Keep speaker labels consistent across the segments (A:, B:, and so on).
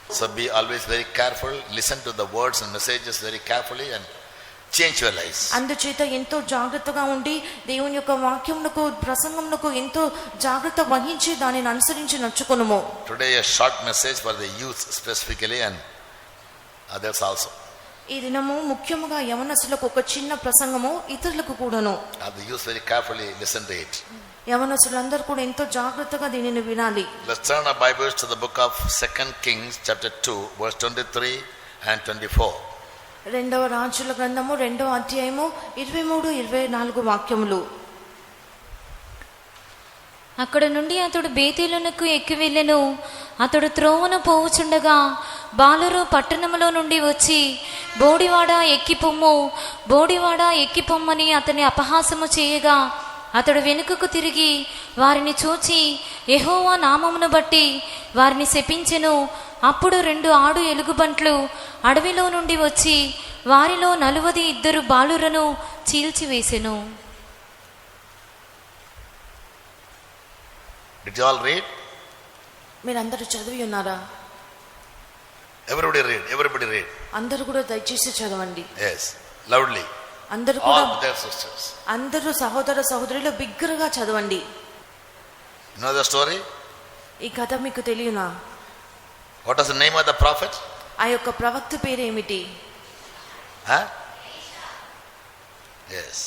A: So be always very careful, listen to the words and messages very carefully and change your lives.
B: అందుచేత ఎంతో జాగ్రత్తగా ఉండి దేవుని యొక్క వాక్యమునకు ప్రసంగమునకు ఎంతో జాగ్రత్త వహించి దానిని అనుసరించి నడుచుకొనుము.
A: Today a short message for the youth specifically and others also.
B: ఈ దినము ముఖ్యముగా యవనస్తులకు ఒక చిన్న ప్రసంగము, ఇతరులకు కూడాను.
A: The youth very carefully listen to it.
B: యవనస్తులందరూ కూడా ఎంతో జాగ్రత్తగా దీనిని వినాలి.
A: Let's turn our Bibles to the book of 2 Kings chapter 2 verse 23 and 24.
B: రెండవ రాజుల గ్రంథము 2వ అధ్యాయము 23-24 వాక్యములు.
C: అక్కడ నుండి అతడు బేతేలునకు ఎక్కి వెళ్ళెను. అతడు త్రోవన పోవుచుండగా బాలురు పట్టణములో నుండి వచ్చి బోడివాడ ఎక్కిపొమ్ము, బోడివాడ ఎక్కిపొమ్మని అతని అపహాసము చేయగా అతడు వెనుకకు తిరిగి వారిని చూచి యెహోవా నామమును బట్టి వారిని శపించెను. అప్పుడు 2 ఆడు ఎలుగుబంట్లు అడవిలో నుండి వచ్చి వారిలో 42 బాలురను చీల్చివేసెను.
A: Did you all read?
B: మీరందరూ చదివి ఉన్నారా?
A: Everybody read.
B: అందరూ కూడా దయచేసి చదవండి.
A: Yes, loudly.
B: అందరూ కూడా,
A: all their sisters.
B: అందరూ సహోదర సహోదరులు బిగ్గరగా చదవండి.
A: You know the story?
B: ఈ కథ మీకు తెలియనా?
A: What is the name of the prophet?
B: ఆ యొక్క ప్రవక్త పేరు ఏమిటి?
A: Yes.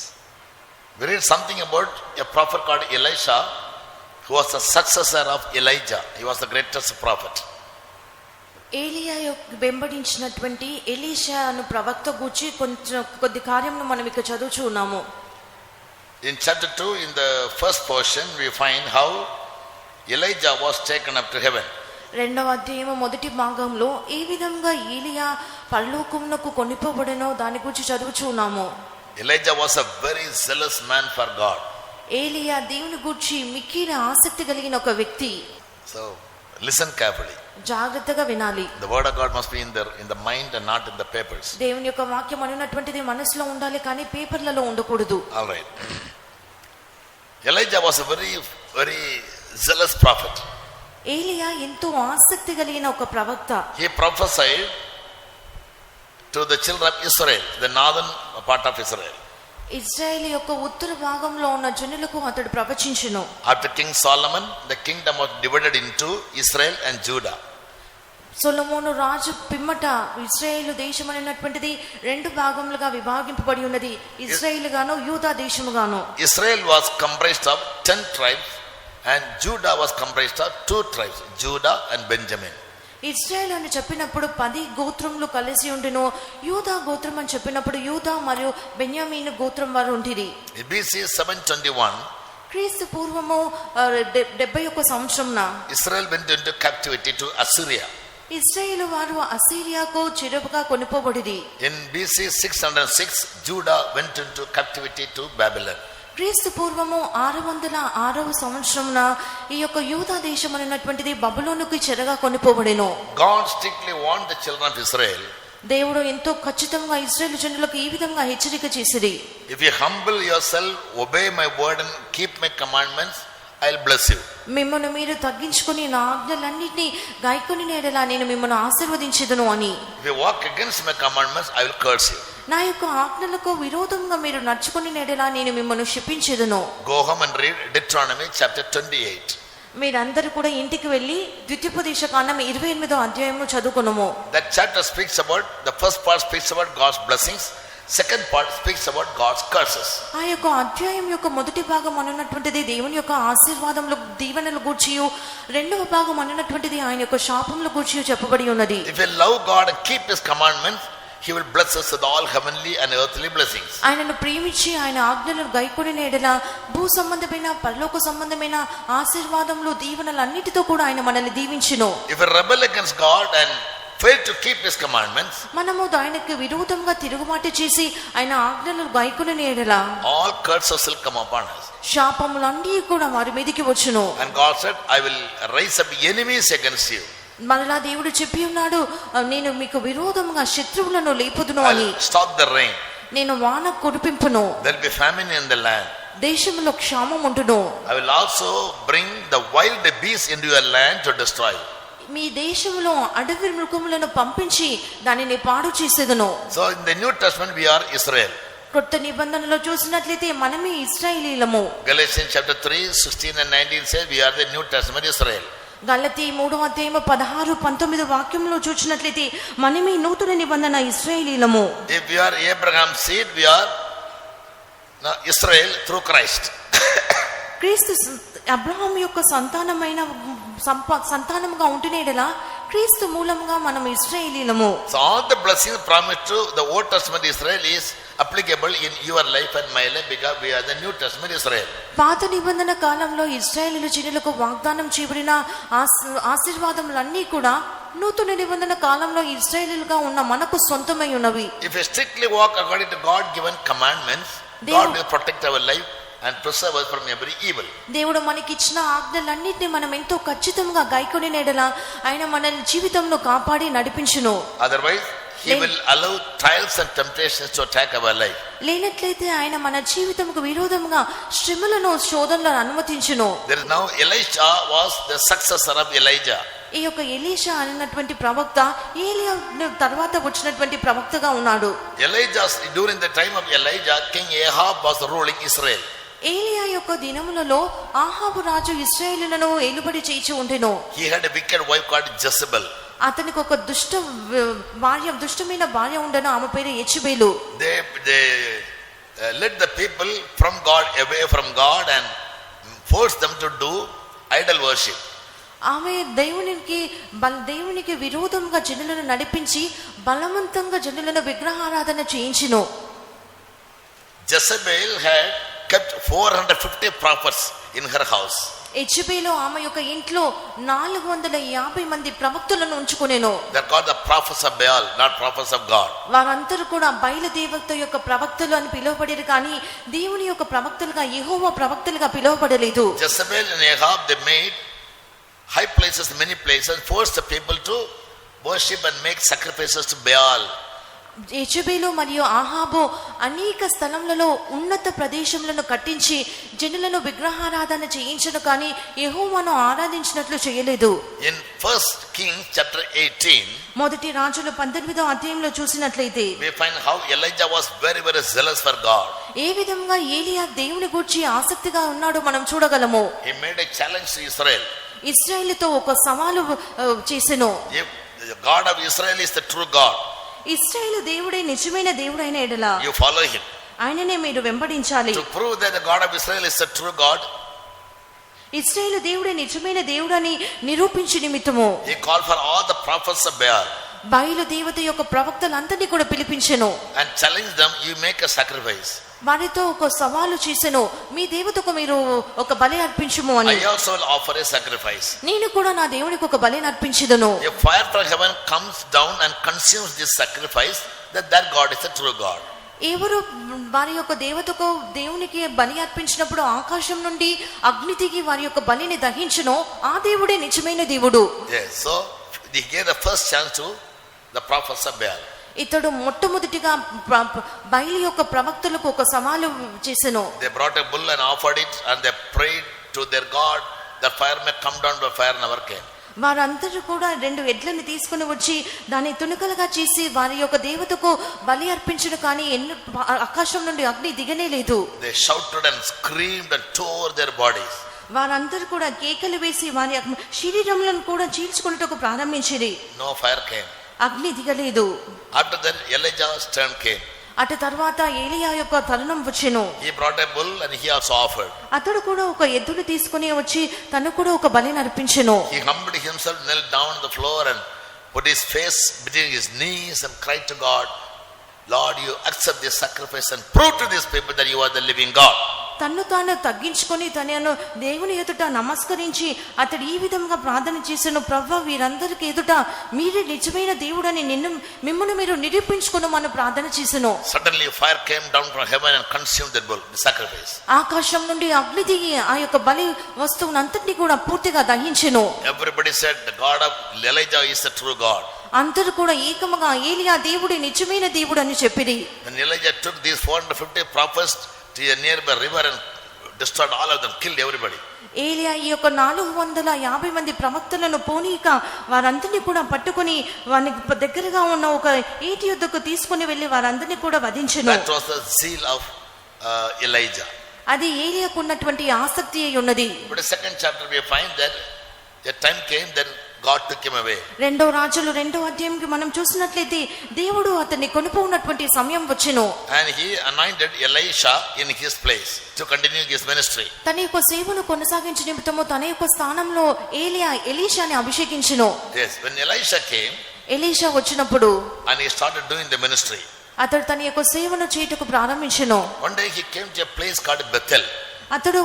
A: We read something about a prophet called Elisha, who was the successor of Elijah. He was the greatest prophet.
B: ఏలియా వెంబడించినటువంటి Elisha అను ప్రవక్త గురించి కొద్ది కార్యమును మనం ఇక్కడ చదువుచూ ఉన్నాము.
A: In chapter 2, in the first portion, we find how Elijah was taken up to heaven.
B: రెండవ అధ్యాయము మొదటి భాగంలో ఏ విధంగా ఏలియా పరలోకమునకు కొనిపోబడెనో దాని గురించి చదువుచూ ఉన్నాము.
A: Elijah was a very zealous man for God.
B: ఏలియా దేవుని గురించి మిక్కిలి ఆసక్తి కలిగిన ఒక వ్యక్తి.
A: So listen carefully.
B: జాగ్రత్తగా వినాలి.
A: The word of God must be in the mind and not in the papers.
B: దేవుని యొక్క వాక్యం అనున్నటువంటిది మనసులో ఉండాలి కానీ పేపర్లలో ఉండకూడదు.
A: All right. Elijah was a very very zealous prophet.
B: ఏలియా ఎంతో ఆసక్తి కలిగిన ఒక ప్రవక్త.
A: He prophesied to the children of Israel, the northern part of Israel.
B: ఇశ్రాయేలు యొక్క ఉత్తర భాగంలో ఉన్న జనులకు అతడు ప్రవచించెను.
A: After King Solomon, the kingdom was divided into Israel and Judah.
B: సొలొమోను రాజు పిమ్మట ఇశ్రాయేలు దేశం అనేటువంటిది 2 భాగములుగా విభాగింపబడి ఉన్నది. ఇశ్రాయేలు గాను యూదా దేశము గాను.
A: Israel was comprised of 10 tribes and Judah was comprised of 2 tribes, Judah and Benjamin.
B: ఇశ్రాయేలు అని చెప్పినప్పుడు 10 గోత్రములు కలిసి ఉండును. యూదా గోత్రం అని చెప్పినప్పుడు యూదా మరియు బెన్యామీను గోత్రం వారు ఉండిరి.
A: BC 721,
B: క్రీస్తు పూర్వము 71 సంవత్సరంన
A: Israel went into captivity to Assyria.
B: ఇశ్రాయేలు వారు అసీరియాకు చెరపుగా కొనిపోబడిరి.
A: In BC 606, Judah went into captivity to Babylon.
B: క్రీస్తు పూర్వము 606వ సంవత్సరంన ఈ యొక్క యూదా దేశం అనేటువంటిది బబులోనుకు చెరగా కొనిపోబడెను.
A: God strictly warned the children of Israel.
B: దేవుడు ఎంతో ఖచ్చితంగా ఇశ్రాయేలు జనులకు ఈ విధంగా హెచ్చరిక చేసిరి.
A: If you humble yourself, obey my word and keep my commandments, I'll bless you.
B: మిమ్మల్ని మీరు తగ్గించుకొని నా ఆజ్ఞలన్నిటినీ గాయకొని నేడలా నేను మిమ్మల్ని ఆశీర్వదించెదను అని.
A: If you walk against my commandments, I will curse you.
B: నా యొక్క ఆజ్ఞలకు విరోధంగా మీరు నడుచుకొని నేడలా నేను మిమ్మల్ని శపించెదను.
A: Go home and read Deuteronomy chapter 28.
B: మీరందరూ కూడా ఇంటికి వెళ్ళి ద్వితీయోపదేశకాండం 28వ అధ్యాయము చదువుకొనుము.
A: That chapter speaks about, the first part speaks about God's blessings, second part speaks about God's curses.
B: ఆ యొక్క అధ్యాయం యొక్క మొదటి భాగం అనున్నటువంటిది దేవుని యొక్క ఆశీర్వాదములు దీవెనలు గూర్చియు, రెండవ భాగం అనున్నటువంటిది ఆయన యొక్క శాపముల గూర్చియు చెప్పబడి ఉన్నది.
A: If you love God and keep his commandments, he will bless us with all heavenly and earthly blessings.
B: ఆయనను ప్రేమించి ఆయన ఆజ్ఞలను గైకొని నేడల భూ సంబంధమైన పరలోక సంబంధమైన ఆశీర్వాదములు దీవెనలు అన్నిటితో కూడా ఆయన మనల్ని దీవించును.
A: If you rebel against God and fail to keep his commandments,
B: మనము ఆయనకు విరోధంగా తిరుగుబాటు చేసి ఆయన ఆజ్ఞలను గైకొని నేడల
A: all curses will come upon us.
B: శాపములన్నీ కూడా వారి మీదకి వచ్చును.
A: And God said, I will raise up enemies against you.
B: మరలా దేవుడు చెప్పి ఉన్నాడు, నేను మీకు విరోధంగా శత్రువులను లేపుదును అని.
A: Stop the rain.
B: నేను వాన కురిపింపును.
A: There will be famine in the land.
B: దేశంలో క్షామం ఉండును.
A: I will also bring the wild beasts into your land to destroy you.
B: మీ దేశంలో అడవి మృగములను పంపించి దానిని పాడు చేసేదను.
A: So in the New Testament we are Israel.
B: కొత్త నిబంధనలో చూసినట్లయితే మనమే ఇశ్రాయేలీలము.
A: Galatians chapter 3, 16 and 19 says we are the New Testament Israel.
B: గలతీ 3:16-19 వాక్యంలో చూసినట్లయితే మనమే నూతన నిబంధన ఇశ్రాయేలీలము.
A: If we are Abraham's seed, we are Israel through Christ.
B: క్రీస్తు అబ్రహాం యొక్క సంతానముగా ఉంటునేడలా క్రీస్తు మూలముగా మనం ఇశ్రాయేలీలము.
A: So all the blessings promised to the Old Testament Israel is applicable in your life and my life because we are the New Testament Israel.
B: పాత నిబంధన కాలంలో ఇశ్రాయేలీల జనులకు వాగ్దానం చేయబడిన ఆశీర్వాదములన్నీ కూడా నూతన నిబంధన కాలంలో ఇశ్రాయేలీలుగా ఉన్న మనకు సొంతమై ఉన్నవి.
A: If we strictly walk according to God given commandments, God will protect our life and preserve us from every evil.
B: దేవుడు మనకిచ్చిన ఆజ్ఞలన్నిటిని మనం ఎంతో ఖచ్చితంగా గైకొనినేడలా ఆయన మన జీవితంలో కాపాడి నడిపించును.
A: Otherwise he will allow trials and temptations to attack our life.
B: లేనట్లయితే ఆయన మన జీవితముకు విరోధంగా శ్రమలను శోధనలను అనుమతించును.
A: There is now Elisha was the successor of Elijah.
B: ఈ యొక్క ఎలీషా అనేటువంటి ప్రవక్త ఏలియా తర్వాత వచ్చినటువంటి ప్రవక్తగా ఉన్నాడు.
A: Elijah, during the time of Elijah, King Ahab was ruling Israel.
B: ఏలియా యొక్క దినములలో ఆహాబు రాజు ఇశ్రాయేలులను ఏలుబడి చేయించి ఉండెను.
A: He had a wicked wife called Jezebel.
B: అతనికి ఒక దుష్టమైన భార్య ఉండను, ఆమె పేరు యెజబెలు.
A: They led the people from God, away from God, and forced them to do idol worship.
B: ఆమె దేవునికి విరోధంగా జనులను నడిపించి బలవంతంగా జనులను విగ్రహారాధన చేయించును.
A: Jezebel had kept 450 prophets in her house.
B: యెజబెలు ఆమె యొక్క ఇంట్లో 450 మంది ప్రవక్తలను ఉంచుకొనెను.
A: They are called the prophets of Baal, not prophets of God.
B: వారందరూ కూడా బయలు దేవత యొక్క ప్రవక్తలు అని పిలువబడేది కానీ దేవుని యొక్క ప్రవక్తలుగా యెహోవా ప్రవక్తలుగా పిలువబడలేదు.
A: Jezebel and Ahab, they made high places, many places, forced the people to worship and make sacrifices to Baal.
B: యెజబెలు మరియు ఆహాబు అనేక స్థలములలో ఉన్నత ప్రదేశములను కట్టించి జనులను విగ్రహారాధన చేయించను కానీ యెహోవాను ఆరాధించినట్లు చేయలేదు.
A: In 1 Kings chapter 18,
B: మొదటి రాజుల 19వ అధ్యాయంలో చూసినట్లయితే
A: we find how Elijah was very, very zealous for God.
B: ఏ విధంగా ఏలియా దేవుని గూర్చి ఆసక్తిగా ఉన్నాడో మనం చూడగలము.
A: He made a challenge to Israel.
B: ఇశ్రాయేలుతో ఒక సవాలు చేసెను.
A: If the God of Israel is the true God,
B: ఇశ్రాయేలు దేవుడే నిజమైన దేవుడైన ఎడల
A: you follow him.
B: ఆయననే మీరు వెంబడించాలి.
A: To prove that the God of Israel is the true God,
B: ఇశ్రాయేలు దేవుడే నిజమైన దేవుడని నిరూపించి నిమిత్తము
A: he called for all the prophets of Baal
B: బయలు దేవత యొక్క ప్రవక్తలందరినీ కూడా పిలిపించెను.
A: and challenged them, you make a sacrifice.
B: వారితో ఒక సవాలు చేసెను, మీ దేవతకు మీరు ఒక బలి అర్పించుము అని.
A: I also will offer a sacrifice.
B: నేను కూడా నా దేవునికి ఒక బలిని అర్పించుదును.
A: If fire from heaven comes down and consumes this sacrifice, that God is the true God.
B: ఎవరు వారి యొక్క దేవతకు దేవునికి బలి అర్పించినప్పుడు ఆకాశం నుండి అగ్ని దిగి వారి యొక్క బలిని దహించును, ఆ దేవుడే నిజమైన దేవుడు.
A: Yes, so he gave the first chance to the prophets of Baal.
B: ఇతడు మొట్టమొదటిగా బయలు యొక్క ప్రవక్తలకు ఒక సవాలు చేసెను.
A: They brought a bull and offered it and they prayed to their God that fire may come down, but fire never came.
B: వారందరూ కూడా 2 ఎడ్లను తీసుకుని వచ్చి దాన్ని తునకలుగా చేసి వారి యొక్క దేవతకు బలి అర్పించను కానీ ఆకాశం నుండి అగ్ని దిగనే లేదు.
A: They shouted and screamed and tore their bodies.
B: వారందరూ కూడా కేకలు వేసి వారి శరీరములను కూడా చీల్చుకొనుటకు ప్రారంభించిరి.
A: No fire came.
B: అగ్ని దిగలేదు.
A: After that Elijah's turn came.
B: అటు తర్వాత ఏలియా యొక్క తరుణం వచ్చెను.
A: He brought a bull and he also offered.
B: అతడు కూడా ఒక ఎద్దుని తీసుకుని వచ్చి తను కూడా ఒక బలిని అర్పించెను.
A: He humbled himself, knelt down on the floor and put his face between his knees and cried to God, Lord, you accept this sacrifice and prove to these people that you are the living God.
B: తన్ను తాను తగ్గించుకొని తనను దేవుని ఎదుట నమస్కరించి అతడు ఈ విధంగా ప్రార్థన చేసెను, ప్రభువా వీరందరికీ ఎదుట మీరే నిజమైన దేవుడని మిమ్మల్ని మీరు నిరూపించుకొనమని ప్రార్థన చేసెను.
A: Suddenly fire came down from heaven and consumed the bull, the sacrifice.
B: ఆకాశం నుండి అగ్ని దిగి ఆ యొక్క బలి వస్తువునంతటిని కూడా పూర్తిగా దహించెను.
A: Everybody said the God of Elijah is the true God.
B: అందరూ కూడా ఏకముగా ఏలియా దేవుడే నిజమైన దేవుడు అని చెప్పిరి.
A: When Elijah took these 450 prophets to a nearby river and destroyed all of them, killed everybody.
B: ఏలియా ఈ యొక్క 450 మంది ప్రవక్తలను పోనీక వారందరినీ కూడా పట్టుకొని వారి దగ్గరగా ఉన్న ఒక ఈటి యుద్ధకు తీసుకుని వెళ్లి వారందరినీ కూడా వధించెను.
A: That was the zeal of Elijah.
B: అది ఏలియాకు ఉన్నటువంటి ఆసక్తి అయి ఉన్నది.
A: But the second chapter we find that a time came that God took him away.
B: రెండో రాజులు 2వ అధ్యాయంకి మనం చూసినట్లయితే దేవుడు అతన్ని కొనుపోయినటువంటి సమయం వచ్చెను.
A: And he anointed Elisha in his place to continue his ministry.
B: తన యొక్క సేవను కొనసాగించే నిమిత్తము తన యొక్క స్థానంలో ఎలీషాని అభిషేకించెను.
A: Yes, when Elisha came
B: Elisha వచ్చినప్పుడు
A: and he started doing the ministry.
B: అతడు తన యొక్క సేవను చేయటకు ప్రారంభించెను.
A: One day he came to a place called Bethel.
B: అతడు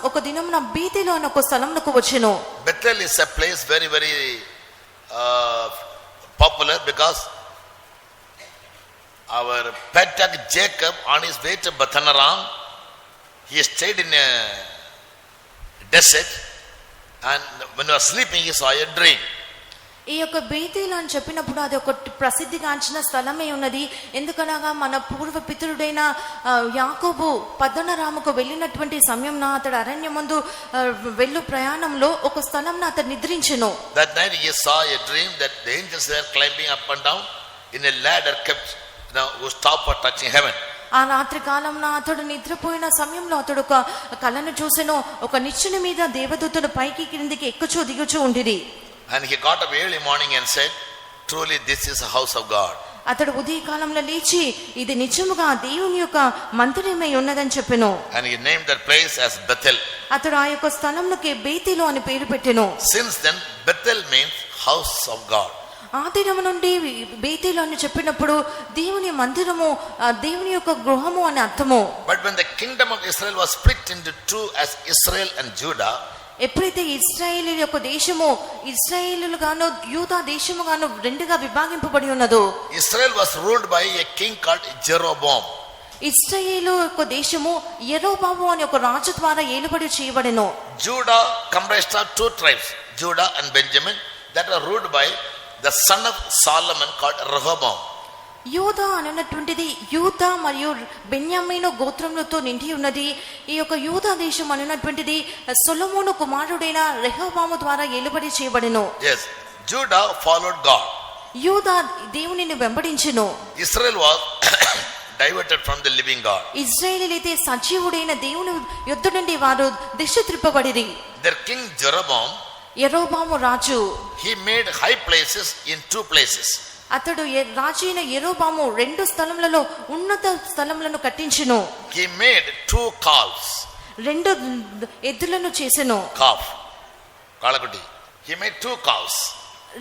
B: ఒక దినమున బేతేలు అనే ఒక స్థలమునకు వచ్చెను.
A: Bethel is a place very popular because our patriarch Jacob on his way to Bethanaram, he stayed in a desert, and when he was sleeping he saw a dream.
B: ఈ యొక్క బేతేలు అని చెప్పినప్పుడు అది ఒక ప్రసిద్ధిగాంచిన స్థలమే ఉన్నది. ఎందుకనగా మన పూర్వ పితరుడైన యాకోబు పద్దనరాముకు వెళ్ళినటువంటి సమయంన అతడు అరణ్యమందు వెళ్ళు ప్రయాణంలో ఒక స్థలంన అతడు నిద్రించెను.
A: That night he saw a dream that the angels were climbing up and down in a ladder kept, who stopped for touching heaven.
B: ఆ రాత్రి కాలంలో అతడు నిద్రపోయిన సమయంలో అతడు ఒక కలను చూసెను. ఒక నిచ్చెన మీద దేవదూతలు పైకి క్రిందికి ఎక్కుచూ దిగుచూ ఉండిరి.
A: And he got up early morning and said, truly this is a house of God.
B: అతడు ఉదయ కాలంలో లేచి ఇది నిజముగా దేవుని యొక్క మందిరమై ఉన్నదని చెప్పెను.
A: And he named that place as Bethel.
B: అతడు ఆ యొక్క స్థలంలోకి బేతేలు అని పేరు పెట్టెను.
A: Since then Bethel means house of God.
B: ఆ దినము నుండి బేతేలు అని చెప్పినప్పుడు దేవుని మందిరము, దేవుని యొక్క గృహము అని అర్థము.
A: But when the kingdom of Israel was split into two as Israel and Judah,
B: ఎప్పుడైతే ఇశ్రాయేలు యొక్క దేశము ఇశ్రాయేలు గాను యూదా దేశము గాను రెండుగా విభాగింపబడి ఉన్నదో,
A: Israel was ruled by a king called Jeroboam.
B: ఇశ్రాయేలు యొక్క దేశము యెరోబాము అనే ఒక రాజు ద్వారా ఏలుబడి చేయబడెను.
A: Judah comprised of two tribes, Judah and Benjamin, that were ruled by the son of Solomon called Rehoboam.
B: యూదా అనున్నటువంటిది యూదా మరియు బెన్యామీను గోత్రములతో నిండి ఉన్నది. ఈ యొక్క యూదా దేశం అనున్నటువంటిది సొలొమోను కుమారుడైన రెహోబాము ద్వారా ఏలుబడి చేయబడెను.
A: Yes, Judah followed God.
B: యూదా దేవునిని వెంబడించెను.
A: Israel was diverted from the living God.
B: ఇశ్రాయేలీయులైతే సజీవుడైన దేవుని యొద్ద నుండి వారు దిశ త్రిప్పబడిరి.
A: Their king Jeroboam,
B: యెరోబాము Raju,
A: he made high places in two places.
B: అతడు రాజు అయిన యెరోబాము 2 స్థలములలో ఉన్నత స్థలములను కట్టించెను.
A: He made 2 calves.
B: 2 ఎద్దులను చేసెను.
A: Calf, Kalakuti. He made 2 calves.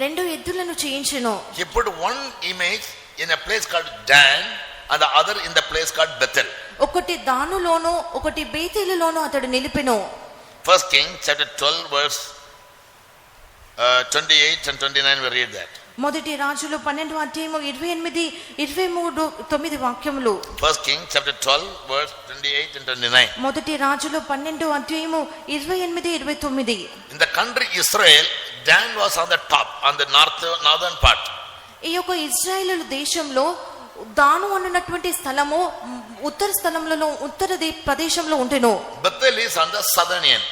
B: 2 ఎద్దులను చేయించెను.
A: He put one image in a place called Dan and the other in the place called Bethel.
B: ఒకటి దానులోను ఒకటి బేతేలులోను అతడు నిలిపెను.
A: 1 Kings chapter 12 verse 28 and 29 we read that.
B: మొదటి రాజులు 12వ అధ్యాయము 28, 23, 9 వాక్యములు.
A: 1 Kings chapter 12 verse 28 and 29.
B: మొదటి రాజులు 12వ అధ్యాయము 28, 29.
A: In the country Israel, Dan was on the top, on the northern part.
B: ఈ యొక్క ఇశ్రాయేలు దేశంలో దాను అన్నటువంటి స్థలము ఉత్తర స్థలంలో ఉత్తర ప్రదేశంలో ఉండెను.
A: Bethel is on the southern end.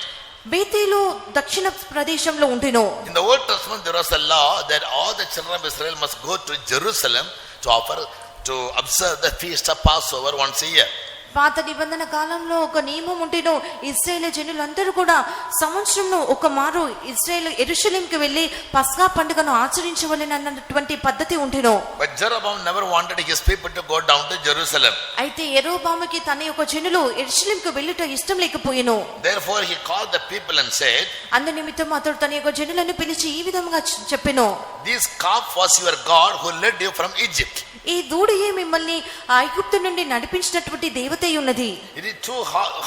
B: బేతేలు దక్షిణ ప్రదేశంలో ఉండెను.
A: In the Old Testament there was a law that all the children of Israel must go to Jerusalem to observe the feast of Passover once a year.
B: పాత నిబంధన కాలంలో ఒక నియమం ఉండెను. ఇశ్రాయేలు జనులందరూ కూడా సంవత్సరంలో ఒక మారు ఇశ్రాయేలు యెరూషలేముకి వెళ్ళి పస్కా పండుగను ఆచరించవలెనన్నటువంటి పద్ధతి ఉండెను.
A: But Jeroboam never wanted his people to go down to Jerusalem.
B: అయితే యెరోబాముకి తన యొక్క జనులు యెరూషలేముకి వెళ్ళుట ఇష్టం లేకపోయెను.
A: Therefore he called the people and said,
B: అందు నిమిత్తం అతడు తన యొక్క జనులను పిలిచి ఈ విధంగా చెప్పెను.
A: This calf was your God who led you from Egypt.
B: ఈ దూడయే మిమ్మల్ని ఐగుప్తు నుండి నడిపించినటువంటి దేవతే ఉన్నది.
A: It is too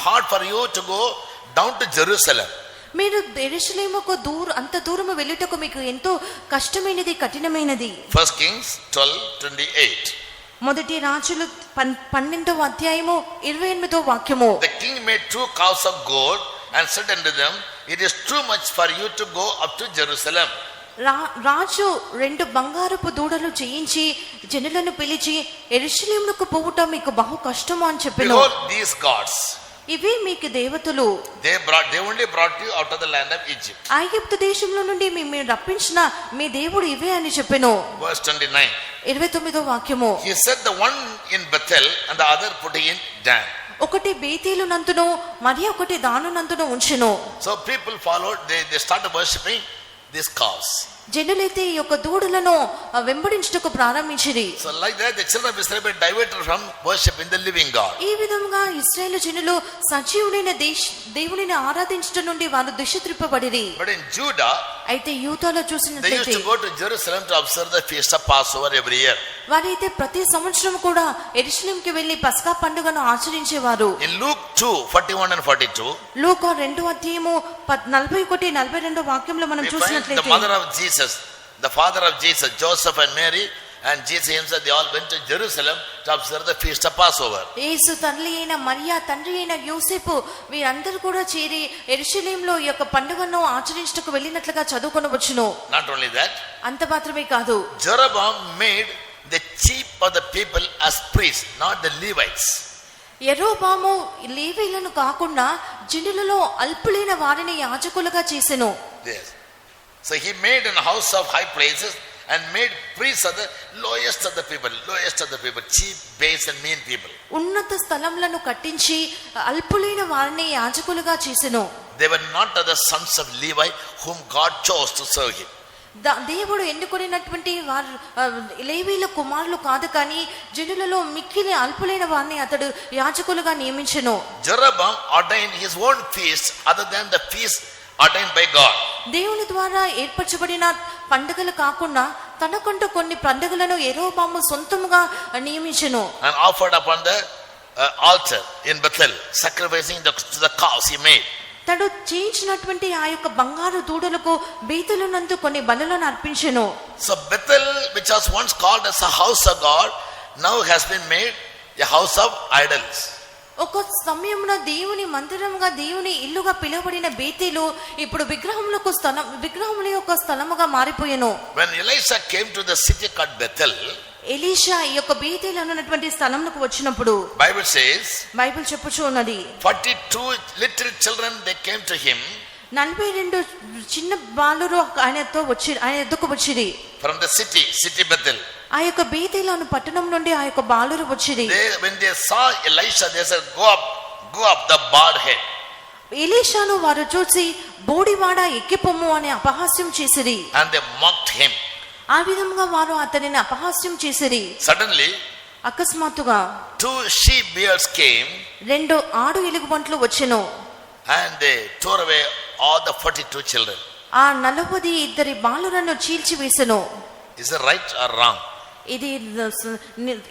A: hard for you to go down to Jerusalem.
B: మీరు యెరూషలేముకు అంత దూరము వెళ్ళుటకు మీకు ఎంతో కష్టమైనది, కఠినమైనది.
A: 1 Kings 12:28.
B: మొదటి రాజులు 12వ అధ్యాయము 28వ వాక్యము.
A: The king made 2 calves of gold and said unto them, it is too much for you to go up to Jerusalem.
B: రాజు 2 బంగారపు దూడలు చేయించి జనులను పిలిచి యెరూషలేమునకు పోవుట మీకు బహు కష్టము అని చెప్పెను.
A: Behold these gods.
B: ఇవే మీకు దేవతలు.
A: They only brought you out of the land of Egypt.
B: ఐగుప్తు దేశంలో నుండి మేము రప్పించిన మీ దేవుడు ఇవే అని చెప్పెను.
A: Verse 29.
B: 29వ వాక్యము.
A: He said the one in Bethel and the other put in Dan.
B: ఒకటి బేతేలు నందును మరి ఒకటి దాను నందును ఉంచెను.
A: So people followed, they started worshipping these calves.
B: జనులైతే ఈ యొక్క దూడలను వెంబడించుటకు ప్రారంభించిరి.
A: So like that the children of Israel were diverted from worshiping the living God.
B: ఈ విధంగా ఇశ్రాయేలు జనులు సజీవుడైన దేవునిని ఆరాధించుట నుండి వారు దిశ త్రిప్పబడిరి.
A: But in Judah,
B: అయితే యూదాలో
A: they used
B: చూసినట్లయితే
A: to go to Jerusalem to observe the feast of Passover every year.
B: వారైతే ప్రతి సంవత్సరం కూడా యెరూషలేముకి వెళ్లి పస్కా పండుగను ఆచరించేవారు.
A: In Luke 2:41 and 42,
B: లూకా 2వ అధ్యాయము 41 42 వాక్యంలో మనం
A: we find the
B: చూసినట్లయితే
A: mother of Jesus, the father of Jesus, Joseph and Mary, and Jesus himself, they all went to Jerusalem to observe the feast of Passover.
B: యేసు తల్లి అయిన మరియా, తండ్రి అయిన యోసేపు వీరందరూ కూడా చేరి యెరూషలేములో ఈ యొక్క పండుగను ఆచరించుటకు వెళ్ళినట్లుగా చదువుకొనవచ్చును.
A: Not only that,
B: అంత మాత్రమే కాదు,
A: Jeroboam made the chief of the people as priests, not the Levites.
B: యెరోబాము లేవీయులను కాకుండా జనులలో అల్పులైన వారిని యాజకులుగా చేసెను.
A: Yes. So he made a house of high places and made priests of the lowest of the people, cheap, base and mean people.
B: ఉన్నత స్థలములను కట్టించి అల్పులైన వారిని యాజకులుగా చేసెను.
A: They were not the sons of Levi whom God chose to serve him.
B: దేవుడు ఎన్నుకొనినటువంటి వారు లేవీయుల కుమారులు కాదు, కానీ జనులలో మిక్కిలి అల్పులైన వారిని అతడు యాజకులుగా నియమించెను.
A: Jeroboam ordained his own feast other than the feast ordained by God.
B: దేవుని ద్వారా ఏర్పరచబడిన పండుగలు కాకుండా తనకంటూ కొన్ని పండుగలను యెరోబాము సొంతముగా నియమించెను.
A: And offered upon the altar in Bethel, sacrificing to the cows he made.
B: తడు చేయించినటువంటి ఆ యొక్క బంగారు దూడలకు బేతేలునందు కొన్ని బలులను అర్పించెను.
A: So Bethel, which was once called as a house of God, now has been made a house of idols.
B: ఒక సమయమున దేవుని మందిరముగా, దేవుని ఇల్లుగా పిలువబడిన బేతేలు ఇప్పుడు విగ్రహముల యొక్క స్థలముగా మారిపోయెను.
A: When Elisha came to the city called Bethel,
B: Elisha ఈ యొక్క బేతేలు అన్నటువంటి స్థలమునకు వచ్చినప్పుడు
A: Bible says,
B: బైబిల్ చెప్పుచూ ఉన్నది,
A: 42 little children they came to him
B: 42 చిన్న బాలురు ఆయన ఎద్దుకు వచ్చిరి.
A: from the city Bethel.
B: ఆ యొక్క బేతేలు అను పట్టణం నుండి ఆ యొక్క బాలురు వచ్చిరి.
A: When they saw Elisha, they said, go up the bald head.
B: ఎలీషాను వారు చూసి బోడివాడ ఎక్కిపొమ్ము అనే అపహాస్యం చేసిరి.
A: And they mocked him.
B: ఆ విధంగా వారు అతనిని అపహాస్యం చేసిరి.
A: Suddenly,
B: అకస్మాత్తుగా
A: 2 she bears came
B: 2 ఆడు ఎలుగుబంట్లు వచ్చెను.
A: and they tore away all the 42 children.
B: ఆ 42 బాలురను చీల్చివేసెను.
A: Is it right or wrong?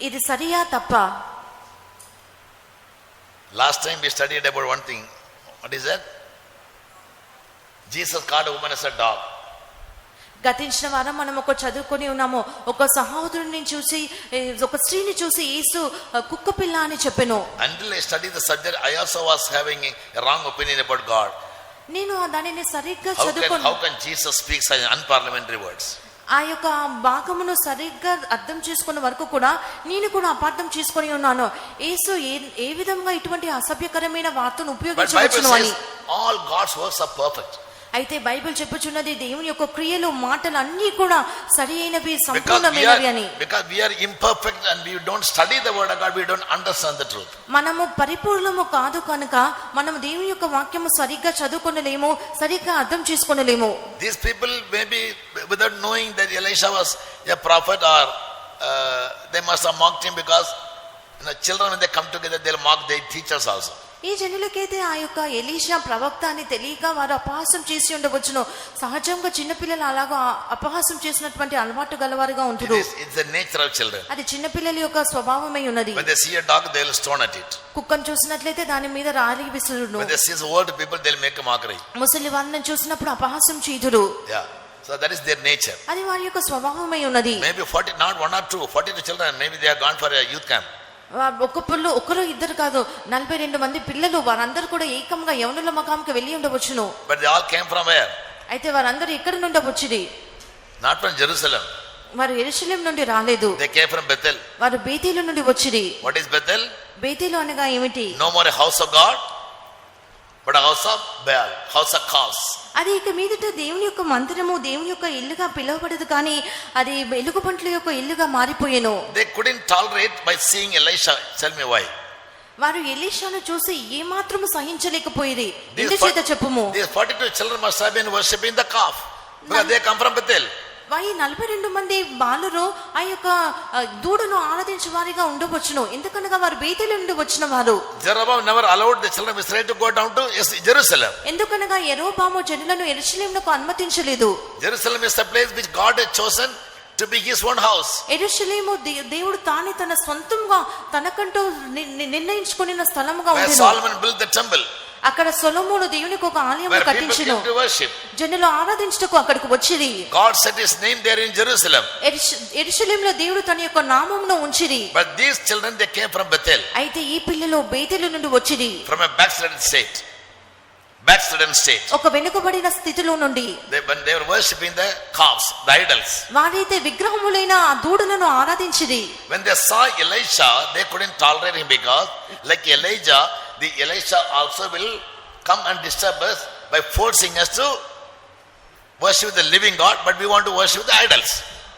B: ఇది సరియా తప్ప?
A: Last time we studied about one thing. What is that? Jesus called a woman as a dog.
B: గతించిన వారం మనం ఒక చదువుకొని ఉన్నాము. ఒక సహోదరుని చూసి, ఒక స్త్రీని చూసి యేసు కుక్క పిల్ల అని చెప్పెను.
A: Until I studied the subject, I also was having a wrong opinion about God.
B: నేను దానిని సరిగ్గా
A: How can Jesus speak such unparliamentary words?
B: ఆ యొక్క భాగమును సరిగ్గా అర్థం చేసుకున్న వరకు కూడా నేను కూడా అపార్థం చేసుకొని ఉన్నాను. యేసు ఏ విధంగా ఇటువంటి అసభ్యకరమైన వార్తను ఉపయోగించవచ్చును అని.
A: All God's works are perfect.
B: అయితే బైబిల్ చెప్పుచున్నది దేవుని యొక్క క్రియలు, మాటలు అన్నీ కూడా సరి అయినవి, సంపూర్ణమైనవి అని.
A: Because we are imperfect and we don't study the word of God, we don't understand the truth.
B: మనము పరిపూర్ణము కాదు కనుక మనం దేవుని యొక్క వాక్యము సరిగ్గా చదువుకొనలేము, సరిగ్గా అర్థం చేసుకొనలేము.
A: These people maybe without knowing that Elisha was a prophet, or they must have mocked him, because children when they come together they'll mock their teachers also.
B: ఈ జనులకైతే ఆ యొక్క ఎలీషా ప్రవక్త అని తెలియక వారు అపహాసం చేసి ఉండవచ్చును. సహజంగా చిన్నపిల్లలు అలాగా అపహాసం చేసినటువంటి అలవాటు గలవారుగా ఉంటారు.
A: It's the nature of children.
B: అది చిన్నపిల్లల యొక్క స్వభావమై ఉన్నది.
A: When they see a dog, they'll stone at it.
B: కుక్కను చూసినట్లయితే దాని మీద రాలి విసురును.
A: When they see old people, they'll make a mockery.
B: ముసలి వారిని చూసినప్పుడు అపహాసం చేయుదురు.
A: Yeah. So that is their nature.
B: అది వారి యొక్క స్వభావమై ఉన్నది.
A: Maybe 40, not 1 or 2, 42 children, maybe they have gone for a youth camp.
B: ఒకరు ఇద్దరు కాదు, 42 మంది పిల్లలు, వారందరూ కూడా ఏకంగా యవనుల మకాంకి వెళ్ళి ఉండవచ్చును.
A: But they all came from where?
B: అయితే వారందరూ ఎక్కడి నుండి వచ్చిరి?
A: Not from Jerusalem.
B: వారు యెరూషలేము నుండి రాలేదు.
A: They came from Bethel.
B: వారు బేతేలు నుండి వచ్చిరి.
A: What is Bethel?
B: బేతేలు అనగా ఏమిటి?
A: No more a house of God. but a house of Baal, house of cows.
B: అది ఇక మీదట దేవుని యొక్క మందిరము దేవుని యొక్క ఇల్లుగా పిలువబడదు కానీ అది ఎలుగుబంట్ల యొక్క ఇల్లుగా మారిపోయెను.
A: They couldn't tolerate by seeing Elisha. Tell me why.
B: వారు ఎలీషాను చూసి ఏ మాత్రము సహించలేకపోయిరి. ఎందుచేత చెప్పుము.
A: These 42 children must have been worshipping the calf because they come from Bethel.
B: ఈ 42 మంది బాలురు ఆ యొక్క దూడను ఆరాధించే వారిగా ఉండవచ్చును, ఎందుకనగా వారు బేతేలు నుండి వచ్చిన వారు.
A: Jeroboam never allowed the children of Israel to go down to Jerusalem.
B: ఎందుకనగా యెరోబాము జనులను యెరూషలేమునకు అనుమతించలేదు.
A: Jerusalem is the place which God had chosen to be his own house.
B: యెరూషలేము దేవుడు తానే తన సొంతంగా తనకంటూ నిర్ణయించుకున్న స్థలముగా ఉండెను.
A: Solomon built the temple.
B: అక్కడ సొలొమోను దేవునికి ఒక ఆలయము కట్టించెను. జనులు ఆరాధించుటకు అక్కడికి వచ్చిరి.
A: God set his name there in Jerusalem.
B: యెరూషలేములో దేవుడు తన యొక్క నామమును ఉంచిరి.
A: But these children they came from Bethel.
B: అయితే ఈ పిల్లలు బేతేలు నుండి వచ్చిరి.
A: From a backslidden state.
B: ఒక వెనుకబడిన స్థితిలో నుండి.
A: When they were worshipping the calves, the idols.
B: వారైతే విగ్రహములైన ఆ దూడలను ఆరాధించిరి.
A: When they saw Elisha, they couldn't tolerate him because like Elijah, the Elisha also will come and disturb us by forcing us to worship the living God, but we want to worship the idols.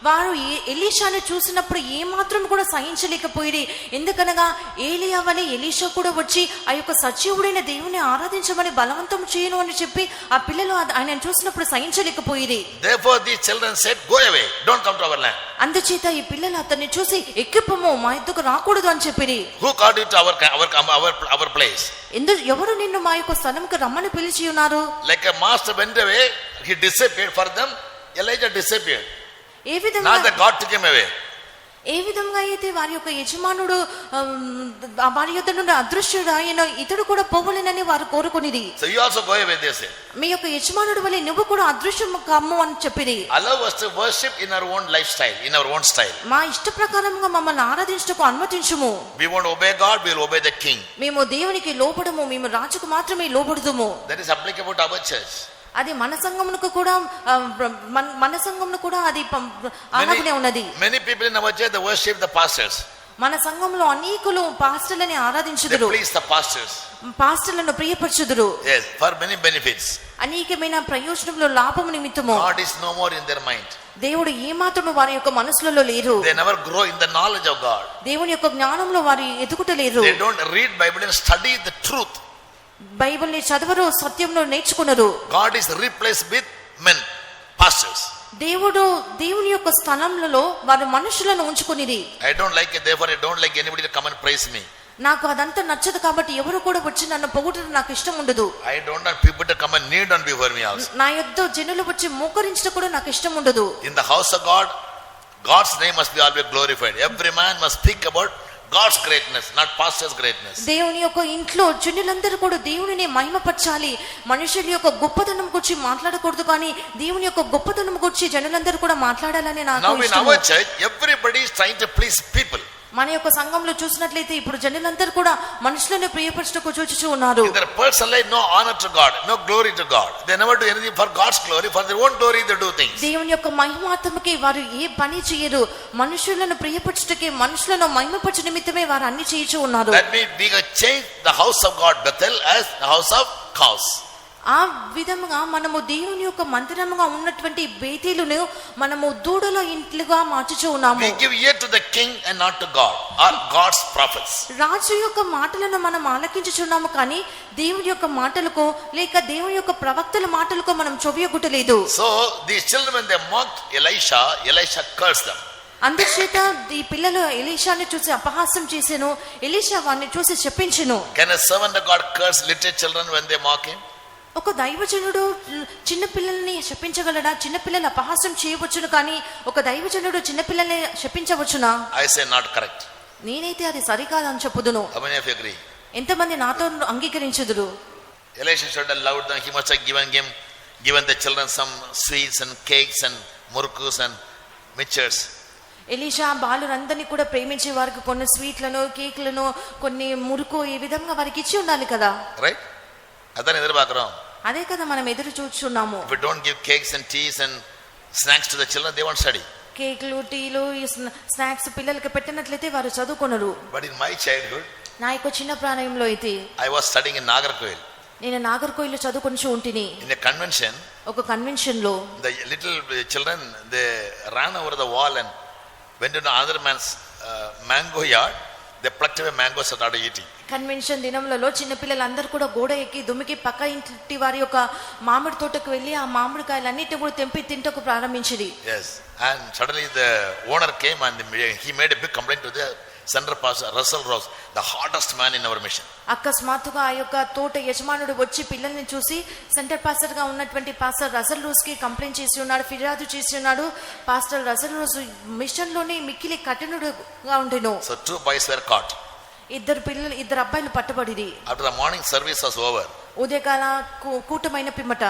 B: వారు ఎలీషాను చూసినప్పుడు ఏ మాత్రం కూడా సహించలేకపోయిరి. ఎందుకనగా ఏలియా వలె Elisha కూడా వచ్చి ఆ యొక్క సజీవుడైన దేవుని ఆరాధించమని బలవంతం చేయను అని చెప్పి ఆ పిల్లలు ఆయనను చూసినప్పుడు సహించలేకపోయిరి.
A: Therefore these children said, go away, don't come to our land.
B: అందుచేత ఈ పిల్లలు అతన్ని చూసి ఎక్కిపోము, మా ఇద్దరికి రాకూడదు అని చెప్పిరి.
A: Who called you to our place?
B: ఎవరు నిన్ను మా యొక్క స్థలంకి రమ్మని పిలిచి ఉన్నారు?
A: Like a master went away, he disappeared for them. Elijah disappeared.
B: ఏ విధంగా
A: Not that God took him away.
B: ఏ విధంగా అయితే వారి యొక్క యజమానుడు వారి యొద్ద నుండి అదృశ్యుడు ఆయన ఇతడు కూడా పోవలేనని వారు కోరుకునిది.
A: So you also go away, they say.
B: మీ యొక్క యజమానుడు వలె నువ్వు కూడా అదృశ్యం కమ్ము అని చెప్పిరి.
A: Allow us to worship in our own lifestyle, in our own style.
B: మా ఇష్ట ప్రకారంగా మమ్మల్ని ఆరాధించుటకు అనుమతించుము.
A: We won't obey God, we will obey the king.
B: మేము దేవునికి లోబడము, మేము రాజుకు మాత్రమే లోబడుదుము.
A: That is applicable to our church.
B: అది మన సంఘమునకు కూడా అది అలాగనే ఉన్నది.
A: Many people in our church they worship the pastors.
B: మన సంఘంలో అనేకులు పాస్టర్లని ఆరాధించుదురు.
A: They please the pastors.
B: పాస్టర్లను ప్రియపరచుదురు.
A: Yes, for many benefits.
B: అనేకమైన ప్రయోజనములు లాభము నిమిత్తము.
A: God is no more in their mind.
B: దేవుడు ఏ మాత్రము వారి యొక్క మనసులలో లేరు.
A: They never grow in the knowledge of God.
B: దేవుని యొక్క జ్ఞానంలో వారు ఎదుగుటలేరు.
A: They don't read Bible and study the truth.
B: బైబిల్ని చదవరు, సత్యంను నేర్చుకునరు.
A: God is replaced with men, pastors.
B: దేవుని యొక్క స్థలంలో వారు మనుషులను ఉంచుకునిది.
A: I don't like it, therefore I don't like anybody to come and praise me.
B: నాకు అదంతా నచ్చదు కాబట్టి ఎవరు కూడా వచ్చి నన్ను పొగడటం నాకు ఇష్టం ఉండదు.
A: I don't want people to come and kneel down before me also.
B: నా యొద్ద జనులు వచ్చి మోకరించడం కూడా నాకు ఇష్టం ఉండదు.
A: In the house of God, God's name must be always glorified. Every man must speak about God's greatness, not pastor's greatness.
B: దేవుని యొక్క ఇంట్లో జనులందరూ కూడా దేవునిని మహిమపరచాలి. మనుషుల యొక్క గొప్పతనం గురించి మాట్లాడకూడదు, కానీ దేవుని యొక్క గొప్పతనం గురించి జనులందరూ కూడా మాట్లాడాలని నాకు
A: ఇష్టం. Now in our church, everybody is trying to please people.
B: మన యొక్క సంఘంలో చూసినట్లయితే ఇప్పుడు జనులందరూ కూడా మనుషులను ప్రియపరచుటకు చూచుచూ ఉన్నారు.
A: In their personal life, no honor to God, no glory to God. They never do anything for God's glory, for their own glory they do things.
B: దేవుని యొక్క మహిమాత్మకి వారు ఏ పని చేయరు. మనుషులను ప్రియపరచుటకే, మనుషులను మహిమపరచు నిమిత్తమే వారు అన్ని చేయుచూ ఉన్నారు.
A: That means we can change the house of God, Bethel, as the house of cows.
B: ఆ విధముగా మనము దేవుని యొక్క మందిరముగా ఉన్నటువంటి బేతేలును మనము దూడల ఇంట్లుగా మార్చుచూ ఉన్నాము.
A: We give ear to the king and not to God or God's prophets.
B: రాజు యొక్క మాటలను మనం ఆలకించుచున్నాము, కానీ దేవుని యొక్క మాటలకు లేక దేవుని యొక్క ప్రవక్తల మాటలకు మనం చెవియొగ్గుటలేదు.
A: So these children, when they mocked Elisha cursed them.
B: అందుచేత ఈ పిల్లలు ఎలీషాని చూసి అపహాస్యం చేసెను. ఎలీషా వారిని చూసి చెప్పించెను.
A: Can a servant of God curse little children when they mock him?
B: ఒక దైవజనుడు చిన్న పిల్లల్ని శపించగలడా? చిన్న పిల్లలు అపహాస్యం చేయవచ్చును, కానీ ఒక దైవజనుడు చిన్న పిల్లల్ని శపించవచ్చునా?
A: I say not correct.
B: నేనైతే అది సరికాదని చెప్పుదును.
A: How many of you agree?
B: ఎంతమంది నాతో అంగీకరించుదురు?
A: Elisha should have loved them. He must have given the children some sweets and cakes and murkus and mixtures.
B: Elisha బాలురందరినీ కూడా ప్రేమించే వారికి కొన్ని స్వీట్లను, కేక్లను, కొన్ని మురుకు ఈ విధంగా వారికి ఇచ్చి ఉండాలి కదా.
A: Right? అదని ఎదురుబాకరం.
B: అదే కదా మనం ఎదురు చూస్తున్నాము.
A: If we don't give cakes and teas and snacks to the children, they won't study.
B: కేక్లు, టీలు, స్నాక్స్ పిల్లలకి పెట్టినట్లయితే వారు చదువుకొనరు.
A: But in my childhood,
B: నా యొక్క చిన్న ప్రాయంలో అయితే
A: I was studying in Nagarkoil.
B: నేను నాగర్కోయిల్లో చదువుకొని ఉంటిని.
A: In a convention,
B: ఒక కన్వెన్షన్ లో
A: the little children, they ran over the wall and went into another man's mango yard. They plucked away mangoes and started eating.
B: Convention దినములలో చిన్న పిల్లలందరూ కూడా గోడ ఎక్కి దుమికి పక్క ఇంటి వారి యొక్క మామిడి తోటకు వెళ్ళి ఆ మామిడికాయలన్నిటి కూడా తెంపి తింటకు ప్రారంభించింది.
A: Yes, and suddenly the owner came and he made a big complaint to the center pastor Russell Rose, the hardest man in our mission.
B: అకస్మాత్తుగా ఆ యొక్క తోట యజమానుడు వచ్చి పిల్లల్ని చూసి సెంటర్ పాస్టర్ గా ఉన్నటువంటి పాస్టర్ రసల్ రోజ్ కి కంప్లైంట్ చేసి ఉన్నాడు, ఫిర్యాదు చేసి ఉన్నాడు. పాస్టర్ రసల్ రోజ్ మిషన్ లోనే మిక్కిలి కఠినుడుగా ఉండెను.
A: So 2 boys were caught.
B: ఇద్దరు అబ్బాయిలు పట్టబడిరి.
A: After the morning service was over,
B: ఉదయకాల కూటమైన పిమ్మట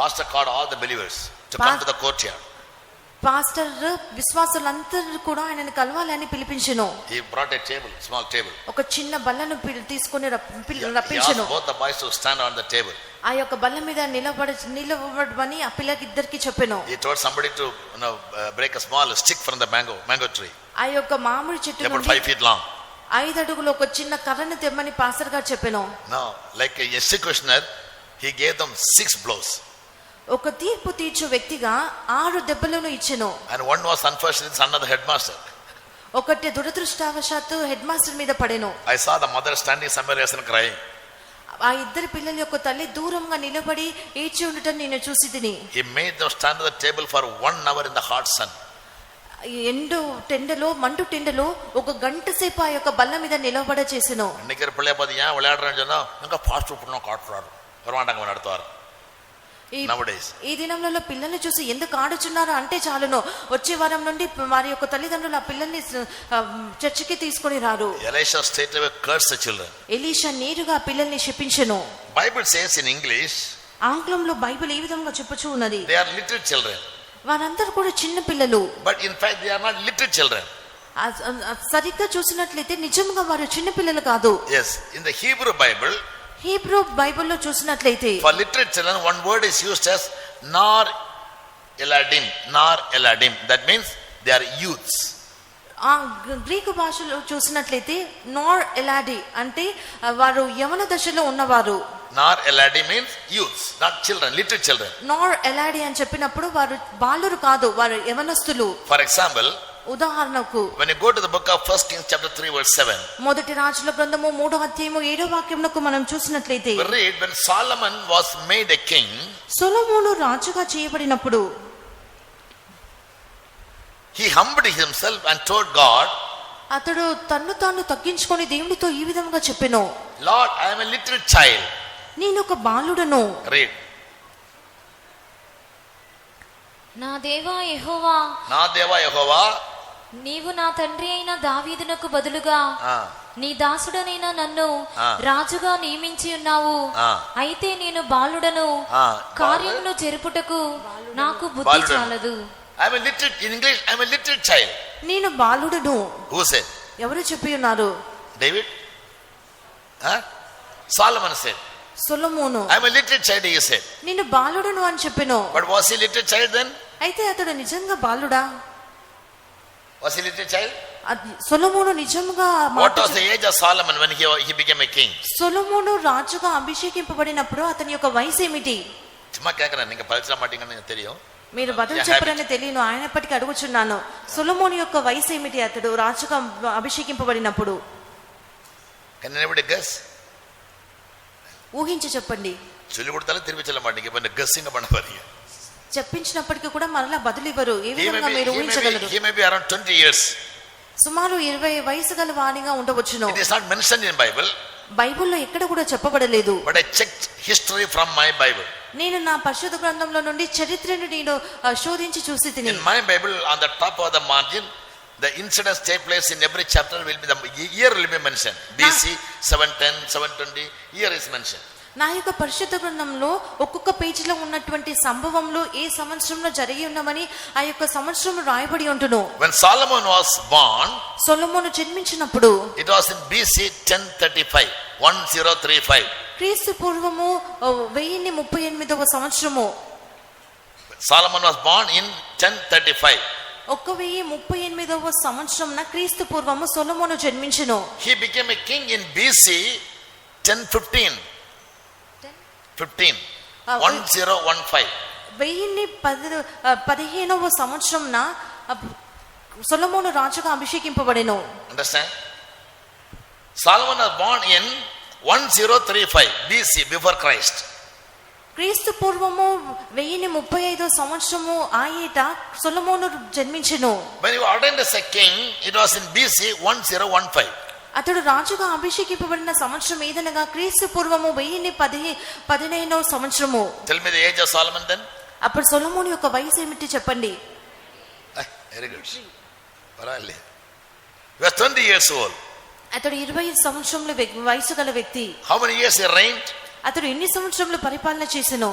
A: pastor called all the believers to come to the courtyard.
B: Pastor విశ్వాసులందరూ కూడా ఆయనని కలవాలని పిలిపించెను.
A: He brought a table, small table.
B: ఒక చిన్న బల్లను తీసుకొని
A: He
B: రప్పించెను.
A: asked both the boys to stand on the table.
B: ఆ యొక్క బల్ల మీద నిలబడమని ఆ పిల్లకి ఇద్దరికి చెప్పెను.
A: He told somebody to break a small stick from the mango tree.
B: ఆ యొక్క మామిడి చెట్టు
A: About 5 feet long.
B: 5 అడుగులు ఒక చిన్న కర్రను తెమ్మని పాస్టర్ గారు చెప్పెను.
A: Now, like a executioner, he gave them 6 blows.
B: ఒక తీర్పు తీర్చు వ్యక్తిగా 6 దెబ్బలను ఇచ్చెను.
A: And one was unfortunately son of the headmaster.
B: ఒకటి దురదృష్టవశాత్తు హెడ్ మాస్టర్ మీద పడెను.
A: I saw the mother standing somewhere else and crying.
B: ఆ ఇద్దరు పిల్లల యొక్క తల్లి దూరంగా నిలబడి ఏడ్చి ఉండటం నేను చూసి తిని.
A: He made them stand at the table for 1 hour in the hot sun.
B: మండు టెండలో 1 గంట సేపు ఆ యొక్క బల్ల మీద నిలబడ చేసెను.
A: இன்னைக்கு பிள்ளை பாத்தீங்க விளையாடுறேன்னு சொன்னா எங்க ஃபாஸ்ட் ஃபுட்னோ காட்டுறாரு வருவாண்டாங்க நடத்துவார். Nowadays
B: ఈ దినంలో పిల్లల్ని చూసి ఎందుకు ఆడుచున్నారు అంటే చాలును, వచ్చే వారం నుండి వారి యొక్క తల్లిదండ్రులు ఆ పిల్లల్ని చర్చికి తీసుకొని రారు.
A: Elisha straight away cursed the children.
B: Elisha నేరుగా పిల్లల్ని శపించెను.
A: Bible says in English,
B: ఆంగ్లంలో బైబిల్ ఈ విధంగా చెప్పుచూ ఉన్నది,
A: they are little children.
B: వారందరూ కూడా చిన్న పిల్లలు.
A: But in fact they are not little children.
B: సరిగ్గా చూసినట్లయితే నిజంగా వారు చిన్న పిల్లలు కాదు.
A: Yes, in the Hebrew Bible,
B: Hebrew బైబిల్లో చూసినట్లయితే
A: for little children one word is used as nar eladim. That means they are youths.
B: ఆ గ్రీకు భాషలో చూసినట్లయితే నార్ ఎలాడి అంటే వారు యవన దశలో ఉన్నవారు.
A: Nar eladi means youths, not children, little children.
B: నార్ ఎలాడి అని చెప్పినప్పుడు వారు బాలురు కాదు, వారు యవనస్తులు.
A: For example,
B: ఉదాహరణకు
A: when you go to the book of 1 Kings chapter 3 verse 7,
B: మొదటి రాజుల గ్రంథము 3వ అధ్యాయము 7వ వాక్యమునకు మనం చూసినట్లయితే,
A: we read when Solomon was made a king,
B: సొలొమోను రాజుగా చేయబడినప్పుడు
A: he humbled himself and told God,
B: అతడు తన్ను తాను తగ్గించుకొని దేవునితో ఈ విధంగా చెప్పెను,
A: Lord, I am a little child.
B: నేను ఒక బాలుడను.
A: Read.
C: నా దేవా యెహోవా,
A: నా దేవా యెహోవా,
C: నీవు నా తండ్రి అయిన దావీదునకు బదులుగా నీ దాసుడనైన నన్ను రాజుగా నియమించి ఉన్నావు. అయితే నేను బాలుడను, కార్యమును జరుపుటకు నాకు బుద్ధి చాలదు.
A: I am a little, in English I am a little child.
B: నేను బాలుడను.
A: Who said?
B: ఎవరు చెప్పి ఉన్నారు?
A: David? Solomon said.
B: Solomon.
A: I am a little child, he said.
B: నేను బాలుడను అని చెప్పెను.
A: But was he little child then?
B: అయితే అతడు నిజంగా బాలుడా?
A: Was he little child?
B: సొలొమోను నిజంగా
A: What was the age of Solomon when he became a king?
B: సొలొమోను రాజుగా అభిషేకింపబడినప్పుడు అతని యొక్క వయసు ఏమిటి?
A: சும்மா கேக்குறேன், நீங்க பரிசல மாட்டீங்கன்னு எனக்கு தெரியும்.
B: మీరు బదులు చెప్పరని తెలియను, ఆయనప్పటికీ అడుగుచున్నాను. సొలొమోను యొక్క వయసు ఏమిటి అతడు రాజుగా అభిషేకింపబడినప్పుడు?
A: Can anybody guess?
B: ఊహించి చెప్పండి.
A: சொல்லி கொடுத்தாலும் திருப்பி சொல்ல மாட்டீங்க, இப்ப guessing பண்ண போறீங்க.
B: చెప్పించినప్పటికీ కూడా మరలా బదులు ఇవ్వరు. ఏ విధంగా మీరు ఊహించగలరు?
A: He may be around 20 years.
B: సుమారు 20 వయసు గల వానిగా ఉండవచ్చును.
A: It is not mentioned in Bible.
B: బైబిల్లో ఎక్కడ కూడా చెప్పబడలేదు.
A: But I checked history from my Bible.
B: నేను నా పరిశుద్ధ గ్రంథంలో నుండి చరిత్రను నేను శోధించి చూసి తిని.
A: In my Bible, on the top of the margin, the incidents take place in every chapter will be, the year will be mentioned. BC 710, 720, year is mentioned.
B: నా యొక్క పరిశుద్ధ గ్రంథంలో ఒక్కొక్క పేజీలో ఉన్నటువంటి సంభవంలో ఏ సంవత్సరంలో జరిగి ఉన్నామని ఆ యొక్క సంవత్సరం రాయబడి ఉంటును.
A: When Solomon was born,
B: సొలొమోను జన్మించినప్పుడు
A: it was in BC 1035, 1035.
B: క్రీస్తు పూర్వము 1038వ సంవత్సరము.
A: Solomon was born in 1035.
B: 1038వ సంవత్సరమున క్రీస్తు పూర్వము సొలొమోను జన్మించెను.
A: He became a king in BC 1015. 15. 1015.
B: 1015వ సంవత్సరంన సొలొమోను రాజుగా అభిషేకింపబడెను.
A: Understand? Solomon was born in 1035 BC, before Christ.
B: క్రీస్తు పూర్వము 1035వ సంవత్సరము ఆ ఏట సొలొమోను జన్మించెను.
A: When he was ordained as a king, it was in BC 1015.
B: అతడు రాజుగా అభిషేకింపబడిన సంవత్సరం ఏదనగా క్రీస్తు పూర్వము 1015వ సంవత్సరము.
A: Tell me the age of Solomon then.
B: అప్పుడు సొలొమోను యొక్క వయసు ఏమిటి చెప్పండి.
A: Very good. Parallel. He was 20 years old.
B: అతడు 25 సంవత్సరముల వయసు గల వ్యక్తి.
A: How many years he reigned?
B: అతడు ఎన్ని సంవత్సరములు పరిపాలన చేసెను?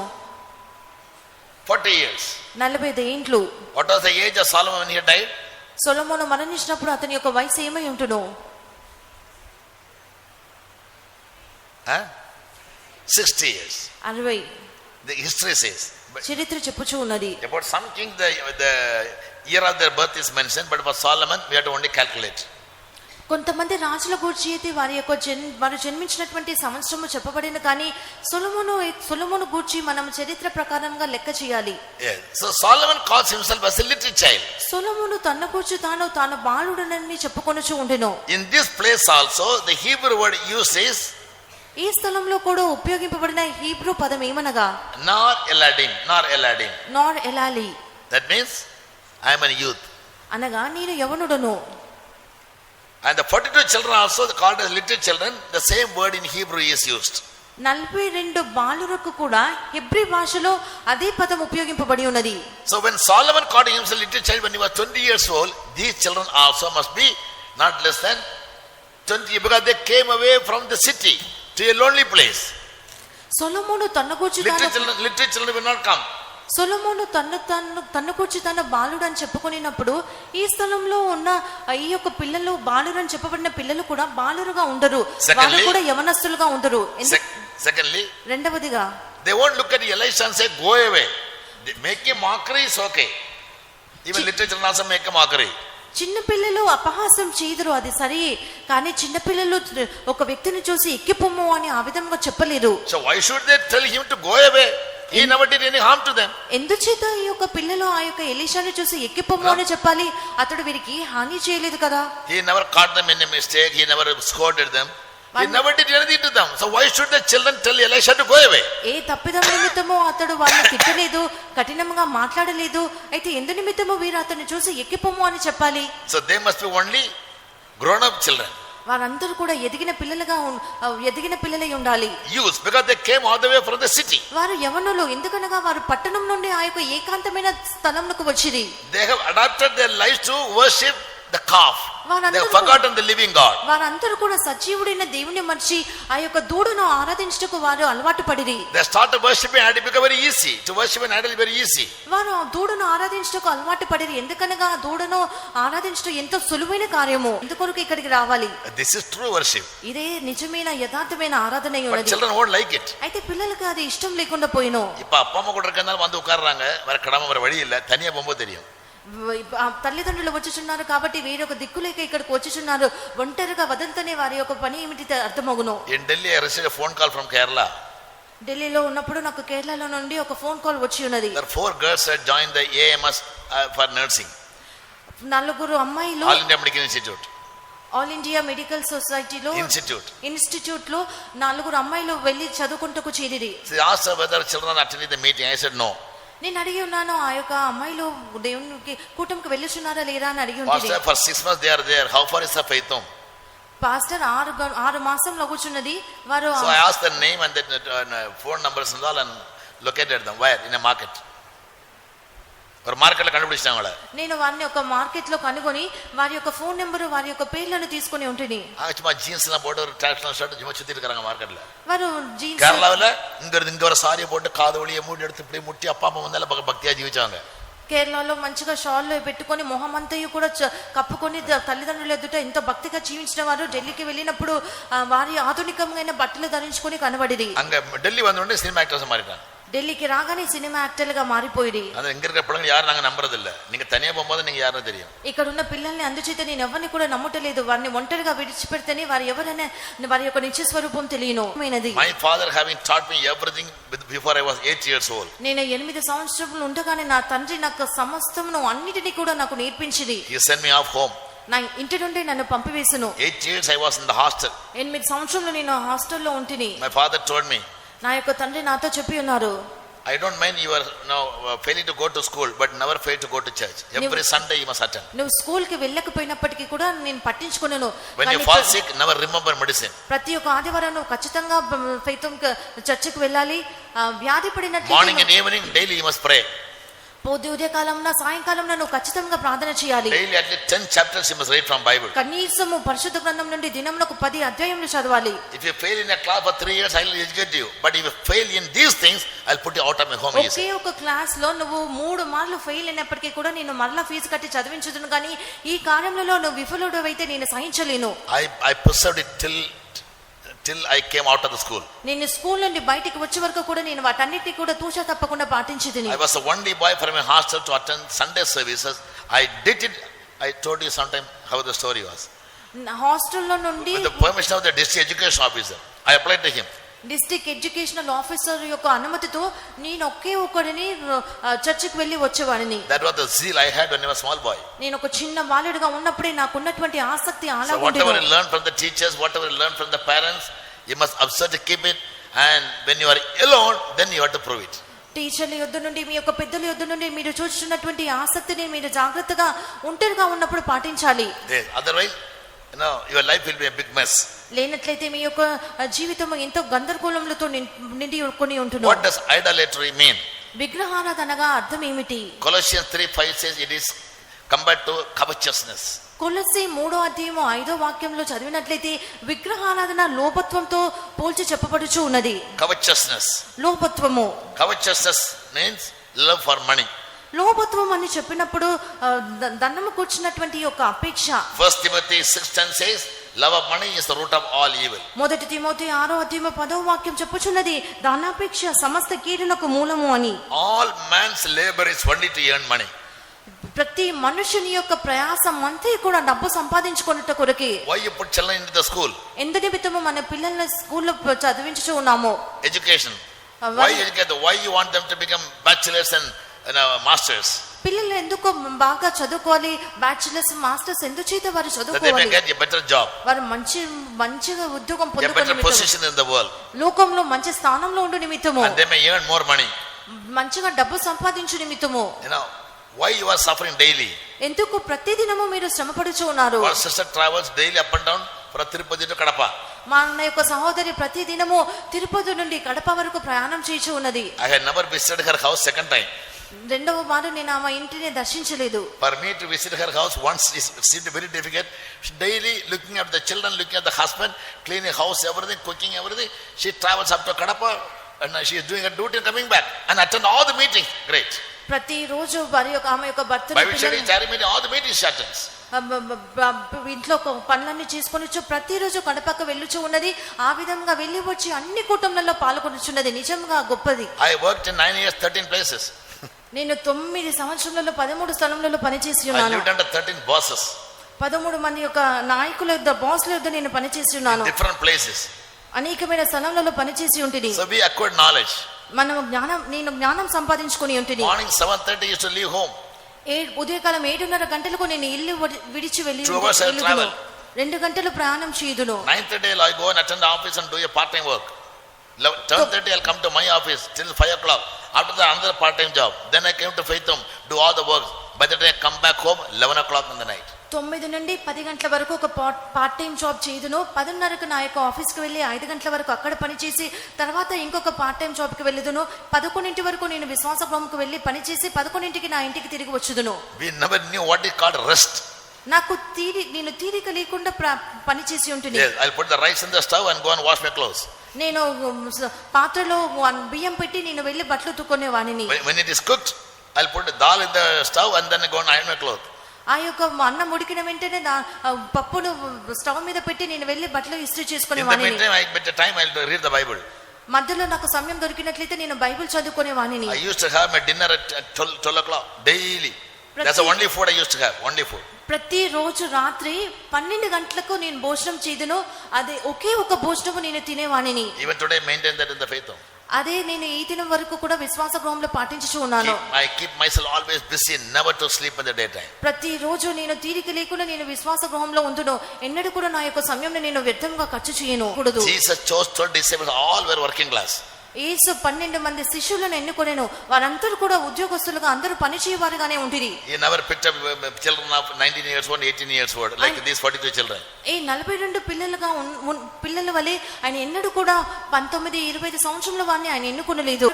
A: 40 years.
B: 45 ఏండ్లు.
A: What was the age of Solomon when he died?
B: సొలొమోను మరణించినప్పుడు అతని యొక్క వయసు ఏమై ఉంటును?
A: 60 years.
B: 60.
A: The history says.
B: చరిత్ర చెప్పుచూ ఉన్నది.
A: About some king, the year of their birth is mentioned, but for Solomon we have to only calculate.
B: కొంతమంది రాజుల గూర్చి అయితే వారు జన్మించినటువంటి సంవత్సరము చెప్పబడిన కానీ సొలొమోను గూర్చి మనం చరిత్ర ప్రకారంగా లెక్క చేయాలి.
A: So Solomon calls himself as a little child.
B: సొలొమోను తన గూర్చి తాను బాలుడనని చెప్పుకొనుచు ఉండెను.
A: In this place also the Hebrew word used is
B: ఈ స్థలంలో కూడా ఉపయోగింపబడిన హీబ్రూ పదం ఏమనగా
A: nor eladim.
B: Nar ఎలాలి.
A: That means I am a youth.
B: అనగా నేను యవనుడను.
A: And the 42 children also called as little children, the same word in Hebrew is used.
B: 42 బాలురకు కూడా Hebrew భాషలో అదే పదం ఉపయోగింపబడి ఉన్నది.
A: So when Solomon called himself little child when he was 20 years old, these children also must be not less than 20, because they came away from the city to a lonely place.
B: సొలొమోను తన గూర్చి
A: Little children will not come.
B: సొలొమోను తన గూర్చి తన బాలుడు అని చెప్పుకునేటప్పుడు ఈ స్థలంలో ఉన్న ఈ యొక్క పిల్లలు బాలురు అని చెప్పబడిన పిల్లలు కూడా బాలురుగా ఉండరు. వాళ్ళు కూడా యవనస్తులుగా ఉండరు.
A: Secondly,
B: రెండవదిగా
A: they won't look at Elisha and say go away. They make a mockery is okay. Even little children also make a mockery.
B: చిన్న పిల్లలు అపహాసం చేయదురు, అది సరే, కానీ చిన్న పిల్లలు ఒక వ్యక్తిని చూసి ఎక్కిపోము అని ఆ విధంగా చెప్పలేరు.
A: So why should they tell him to go away? He never did any harm to them.
B: ఎందుచేత ఈ యొక్క పిల్లలు ఆ యొక్క ఎలీషాను చూసి ఎక్కిపోము అని చెప్పాలి? అతడు వీరికి హాని చేయలేదు కదా.
A: He never caught them in a mistake. He never scolded them. He never did anything to them. So why should the children tell Elisha to go away?
B: ఏ తప్పిదం నిమిత్తమో అతడు వాళ్ళని తిట్టలేదు, కఠినంగా మాట్లాడలేదు. అయితే ఎందు నిమిత్తమో వీరు అతన్ని చూసి ఎక్కిపోము అని చెప్పాలి.
A: So they must be only grown up children.
B: వారందరూ కూడా ఎదిగిన పిల్లలై ఉండాలి.
A: Youth, because they came all the way from the city.
B: వారు యవనులు, ఎందుకనగా వారు పట్టణం నుండి ఆ యొక్క ఏకాంతమైన స్థలంకు వచ్చిరి.
A: They have adapted their lives to worship the calf. They have forgotten the living God.
B: వారందరూ కూడా సజీవుడైన దేవుని మర్చి ఆ యొక్క దూడను ఆరాధించుటకు వారు అలవాటు పడిరి.
A: They started worshiping idol, it became very easy. To worship an idol is very easy.
B: వారు దూడను ఆరాధించుటకు అలవాటు పడిరి. ఎందుకనగా దూడను ఆరాధించడం ఎంతో సులువైన కార్యము. ఎందుకొరకు ఇక్కడికి రావాలి?
A: This is true worship.
B: ఇదే నిజమైన యథార్థమైన ఆరాధన
A: But
B: ఉన్నది.
A: children won't like it.
B: అయితే పిల్లలకు అది ఇష్టం లేకుండా పోయినో.
A: இப்ப அப்பா அம்மா கூட இருக்கறதால வந்து உட்கார்றாங்க. வேற கடமை வேற வழி இல்ல. தனியா போகும்போது தெரியும்.
B: తల్లిదండ్రులు వచ్చుచున్నారు కాబట్టి వేరొక దిక్కులేక ఇక్కడికి వచ్చుచున్నారు. ఒంటరిగా వదంతనే వారి యొక్క పని ఏమిటి అర్థమగును.
A: In Delhi I received a phone call from Kerala.
B: ఢిల్లీలో ఉన్నప్పుడు నాకు కేరళలో నుండి ఒక ఫోన్ కాల్ వచ్చి ఉన్నది.
A: There 4 girls had joined the AMS for nursing.
B: 4 అమ్మాయిలు
A: All India Medical Institute.
B: All India medical సొసైటీలో ఇన్స్టిట్యూట్ లో 4 అమ్మాయిలు వెళ్లి చదువుకుంటూ చేరిరి.
A: She asked whether children attended the meeting. I said no.
B: నేను అడిగి ఉన్నాను, ఆ యొక్క అమ్మాయిలు దేవునికి కూటమికి వెళ్ళుచున్నారా లేరా అని అడిగి ఉంటుంది.
A: Pastor, for 6 months they are there. How far is the faith home?
B: Pastor 6 మాసంలో కూర్చున్నది. వారు
A: So I asked their name and the phone numbers and all and located them. Where? In a market. ఒక market లో కనిపించాం.
B: నేను వారిని ఒక market లో కనుగొని వారి యొక్క ఫోన్ నెంబర్ వారి యొక్క పేర్లను తీసుకుని ఉంటుంది.
A: சும்மா ஜீன்ஸ் எல்லாம் போட்டு ஒரு ட்ராக்ஷனல் ஷர்ட் சும்மா சுத்தி இருக்காங்க மார்க்கெட்ல.
B: వారు జీన్స్
A: కేరళలో ఇంగ ఒక సారీ పోட்டு కాదు ఒళియ మూడి எடுத்து இப்படி முட்டி அப்பா அம்மா வந்தால భక్తిగా జీవించాங்க.
B: కేరళలో మంచిగా షాల్లో పెట్టుకొని మొహమంతయు కూడా కప్పుకొని తల్లిదండ్రుల ఎదుట ఎంతో భక్తిగా జీవించిన వారు ఢిల్లీకి వెళ్ళినప్పుడు వారి ఆధునికమైన బట్టలు ధరించుకొని కనబడిరి.
A: అంగ ఢిల్లీ వంద సినిమా యాక్టర్స్ మారిட்டாங்க.
B: ఢిల్లీకి రాగానే సినిమా యాక్టర్లుగా మారిపోయి
A: அது எங்க இருக்கிற பிள்ளைங்க யாரும் நாங்க நம்புறது இல்ல. நீங்க தனியா போகும்போது நீங்க யாருன்னு தெரியும்.
B: ఇక్కడ ఉన్న పిల్లల్ని అందుచేత నేను ఎవరిని కూడా నమ్మటలేదు. వారిని ఒంటరిగా విడిచిపెడితేనే వారు ఎవరైనా వారి యొక్క నిజ స్వరూపం తెలియను.
A: My father having taught me everything before I was 8 years old.
B: నేను 8 సంవత్సరాలు ఉండగానే నా తండ్రి నాకు సమస్తమును అన్నిటినీ కూడా నాకు నేర్పించింది.
A: He sent me off home.
B: నా ఇంటి నుండి నన్ను పంపివేసెను.
A: 8 years I was in the hostel.
B: 8 సంవత్సరాలు నేను హాస్టల్లో ఉంటిని.
A: My father told me,
B: నా యొక్క తండ్రి నాతో చెప్పి ఉన్నారు,
A: I don't mind you are now failing to go to school, but never fail to go to church. Every Sunday you must attend.
B: నువ్వు స్కూల్ కి వెళ్ళకపోయినప్పటికీ కూడా నేను పట్టించుకున్నాను.
A: When you fall sick, never remember medicine.
B: ప్రతి ఒక్క ఆదివారం నువ్వు ఖచ్చితంగా ఫైతం చర్చికి వెళ్ళాలి. వ్యాధి పడినట్లయితే
A: Morning and evening daily you must pray.
B: ఉదయకాలంలో సాయంకాలంలో నువ్వు ఖచ్చితంగా ప్రార్థన చేయాలి.
A: Daily at least 10 chapters you must read from Bible.
B: కనీసము పరిశుద్ధ గ్రంథం నుండి దినములకు 10 అధ్యాయములు చదవాలి.
A: If you fail in a class for 3 years, I will educate you. But if you fail in these things, I will put you out of my home.
B: ఒకే ఒక class లో నువ్వు 3 మార్లు fail అయినప్పటికీ కూడా నేను మరలా ఫీజు కట్టి చదివించుదును, కానీ ఈ కార్యంలో నువ్వు విఫలుడు అయితే నేను సహించలేను.
A: I persevered it till I came out of the school.
B: నేను స్కూల్ నుండి బయటికి వచ్చే వరకు కూడా నేను వాటన్నిటిని కూడా తూచా తప్పకుండా పాటించేదిని.
A: I was the only boy from my hostel to attend Sunday services. I did it. I told you sometime how the story was.
B: హాస్టల్లో నుండి
A: With the permission of the district education officer, I applied to him.
B: District educational officer యొక్క అనుమతితో నేను ఒకే ఒకడిని చర్చికి వెళ్ళి వచ్చేవాడిని.
A: That was the zeal I had when I was small boy.
B: నేను ఒక చిన్న బాలుడిగా ఉన్నప్పుడే నాకు ఉన్నటువంటి ఆసక్తి అలా
A: So
B: ఉండేది.
A: whatever you learn from the teachers, whatever you learn from the parents, you must observe to keep it. And when you are alone, then you have to prove it.
B: టీచర్ల యొద్ద నుండి మీ యొక్క పెద్దల యొద్ద నుండి మీరు చూస్తున్నటువంటి ఆసక్తిని మీరు జాగ్రత్తగా ఒంటరిగా ఉన్నప్పుడు పాటించాలి.
A: Yes. Otherwise, your life will be a big mess.
B: లేనట్లయితే మీ యొక్క జీవితం ఎంతో గందరగోళంతో నిండి కొని ఉంటుంది.
A: What does idolatry mean?
B: విగ్రహారాధనగా అర్థం ఏమిటి?
A: Colossians 3:5 says it is compared to covetousness.
B: కొలస్సీ 3:5 చదివినట్లయితే విగ్రహారాధన లోపత్వంతో పోల్చి చెప్పబడుచు ఉన్నది.
A: Covetousness.
B: లోపత్వము.
A: Covetousness means love for money.
B: లోపత్వం అని చెప్పినప్పుడు ధనము కూర్చున్నటువంటి యొక్క అపేక్ష.
A: 1 Timothy 6:10 says love of money is the root of all evil.
B: మొదటి తిమోతి 6:10 చెప్పుచున్నది ధనాపేక్ష సమస్త కీడులకు మూలము అని.
A: All man's labor is only to earn money.
B: ప్రతి మనుషుని యొక్క ప్రయాసం అంతే కూడా డబ్బు సంపాదించుకొనుట కొరకే.
A: Why you put children into the school?
B: ఎందు నిమిత్తము మన పిల్లల్ని స్కూల్లో చదివించుచూ ఉన్నాము.
A: Education. Why educate? Why you want them to become bachelors and masters?
B: పిల్లలు ఎందుకు బాగా చదువుకోవాలి, బ్యాచిలర్స్ మాస్టర్స్ ఎందుచేత వారు
A: That they may
B: చదువుకోవాలి,
A: get a better job,
B: వారు మంచిగా ఉద్యోగం
A: a better
B: పొందుకునే
A: position in the world,
B: లోకంలో మంచి స్థానంలో ఉండు నిమిత్తము,
A: and they may earn more money.
B: మంచిగా డబ్బు సంపాదించు నిమిత్తము.
A: Why you are suffering daily?
B: ఎందుకు ప్రతి దినము మీరు శ్రమపడుచు ఉన్నారు?
A: Our sister travels daily up and down from Tirupati to Kadapa.
B: మా అన్న యొక్క సహోదరి ప్రతి దినము తిరుపతి నుండి కడప వరకు ప్రయాణం చేయించు ఉన్నది.
A: I had never visited her house second time.
B: రెండవ మారు నేను ఆమె ఇంటిని దర్శించలేదు.
A: For me to visit her house once is seemed very difficult. Daily looking at the children, looking at the husband, cleaning house, everything, cooking everything. She travels up to Kadapa and she is doing her duty and coming back and attend all the meetings. Great.
B: ప్రతి రోజు ఆమె యొక్క భర్త
A: Bible study, charity meeting, all the meetings she attends.
B: ఇంట్లో పనులన్నీ చేసుకొని ప్రతిరోజు కడపకు వెళ్ళుచు ఉన్నది. ఆ విధంగా వెళ్ళి వచ్చి అన్ని కుటుంబాల్లో పాల్గొనుచున్నది. నిజంగా గొప్పది.
A: I worked in 9 years, 13 places.
B: నేను 9 సంవత్సరాలలో 13 స్థలములలో పనిచేసి
A: I
B: ఉన్నాను.
A: lived under 13 bosses.
B: 13 మంది యొక్క నాయకుల యొద్ద, బాస్ల యొద్ద నేను పనిచేసి ఉన్నాను.
A: Different places.
B: అనేకమైన స్థలములలో పనిచేసి ఉంటుంది.
A: So we acquired knowledge.
B: నేను జ్ఞానం సంపాదించుకొని ఉంటుంది.
A: Morning 7:30 used to leave home.
B: ఉదయకాలం 7:30 గంటలకు నేను ఇల్లు విడిచి వెళ్ళి
A: 2 hours I travel.
B: 2 గంటలు ప్రయాణం చేయుదును.
A: 9:30 I go and attend the office and do a part-time work. 10:30 I'll come to my office till 5 o'clock. After that another part-time job. Then I came to Faithum, do all the work. By the time I come back home, 11 o'clock in the night. 9
B: నుండి 10 గంటల వరకు ఒక part time job చేయుదును. 10:30కు నా యొక్క ఆఫీస్కి వెళ్ళి 5 గంటల వరకు అక్కడ పనిచేసి తర్వాత ఇంకొక పార్ట్ టైం జాబ్కి వెళ్ళుదును. 11 వరకు నేను విశ్వాస గృహంకు వెళ్ళి పనిచేసి 11కి నా ఇంటికి తిరిగి వచ్చుదును.
A: We never knew what is called rest.
B: నాకు నేను తీరిక లేకుండా పనిచేసి ఉంటుంది.
A: Yes, I'll put the rice in the stove and go and wash my clothes.
B: నేను పాత్రలో బియ్యం పెట్టి నేను వెళ్ళి బట్టలు ఉతుక్కునే వాడిని.
A: When it is cooked, I'll put the dal in the stove and then I go and iron my clothes.
B: ఆ యొక్క అన్నం ఉడికిన వెంటనే పప్పును స్టవ్ మీద పెట్టి నేను వెళ్ళి బట్టలు ఇస్త్రీ చేసుకునే వాడిని.
A: In the meantime, I get the time, I'll read the Bible.
B: మధ్యలో నాకు సమయం దొరికినట్లయితే నేను బైబిల్ చదువుకునే వాణిని.
A: I used to have my dinner at 12 o'clock daily. That's the only food I used to have, only food.
B: ప్రతిరోజు రాత్రి 12 గంటలకు నేను భోజనం చేదును. అదే ఒకే ఒక భోజనము నేను తినేవాణిని.
A: Even today maintain that in the faith home.
B: అదే నేను ఈ దినం వరకు కూడా విశ్వాస గృహంలో పాటించుచు ఉన్నాను.
A: I keep myself always busy, never to sleep in the daytime.
B: ప్రతిరోజు నేను తీరిక లేకుండా నేను విశ్వాస గృహంలో ఉండును. ఎన్నడూ కూడా నా యొక్క సమయం నేను వ్యర్థంగా ఖర్చు చేయను కూడదు.
A: Jesus chose 12 disciples, all were working class.
B: యేసు 12 మంది శిష్యులను ఎన్నుకొనెను. వారందరూ కూడా ఉద్యోగస్తులుగా అందరూ పని చేయవారుగానే ఉండిరి.
A: He never picked up children of 19 years old, 18 years old, like these 42 children.
B: ఈ 42 పిల్లల వలె ఆయన ఎన్నడూ కూడా 19, 25 సంవత్సరముల వారిని ఆయన ఎన్నుకొనలేదు.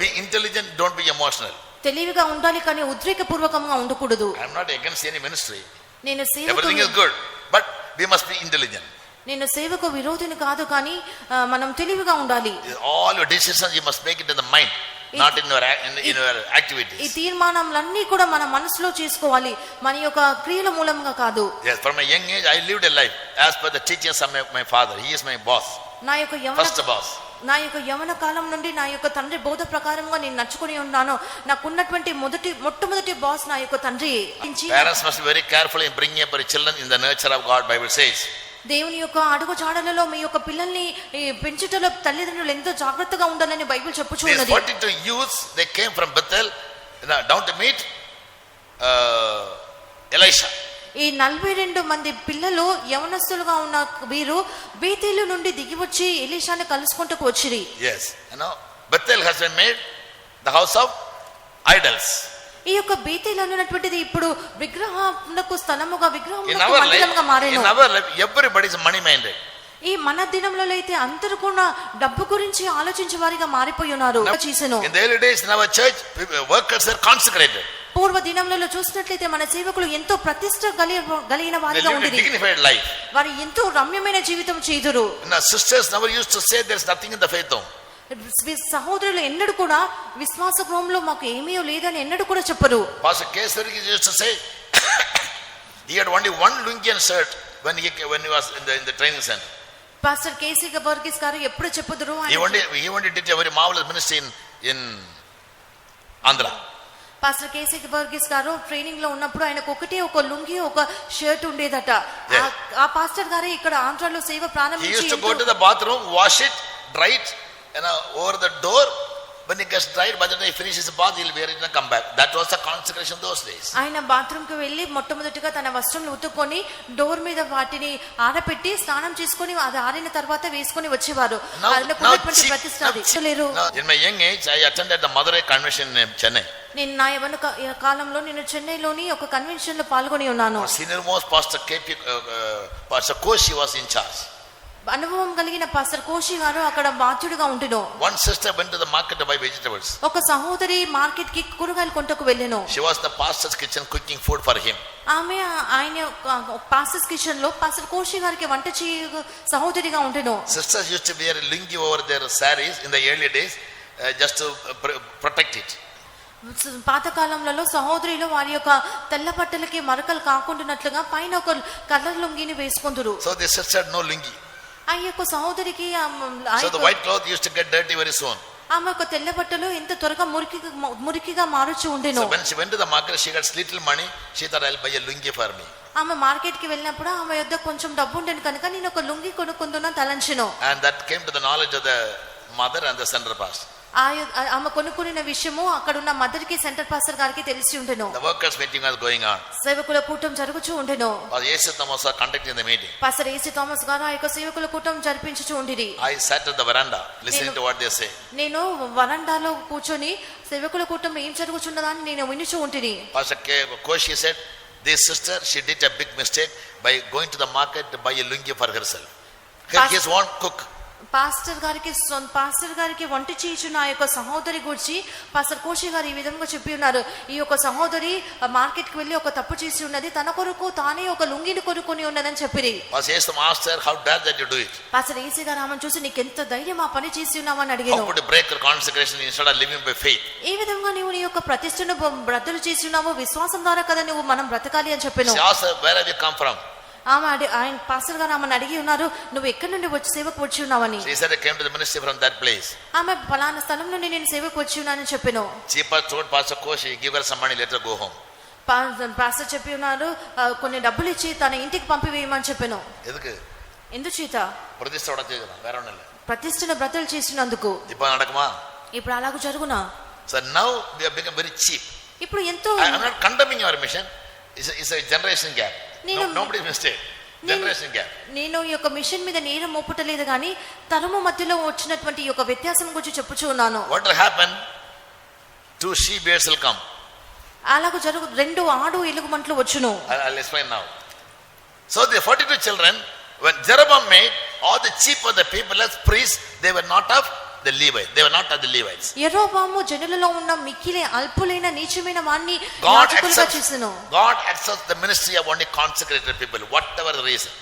A: Be intelligent, don't be emotional.
B: తెలివిగా ఉండాలి కానీ ఉద్రేకపూర్వకంగా ఉండకూడదు.
A: I am not against any ministry.
B: నేను
A: Everything is good, but we must be intelligent.
B: నేను సేవకు విరోధిని కాదు కానీ మనం తెలివిగా ఉండాలి.
A: All your decisions you must make it in the mind, not in your activities.
B: ఈ తీర్మానాలన్నీ కూడా మన మనసులో చేసుకోవాలి, మన యొక్క క్రియల మూలంగా కాదు.
A: Yes, from a young age I lived a life as per the teachings of my father. He is my boss.
B: నా యొక్క
A: First boss.
B: నా యొక్క యవన కాలం నుండి నా యొక్క తండ్రి బోధ ప్రకారంగా నేను నడుచుకుని ఉన్నాను. నాకున్నటువంటి మొట్టమొదటి బాస్ నా యొక్క తండ్రి.
A: Parents must be very careful in bringing up their children in the nurture of God. Bible says.
B: దేవుని యొక్క అడుగు జాడలలో మీ యొక్క పిల్లల్ని పెంచుటలో తల్లిదండ్రులు ఎంతో జాగ్రత్తగా ఉండాలని బైబిల్ చెప్పుచున్నది.
A: 42 youths, they came from Bethel down to meet Elisha.
B: ఈ 42 మంది పిల్లలు యవనస్తులుగా ఉన్న వీరు బేతేలు నుండి దిగి వచ్చి ఎలీషాను కలుసుకుంటూ వచ్చిరి.
A: Yes, you know, Bethel has been made the house of idols.
B: ఈ యొక్క బేతేలు అన్నటువంటిది ఇప్పుడు విగ్రహములకు స్థలముగా విగ్రహములకు మందిరముగా మారెను.
A: In our life everybody is money minded.
B: ఈ మన దినంలో అయితే అందరూ కూడా డబ్బు గురించి ఆలోచించే వారిగా మారిపోయి ఉన్నారు.
A: In the early days in our church, workers were consecrated.
B: పూర్వ దినంలో చూసినట్లయితే మన సేవకులు ఎంతో ప్రతిష్ట కలిగిన వారిగా ఉండేది.
A: Dignified life.
B: వారు ఎంతో రమ్యమైన జీవితం చేదురు.
A: Now sisters never used to say there is nothing in the faith home.
B: సహోదరులు ఎన్నడూ కూడా విశ్వాస గృహంలో మాకు ఏమీ లేదని ఎన్నడూ కూడా చెప్పరు.
A: Pastor Kesari used to say he had only one lungi and shirt when he was in the training center.
B: Pastor KC Varghese గారు ఎప్పుడు చెప్పుదురు,
A: he only did a very marvelous ministry in Andhra.
B: Pastor KC Varghese గారు ట్రైనింగ్ లో ఉన్నప్పుడు ఆయనకు ఒకటే ఒక లుంగి ఒక షర్ట్ ఉండేదట. ఆ పాస్టర్ గారే ఇక్కడ ఆంధ్రాలో సేవ ప్రారంభించి
A: he used to go to the bathroom, wash it, dry it, over the door. When he gets dried, by the time he finishes the bath, he'll wear it and come back. That was the consecration those days.
B: ఆయన bathroom కి వెళ్ళి మొట్టమొదటిగా తన వస్త్రములు ఉతుక్కొని door మీద వాటిని ఆరపెట్టి స్నానం చేసుకొని అది ఆరిన తర్వాత వేసుకొని వచ్చేవారు.
A: In my young age, I attended the Madurai convention in Chennai.
B: నేను నా యవ్వన కాలంలో నేను చెన్నైలోని ఒక కన్వెన్షన్ లో పాల్గొని ఉన్నాను.
A: Senior most pastor Pastor Koshi was in charge.
B: అనుభవం కలిగిన పాస్టర్ కోషి గారు అక్కడ బాధ్యుడిగా ఉంటెను.
A: One sister went to the market to buy vegetables.
B: ఒక సహోదరి మార్కెట్ కి కూరగాయలు కొంటకు వెళ్ళెను.
A: She was the pastor's kitchen cooking food for him.
B: ఆమె ఆయన పాస్టర్స్ కిచెన్ లో పాస్టర్ కోషి గారికి వంట చేయ సహోదరిగా ఉంటెను.
A: Sisters used to wear a lungi over their sarees in the early days just to protect it.
B: పాత కాలంలో సహోదరులు వారి యొక్క తెల్ల బట్టలకి మరకలు కాకుండానట్లుగా పైన ఒక colour లుంగిని వేసుకుందురు.
A: So the sister had no lungi.
B: ఆ యొక్క సహోదరికి
A: So the white cloth used to get dirty very soon.
B: ఆమె ఒక తెల్ల బట్టలు ఎంత త్వరగా మురికిగా మారుచు ఉండెను.
A: So when she went to the market, she got little money. She thought, I'll buy a lungi for me.
B: ఆమె మార్కెట్ కి వెళ్ళినప్పుడు ఆమె యొద్ద కొంచెం డబ్బు ఉండేను కనుక నేను ఒక lungi కొనుక్కుందునా తలంచెను.
A: And that came to the knowledge of the mother and the center pastor.
B: ఆమె కొనుక్కున్న విషయము అక్కడ ఉన్న మదర్ కి సెంటర్ పాస్టర్ గారికి తెలిసి ఉండెను.
A: The workers meeting was going on.
B: సేవకుల కూటం జరుగుచూ ఉండెను.
A: Pastor A.C. Thomas was conducting the meeting.
B: Pastor AC Thomas గారు ఆ యొక్క సేవకుల కూటం జరిపించుచూ ఉండిరి.
A: I sat at the veranda listening to what they say.
B: నేను వరండాలో కూర్చొని సేవకుల కూటం ఏం జరుగుచున్నదని నేను వినుచూ ఉంటిని.
A: Pastor Koshi said, this sister, she did a big mistake by going to the market to buy a lungi for herself. His own cook.
B: Pastor గారికి వంట చేయుచున్న ఆ యొక్క సహోదరి గురించి పాస్టర్ కోషి గారు ఈ విధంగా చెప్పి ఉన్నారు. ఈ యొక్క సహోదరి మార్కెట్ కి వెళ్ళి ఒక తప్పు చేసి ఉన్నది, తన కొరకు తానే ఒక లుంగిని కొనుక్కొని ఉన్నదని చెప్పిరి. పాస్టర్ ఏసీ గారు ఆమెను చూసి నీకు ఎంత ధైర్యం ఆ పని చేసి ఉన్నావని అడిగాను. ఏ విధంగా నీవు నీ యొక్క ప్రతిష్టను బ్రతులు చేసి ఉన్నావు, విశ్వాసం ద్వారా కదా నువ్వు మనం బ్రతకాలి అని చెప్పాను. ఆయన పాస్టర్ గారు ఆమెను అడిగి ఉన్నారు, నువ్వు ఎక్కడి నుండి వచ్చి సేవకు వచ్చి ఉన్నావని.
A: She said I came to the ministry from that place.
B: ఆమె ఫలానా స్థలం నుండి నేను సేవకు వచ్చి ఉన్నానని చెప్పాను.
A: Chief pastor told Pastor Koshi, give her some money, let her go home.
B: Pastor చెప్పి ఉన్నారు, కొన్ని డబ్బులు ఇచ్చి తన ఇంటికి పంపివేయమని చెప్పాను. ఎందుచేత?
A: ప్రతిష్ట వేరే ఉండలే,
B: ప్రతిష్టను బ్రతులు చేసినందుకు.
A: ఇప్పుడు నడకమా?
B: ఇప్పుడు అలాగూ జరుగునా?
A: So now they have become very cheap.
B: ఇప్పుడు ఎంతో
A: I am not condemning your mission. It's a generation gap. Nobody's mistake. Generation gap.
B: నేను ఈ యొక్క మిషన్ మీద నేరం మోపుటలేదు కానీ తరము మధ్యలో వచ్చినటువంటి ఈ యొక్క వ్యత్యాసం గురించి చెప్పుచూ ఉన్నాను.
A: What will happen? 2 she-bears will come.
B: అలాగూ జరుగు 2 ఆడు ఎలుగుబంట్లు వచ్చును.
A: I'll explain now. So the 42 children, when Jeroboam made all the chief of the people as priests, they were not of the Levites. They were not of the Levites.
B: యెరోబాము జనులలో ఉన్న మిక్కిలి అల్పులైన నీచమైన వారిని
A: God
B: యాజకులుగా చేసెను.
A: God accepts the ministry of only consecrated people, whatever the reason.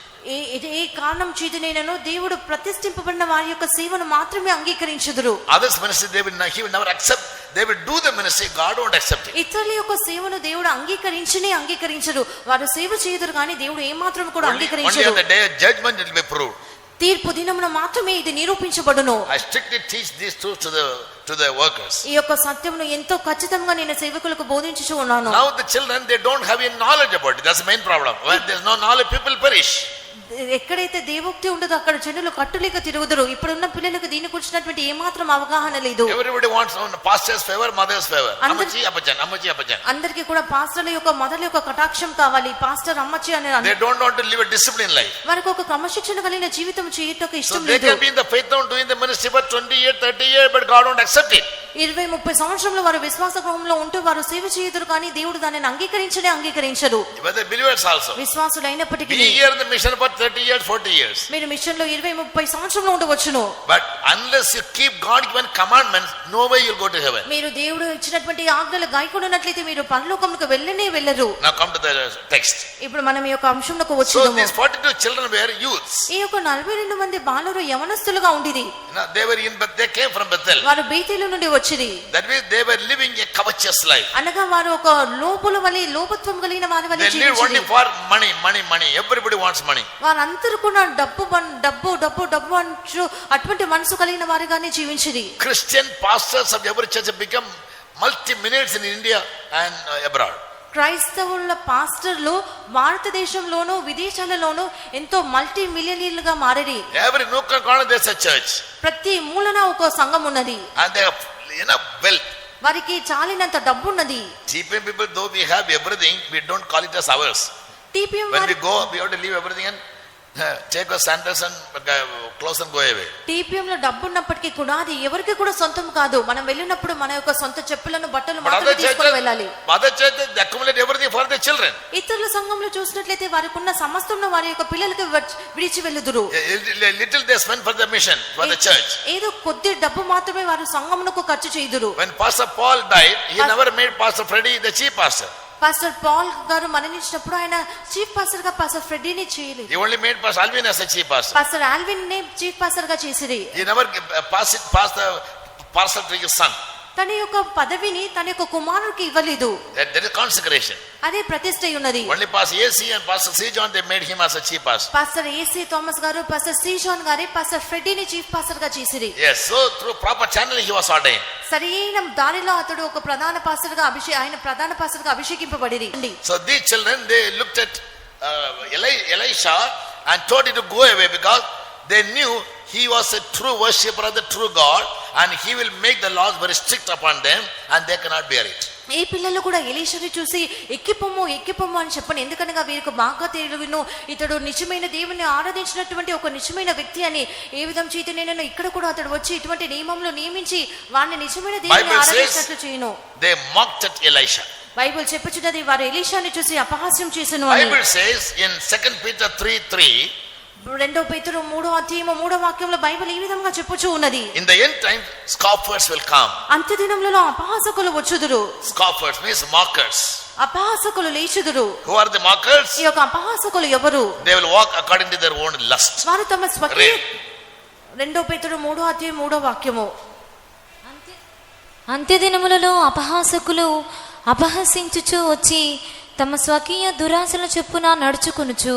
B: ఏ కారణం చేతనైనను దేవుడు ప్రతిష్ఠింపబడిన వారి యొక్క సేవను మాత్రమే అంగీకరించుదురు.
A: Others ministry he will never accept. They will do the ministry, God won't accept it.
B: ఇతరుల యొక్క సేవను దేవుడు అంగీకరించరు. వారు సేవ చేయదురు కానీ దేవుడు ఏ మాత్రం కూడా అంగీకరించరు.
A: Only on the day of judgment it will be proved.
B: తీర్పు దినమున మాత్రమే ఇది నిరూపించబడును.
A: I strictly teach these truths to the workers.
B: ఈ యొక్క సత్యమును ఎంతో ఖచ్చితంగా నేను సేవకులకు బోధించుచూ ఉన్నాను.
A: Now the children, they don't have any knowledge about it. That's the main problem. When there is no knowledge, people perish.
B: ఎక్కడైతే దేవోక్తి ఉండదో అక్కడ జనులు కట్టులేక తిరుగుదురు. ఇప్పుడున్న పిల్లలకు దీని గురించినటువంటి ఏమాత్రం అవగాహన లేదు.
A: Everybody wants pastor's favor, mother's favor. అమ్మచి అప్పచన్.
B: అందరికీ కూడా పాస్టర్ల యొక్క మదర్ యొక్క కటాక్షం కావాలి. పాస్టర్ అమ్మచి అని.
A: They don't want to live a disciplined life.
B: వారికి ఒక క్రమశిక్షణ కలిగిన జీవితం చేయటకు ఇష్టం
A: లేదు. So they
B: లేదు.
A: can be in the faith zone doing the ministry for 20 years, 30 years, but God won't accept it.
B: 20-30 సంవత్సరంలో వారు విశ్వాస గృహంలో ఉంటూ వారు సేవ చేయుదురు కానీ దేవుడు దానిని అంగీకరించరు.
A: But the believers also.
B: విశ్వాసులైనప్పటికీ
A: be here in the mission for 30 years, 40 years.
B: మీరు మిషన్ లో 20-30 సంవత్సరంలో ఉండవచ్చును.
A: But unless you keep God given commandments, no way you'll go to heaven.
B: మీరు దేవుడు ఇచ్చినటువంటి ఆజ్ఞలు గాయకుడినట్లయితే మీరు పరలోకమునకు వెళ్ళరు.
A: Now come to the text.
B: ఇప్పుడు మనం ఈ యొక్క అంశంలోకి
A: So
B: వచ్చేద్దాము.
A: these 42 children were youths.
B: ఈ యొక్క 42 మంది బాలురు యవనస్తులుగా ఉండిరి.
A: They were they came from Bethel.
B: వారు బేతేలు నుండి వచ్చిరి.
A: That means they were living a covetous life.
B: అనగా వారు ఒక లోపుల వలె లోపత్వం కలిగిన వారి వలె
A: They live only
B: జీవించిరి.
A: for money. Everybody wants money.
B: వారందరూ కూడా డబ్బు అంటూ అటువంటి మనసు కలిగిన వారిగానే జీవించిరి.
A: Christian pastors of every church have become multi-millionaires in India and abroad.
B: క్రైస్తవుల పాస్టర్లు భారతదేశంలోనూ విదేశాలలోనూ ఎంతో multi మిలియనీర్లుగా మారిరి.
A: Every nook and corner there's a church.
B: ప్రతి మూలన ఒక సంఘం ఉన్నది.
A: And they have enough wealth.
B: వారికి చాలినంత డబ్బు ఉన్నది.
A: TPM people, though we have everything, we don't call it as ours.
B: TPM
A: when we go, we have to leave everything and take our sandals and clothes and go away.
B: TPM లో డబ్బు ఉన్నప్పటికీ కూడా అది ఎవరికి కూడా సొంతం కాదు. మనం వెళ్ళినప్పుడు మన యొక్క సొంత చెప్పులను బట్టలు మాత్రమే తీసుకొని వెళ్ళాలి.
A: Other churches they accumulate everything for their children.
B: ఇతరుల సంఘంలో చూసినట్లయితే వారికి ఉన్న సమస్తం వారి యొక్క పిల్లలకు విడిచి వెళ్ళుదురు.
A: Little they spend for the mission, for the church.
B: ఏదో కొద్ది డబ్బు మాత్రమే వారు సంఘమునకు ఖర్చు చేయుదురు.
A: When Pastor Paul died, he never made Pastor Freddie the chief pastor.
B: Pastor Paul గారు మరణించినప్పుడు ఆయన చీఫ్ పాస్టర్ గా పాస్టర్ ఫ్రెడ్డీని చేయలేదు.
A: He only made Pastor Alvin as a chief pastor.
B: Pastor Alvin నే చీఫ్ పాస్టర్ గా చేసిరి.
A: He never passed the pastor to his son.
B: తన యొక్క పదవిని తన యొక్క కుమారుడికి ఇవ్వలేదు.
A: That is consecration.
B: అదే ప్రతిష్ఠ ఉన్నది.
A: Only Pastor AC and Pastor C. John they made him as a chief pastor.
B: Pastor AC Thomas గారు పాస్టర్ సి జాన్ గారి పాస్టర్ ఫ్రెడ్డీని చీఫ్ పాస్టర్ గా చేసిరి.
A: Yes, so through proper channel he was ordained.
B: సరైన దారిలో అతడు ఒక ప్రధాన pastor గా ఆయన ప్రధాన పాస్టర్ గా అభిషేకింపబడిరి.
A: So these children they looked at Elisha and told him to go away because they knew he was a true worshipper of the true God and he will make the laws very strict upon them and they cannot bear it.
B: ఈ పిల్లలు కూడా ఎలీషాని చూసి ఎక్కిపోము అని చెప్పని. ఎందుకనగా వీరికి బాగా తెలుగును ఇతడు నిజమైన దేవుని ఆరాధించినటువంటి ఒక నిజమైన వ్యక్తి అని. ఏ విధం చేత నేను ఇక్కడ కూడా అతడు వచ్చి ఇటువంటి నియమంలో నియమించి వారిని నిజమైన దేవుని ఆరాధించినట్లు చేయను.
A: They mocked at Elisha.
B: Bible చెప్పుచున్నది వారు ఎలీషాని చూసి అపహాస్యం చేసెను అని.
A: Bible says in 2 Peter 3:3
B: 2 పేతురు 3వ అధ్యాయము 3వ వాక్యంలో బైబిల్ ఈ విధంగా చెప్పుచూ ఉన్నది.
A: In the end time scoffers will come.
B: అంత్య దినములలో అపహాసకులు వచ్చుదురు.
A: Scoffers means mockers.
B: అపహాసకులు లేచుదురు.
A: Who are the mockers?
B: ఈ యొక్క అపహాసకులు ఎవరు?
A: They will walk according to their own lust.
B: వారు తమ స్వకీయ 2 పేతురు 3వ అధ్యాయం 3వ వాక్యము.
C: అంత్య దినములలో అపహాసకులు అపహసించుచు వచ్చి తమ స్వకీయ దురాశల చొప్పున నడుచుకొనుచు.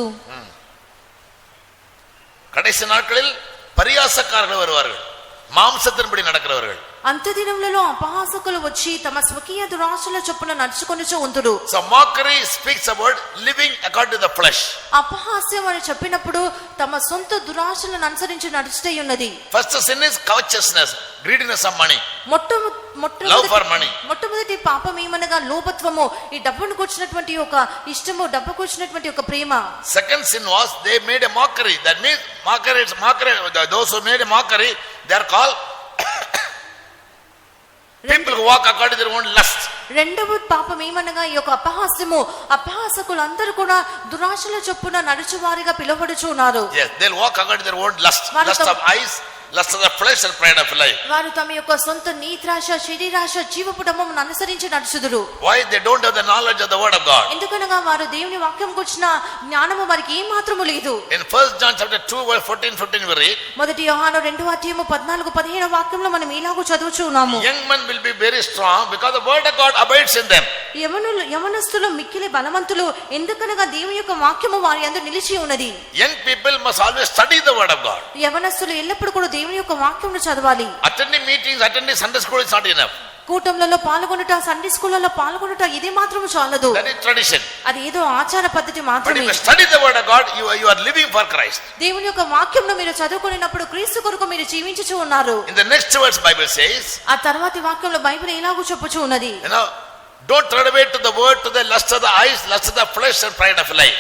A: கடைசி நாட்களில் பரியாசக்காரர்கள் வருவார்கள், மாம்சத்தின்படி நடக்கிறவர்கள்.
B: అంత్యదినములలో అపహాసకులు వచ్చి తమ స్వకీయ దురాశల చొప్పున నడుచుకొనుచు ఉంతురు.
A: So mockery speaks about living according to the flesh.
B: అపహాస్యం అని చెప్పినప్పుడు తమ సొంత దురాశలను అనుసరించి నడుచుటై ఉన్నది.
A: First sin is covetousness, greediness of money, love for money.
B: మొట్టమొదటి పాపం ఏమనగా లోభత్వము, ఈ డబ్బును కూర్చున్నటువంటి ఒక ఇష్టము, డబ్బు కూర్చున్నటువంటి ఒక ప్రేమ.
A: Second sin was they made a mockery. That means mockery. Those who made a mockery, they are called people who walk according to their own lust.
B: రెండవ పాపం ఏమనగా ఈ యొక్క అపహాస్యము, అపహాసకులందరూ కూడా దురాశల చొప్పున నడుచువారిగా పిలువబడుచున్నారు.
A: Yes, they'll walk according to their own lust, lust of eyes, lust of the flesh and pride of life.
B: వారు తమ యొక్క సొంత నీత్రాశ, శరీరాశ, జీవపుటమును అనుసరించి నడుచుదురు.
A: Why? They don't have the knowledge of the word of God.
B: ఎందుకనగా వారు దేవుని వాక్యం గురించిన జ్ఞానము వారికి ఏ మాత్రము లేదు.
A: In 1 John chapter 2 verse 14-15 we read,
B: మొదటి యోహాను 2:14-15 వాక్యంలో మనం ఇలాగూ చదువుచున్నాము.
A: young men will be very strong because the word of God abides in them.
B: యవనస్తులు మిక్కిలి బలవంతులు, ఎందుకనగా దేవుని యొక్క వాక్యము వారి యందు నిలిచి ఉన్నది.
A: Young people must always study the word of God.
B: యవనస్తులు ఎల్లప్పుడూ కూడా దేవుని యొక్క వాక్యమును చదవాలి.
A: Attending meetings, attending Sunday school is not enough.
B: కూటంలలో పాల్గొనుట, సండే స్కూళ్ళలో పాల్గొనుట ఇది మాత్రము చాలదు.
A: That is tradition.
B: అది ఏదో ఆచార పద్ధతి
A: But
B: మాత్రమే.
A: if you study the word of God, you are living for Christ.
B: దేవుని యొక్క వాక్యంను మీరు చదువుకున్నప్పుడు క్రీస్తు కొరకు మీరు జీవించుచు ఉన్నారు.
A: In the next verse Bible says,
B: ఆ తర్వాతి వాక్యంలో బైబిల్ ఎలాగూ చెప్పుచూ ఉన్నది,
A: don't turn away to the word, to the lust of the eyes, lust of the flesh and pride of life.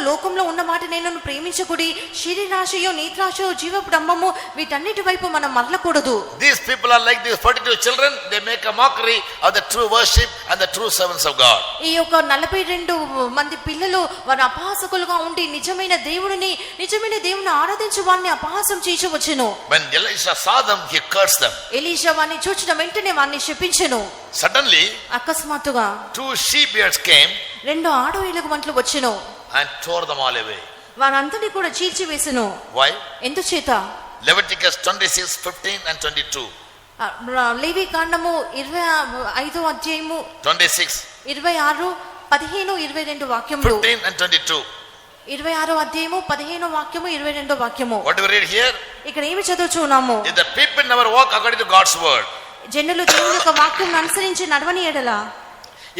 B: లోకంలో ఉన్న మాట నేను ప్రేమించకుడి, శరీరాశయో, నేత్రాశయో, జీవపుడంబము వీటన్నిటి వైపు మనం మరలకూడదు.
A: These people are like these 42 children. They make a mockery of the true worship and the true servants of God.
B: ఈ యొక్క 42 మంది పిల్లలు వారు అపహాసకులుగా ఉండి నిజమైన దేవుని ఆరాధించే వారిని అపహాసం చేయవచ్చును.
A: When Elisha saw them, he cursed them.
B: Elisha వారిని చూచిన వెంటనే వారిని శపించెను.
A: Suddenly,
B: అకస్మాత్తుగా
A: 2 she-bears came
B: 2 ఆడు ఎలుగుబంట్లు వచ్చెను.
A: and tore them all away.
B: వారందరినీ కూడా చీల్చివేసెను.
A: Why?
B: ఎందుచేత?
A: Leviticus 26:15 and 22.
B: లేవి కాండము 25వ అధ్యాయము
A: 26,
B: 26, 15, 22 వాక్యములు.
A: 15 and 22.
B: 26వ అధ్యాయము 15వ వాక్యము 22వ వాక్యము.
A: What do we read here?
B: ఇక్కడ ఏమి చదువుచున్నాము?
A: If the people never walk according to God's word,
B: జనులు దేవుని యొక్క వాక్యం అనుసరించి నడవని ఎడల,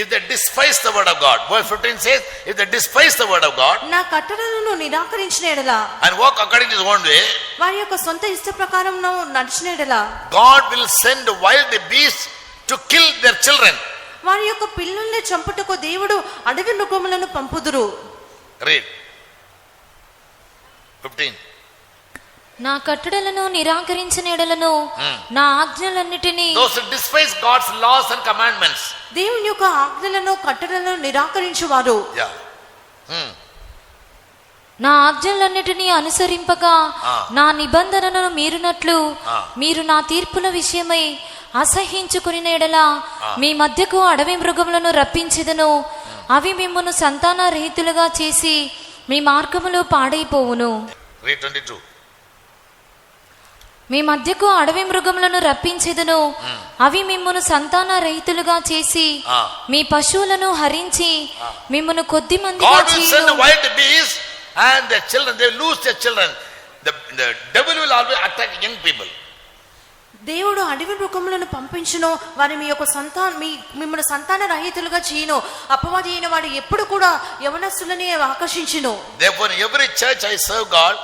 A: if they despise the word of God, verse 15 says, if they despise the word of God
B: నా కట్టడలను నిరాకరించిన ఎడల,
A: and walk according to his own way,
B: వారి యొక్క సొంత ఇష్ట ప్రకారం నడిచిన ఎడల,
A: God will send wild beasts to kill their children.
B: వారి యొక్క పిల్లల్ని చంపుటకు దేవుడు అడవి మృగములను పంపుదురు.
A: Read 15.
C: నా కట్టడలను నిరాకరించిన ఎడలను నా ఆజ్ఞలన్నిటినీ,
A: Those who despise God's laws and commandments,
B: దేవుని యొక్క ఆజ్ఞలను కట్టడలను నిరాకరించువారు,
C: నా ఆజ్ఞలన్నిటినీ అనుసరింపక నా నిబంధనలను మీరినట్లు మీరు నా తీర్పుల విషయమై అసహ్యించుకుని ఎడల మీ మధ్యకు అడవి మృగములను రప్పించెదను. అవి మిమ్మును సంతాన రహితులుగా చేసి మీ మార్గములో పాడైపోవును.
A: read 22.
C: మీ మధ్యకు అడవి మృగములను రప్పించెదను. అవి మిమ్మును సంతాన రహితులుగా చేసి మీ పశువులను హరించి మిమ్మును కొద్ది మందిగా
A: God will send wild beasts and their children, they lose their children. The devil will always attack young people.
B: దేవుడు అడవి మృగములను పంపించును, వారి మీ యొక్క మిమ్మల్ని సంతాన రహితులుగా చేయను. అపవాది అయిన వాడు ఎప్పుడు కూడా యవనస్తులని ఆకర్షించును.
A: Therefore in every church I serve God,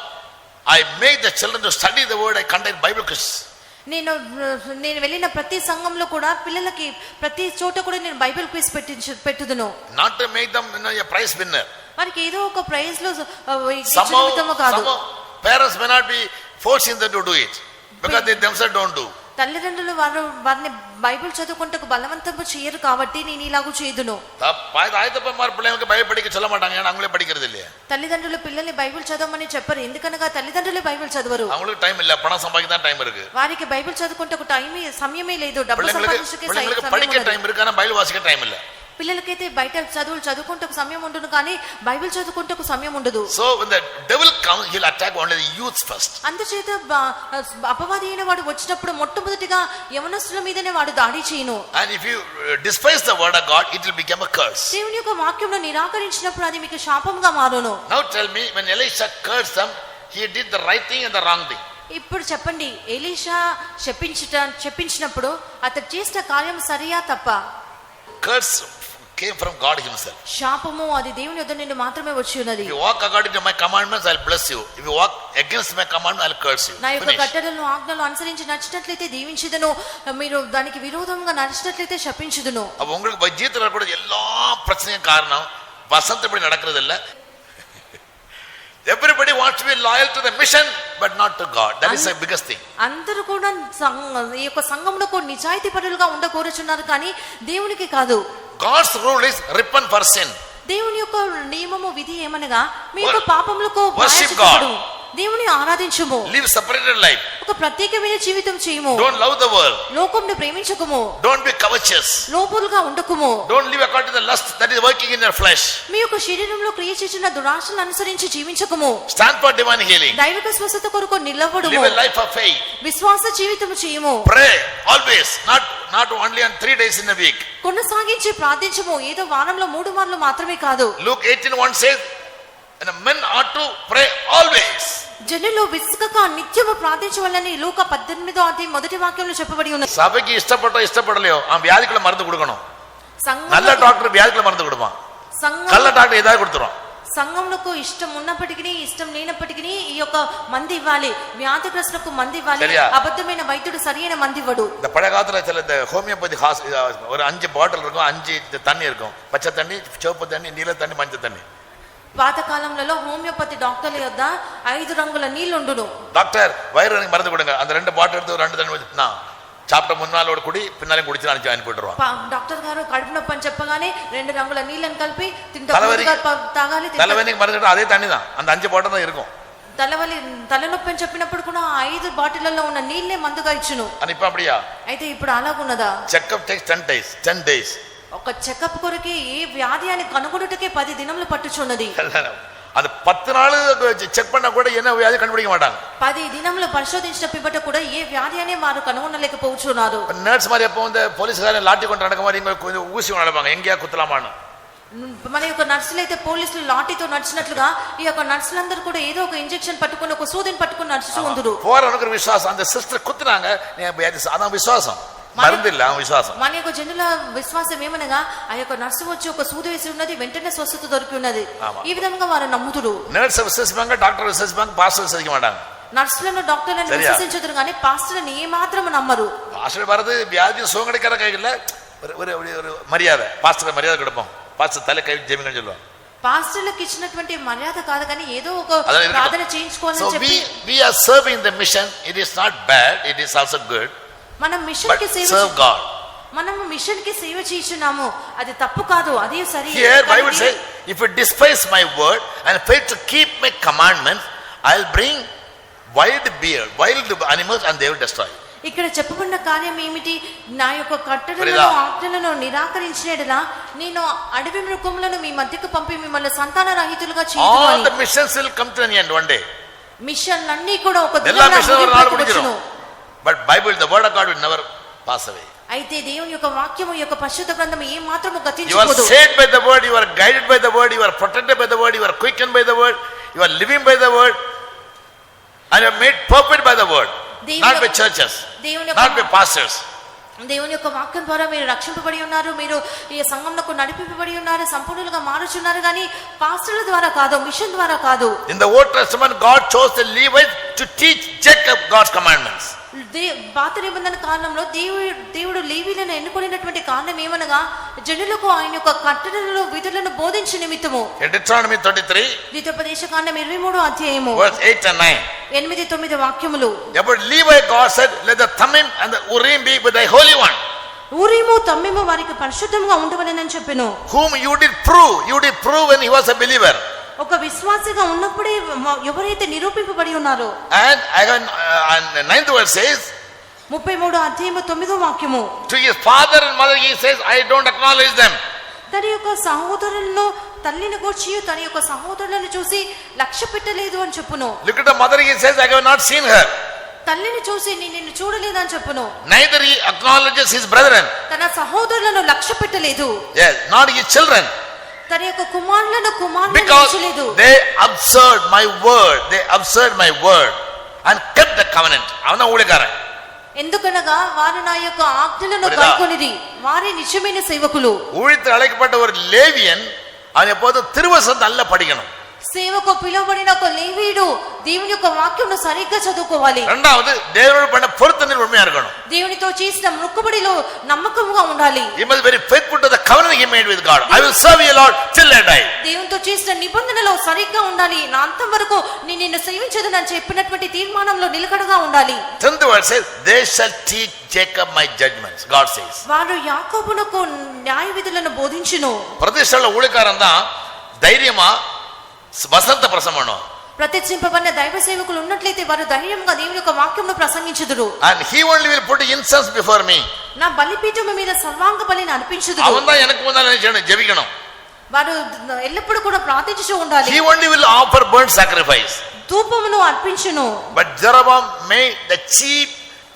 A: I make the children to study the word, I conduct Bible quiz.
B: నేను వెళ్ళిన ప్రతి సంఘంలో కూడా పిల్లలకి ప్రతి చోట కూడా నేను బైబిల్ క్విజ్ పెట్టుదును.
A: Not to make them a prize winner.
B: వారికి ఏదో ఒక ప్రైజ్ లో
A: Somehow
B: కాదు.
A: parents may not be forcing them to do it because they themselves don't do.
B: తల్లిదండ్రులు వారిని బైబిల్ చదువుకుంటూ బలవంతం చేయరు కాబట్టి నేను ఇలాగూ చేయదును.
A: பிள்ளைங்களுக்கு பைபிள் படிக்க சொல்ல மாட்டாங்க, ஏன்னா அவங்களே படிக்கிறது இல்லையா.
B: తల్లిదండ్రులు పిల్లల్ని బైబిల్ చదవమని చెప్పరు, ఎందుకనగా తల్లిదండ్రులే బైబిల్ చదవరు.
A: அவங்களுக்கு டைம் இல்ல, பணம் சம்பாதிக்க தான் டைம் இருக்கு.
B: వారికి బైబిల్ చదువుకుంటూ సమయమే లేదు, డబ్బు సంపాదించకే
A: பிள்ளைங்களுக்கு படிக்க டைம் இருக்கு, ஆனா பைபிள் வாசிக்க டைம் இல்ல.
B: పిల్లలకైతే బయట చదువుకుంటూ సమయం ఉండును, కానీ బైబిల్ చదువుకుంటూ సమయం ఉండదు.
A: So when the devil comes, he'll attack only the youth first.
B: అందుచేత అపవాది అయిన వాడు వచ్చినప్పుడు మొట్టమొదటిగా యవనస్తుల మీదనే వాడు దాడి చేయను.
A: And if you despise the word of God, it will become a curse.
B: దేవుని యొక్క వాక్యంను నిరాకరించినప్పుడు అది మీకు శాపంగా మారును.
A: Now tell me, when Elisha cursed them, he did the right thing and the wrong thing.
B: ఇప్పుడు చెప్పండి, ఎలీషా చెప్పించినప్పుడు అతడు చేసిన కార్యం సరియా తప్ప?
A: Curse came from God himself.
B: శాపము అది దేవుని యొద్ద నుండి మాత్రమే వచ్చి ఉన్నది.
A: If you walk according to my commandments, I'll bless you. If you walk against my commandment, I'll curse you.
B: నా యొక్క కట్టడలను ఆజ్ఞలను అనుసరించి నడిచినట్లయితే దీవించుదును, మీరు దానికి విరోధంగా నడిచినట్లయితే శపించుదును.
A: அப்ப உங்களுக்கு ஜீவிதத்துல கூட எல்லா பிரச்சனையும் காரணம் வசந்தப்படி நடக்கிறது இல்ல. Everybody wants to be loyal to the mission but not to God. That is the biggest thing.
B: అందరూ కూడా ఈ యొక్క సంఘమునకు నిజాయితీ పరులుగా ఉండకోరుచున్నారు కానీ దేవునికి కాదు.
A: God's rule is repent for sin.
B: దేవుని యొక్క నియమము విధి ఏమనగా మీ యొక్క పాపములకు
A: worship God.
B: దేవుని ఆరాధించుము.
A: Live separated life.
B: ఒక ప్రత్యేకమైన జీవితం చేయము.
A: Don't love the world.
B: లోకమును ప్రేమించకుము.
A: Don't be covetous.
B: లోపులుగా ఉండకుము.
A: Don't live according to the lust that is working in your flesh.
B: మీ యొక్క శరీరంలో క్రియ చేసిన దురాశలను అనుసరించి జీవించకుము.
A: Stand for divine healing.
B: దైవిక స్వస్థత కొరకు నిలబడుము.
A: Live a life of faith.
B: విశ్వాస జీవితము చేయము.
A: Pray always, not only on 3 days in a week.
B: కొనసాగించి ప్రార్థించము, ఏదో వారంలో 3 మార్లు మాత్రమే కాదు.
A: Luke 18:1 says, and men ought to pray always.
B: జనులు విసుకక నిత్యము ప్రార్థించవలని లూకా 18వ అధ్యాయం మొదటి వాక్యంలో చెప్పబడి ఉన్నది.
A: సభకి ఇష్టపడలేయో ఆ వ్యాధికుల మருந்து கொடுக்கணும்.
B: సంఘం
A: நல்ல డాక్టర్ వ్యాధికుల మருந்து கொடுப்பான். కళ్ళ డాక్టర్ ఏదా கொடுத்துறோம்.
B: సంఘంలో ఇష్టం ఉన్నప్పటికీ ఇష్టం లేనప్పటికీ ఈ యొక్క మంది ఇవ్వాలి, వ్యాధిగ్రస్తులకు మంది ఇవ్వాలి. అబద్ధమైన వైద్యుడు సరైన మంది ఇవ్వడు.
A: இந்த பழைய காலத்துல சில இந்த ஹோமியோபதி ஒரு 5 பாட்டில் இருக்கும், 5 தண்ணி இருக்கும், பச்சை தண்ணி, சிவப்பு தண்ணி, நீல தண்ணி, மஞ்சள் தண்ணி.
B: పాత కాలంలో హోమియోపతి డాక్టర్ల యొద్ద 5 రంగుల నీళ్లు ఉండును.
A: డాక్టర్ వైరల్ மருந்து கொடுங்க, அந்த 2 பாட்டில் எடுத்து 2 தண்ணி வச்சுனா சாப்பிட்ட முன்னாலோட குடி பின்னாலே குடிச்சு அனுப்பிடுறோம்.
B: డాక్టర్ గారు కడుపు నొప్పి అని చెప్పగానే 2 రంగుల నీళ్ళని కలిపి తాగాలి.
A: తలవలికి మருந்து అదే తண்ணి தான், அந்த 5 பாட்டில் தான் இருக்கும்.
B: తలనొప్పి అని చెప్పినప్పుడు కూడా 5 బాటిళ్లలో ఉన్న నీళ్ళే మందుగా ఇచ్చును.
A: అని ఇప్పుడు அப்படியா?
B: అయితే ఇప్పుడు అలాగున్నదా?
A: Checkup takes 10 days.
B: ఒక చెకప్ కొరకే ఏ వ్యాధి అని కనుగొనుటకే 10 దినములు పట్టుచున్నది.
A: அது 10 நாள் செக் பண்ணா கூட என்ன வியாதி கண்டுபிடிக்க மாட்டாங்க.
B: 10 దినములు పరిశోధించిన పిబట కూడా ఏ వ్యాధి అనే వారు కనుగొనలేకపోతున్నారు.
A: నర్స్ మరి எப்போ வந்து పోలీసుగారే లాఠీ கொண்டு நடக்க மாதிரி இங்க கொஞ்சம் ஊசி நடப்பாங்க, எங்கயா குத்தலாமான்னு.
B: మన యొక్క నర్సులు అయితే పోలీసులు లాఠీతో నడిచినట్లుగా ఈ యొక్క నర్సులందరూ కూడా ఏదో ఒక ఇంజెక్షన్ పట్టుకొని ఒక సూదిని పట్టుకొని నడుస్తూ ఉందరు.
A: పోరనుకు విశ్వాసం, அந்த సిస్టర్ కుత్తునాங்க, అదా విశ్వాసం, మருந்து இல்ல విశ్వాసం.
B: మన యొక్క జనుల విశ్వాసం ఏమనగా ఆ యొక్క నర్సు వచ్చి ఒక సూది వేసి ఉన్నది, వెంటనే స్వస్థత దొరికి ఉన్నది. ఈ విధంగా వారు నమ్ముతురు.
A: నర్స్ విశ్వసిப்பாங்க, డాక్టర్ విశ్వసిப்பாங்க, పాస్టర్ విశ్వసిக்க மாட்டாங்க.
B: నర్సులను డాక్టర్లను విశ్వసించుదురు కానీ పాస్టర్ని ఏ మాత్రం నమ్మరు.
A: పాస్టర్ வரது வியாதி சுகம் கிடைக்கிற கையில ஒரு மரியாதை, பாஸ்டர் மரியாதை கொடுப்போம், పాస్టర్ తల కై జమింగని చెల్లువా.
B: పాస్టర్లకు ఇచ్చినటువంటి మర్యాద కాదు కానీ ఏదో ఒక ప్రార్థన చేయించుకోవాలని చెప్పి
A: we are serving the mission. It is not bad, it is also good.
B: మనం మిషన్ కి సేవ
A: serve God.
B: మనము మిషన్ కి సేవ చేస్తున్నాము, అది తప్పు కాదు, అది సరి.
A: Here Bible says, if you despise my word and fail to keep my commandments, I'll bring wild animals and they will destroy.
B: ఇక్కడ చెప్పబడిన కార్యం ఏమిటి? నా యొక్క కట్టడలను ఆజ్ఞలను నిరాకరించినట్లా నేను అడవి మృగములను మీ మధ్యకు పంపి మిమ్మల్ని సంతాన రహితులుగా చేయుదును.
A: All the missions will come to an end one day.
B: మిషన్లన్నీ కూడా ఒక దినాన
A: but Bible, the word of God will never pass away.
B: అయితే దేవుని యొక్క వాక్యము యొక్క పరిశుద్ధ గ్రంథము ఏ మాత్రము గతించదు.
A: You are saved by the word, you are guided by the word, you are protected by the word, you are quickened by the word, you are living by the word, and you are made perfect by the word. Not by churches, not by pastors.
B: దేవుని యొక్క వాక్యం ద్వారా మీరు రక్షింపబడి ఉన్నారు, మీరు ఈ సంఘంలో నడిపింపబడి ఉన్నారు, సంపూర్ణంగా మారుచున్నారు కానీ పాస్టర్ల ద్వారా కాదు, మిషన్ ద్వారా కాదు.
A: In the Old Testament, God chose the Levites to teach Jacob God's commandments.
B: పాత నిబంధన కాలంలో దేవుడు లేవీయులను ఎన్నుకున్నటువంటి కారణం ఏమనగా జనులకు ఆయన యొక్క కట్టడలను విధులను బోధించే నిమిత్తము.
A: Deuteronomy 33
B: ద్వితోపదేశకాండం 23వ అధ్యాయము
A: verse 8 and 9.
B: 8-9 వాక్యములు.
A: About Levi, God said, let the Thummim and the Urim be with thy holy one.
B: ఊరీము తమ్మిము వారికి పరిశుద్ధంగా ఉండవలెనని చెప్పెను.
A: Whom you did prove when he was a believer.
B: ఒక విశ్వాసిగా ఉన్నప్పుడే ఎవరైతే నిరూపింపబడి ఉన్నారో.
A: And again, 9th verse says,
B: 33వ అధ్యాయము 9వ వాక్యము.
A: To his father and mother he says, I don't acknowledge them.
B: తన యొక్క సహోదరులను తల్లిని గూర్చి తన యొక్క సహోదరులను చూసి లక్ష్య పెట్టలేదు అని చెప్పును.
A: Look at the mother, he says, I have not seen her.
B: తల్లిని చూసి నిన్ను చూడలేదని చెప్పును.
A: Neither he acknowledges his brethren.
B: తన సహోదరులను లక్ష్య పెట్టలేదు.
A: Yes, not his children.
B: తన యొక్క కుమారులను
A: Because
B: ఉంచలేదు.
A: they observed my word. They observed my word and kept the covenant. అవన ఊడికారన్.
B: ఎందుకనగా వారు నా యొక్క ఆజ్ఞలను
A: புரியுதா?
B: కైకొనిది వారి నిజమైన సేవకులు.
A: ஊழியத்தில் அழைக்கப்பட்ட ஒரு லேவியன் அவன் எப்போதும் திருவசனத்தை நல்லா படிக்கணும்.
B: సేవకు పిలువబడిన ఒక లేవీయుడు దేవుని యొక్క వాక్యంను సరిగ్గా చదువుకోవాలి.
A: రెండవది దేవుడు పడిన పొరుతనిల్ ఉண்மையா இருக்கணும்.
B: దేవునితో చేసిన మొక్కుబడిలో నమ్మకంగా ఉండాలి.
A: He must be very faithful to the covenant he made with God. I will serve you Lord till I die.
B: దేవునితో చేసిన నిబంధనలో సరిగ్గా ఉండాలి. నా అంతం వరకు నేను నిన్ను సేవించదనని చెప్పినటువంటి తీర్మానంలో నిలకడగా ఉండాలి.
A: 10th verse says, they shall teach Jacob my judgments. God says.
B: వారు యాకోబునకు న్యాయ విధులను బోధించును.
A: பிரதிஷ்டல ஊழியக்காரன் தான் தைரியமா வசந்த பிரசங்கணும்.
B: ప్రతిష్ఠింపబడిన దైవ సేవకులు ఉన్నట్లయితే వారు ధైర్యంగా దేవుని యొక్క వాక్యంను ప్రసంగించుదురు.
A: And he only will put incense before me.
B: నా బలిపీఠం మీద సర్వాంగ బలిని అర్పించుదురు.
A: அவன் தான் எனக்கு முன்னால ஜெபிக்கணும்.
B: వారు ఎల్లప్పుడూ కూడా ప్రార్థించుచూ ఉండాలి.
A: He only will offer burnt sacrifice.
B: ధూపమును అర్పించును.
A: But Jeroboam made the cheap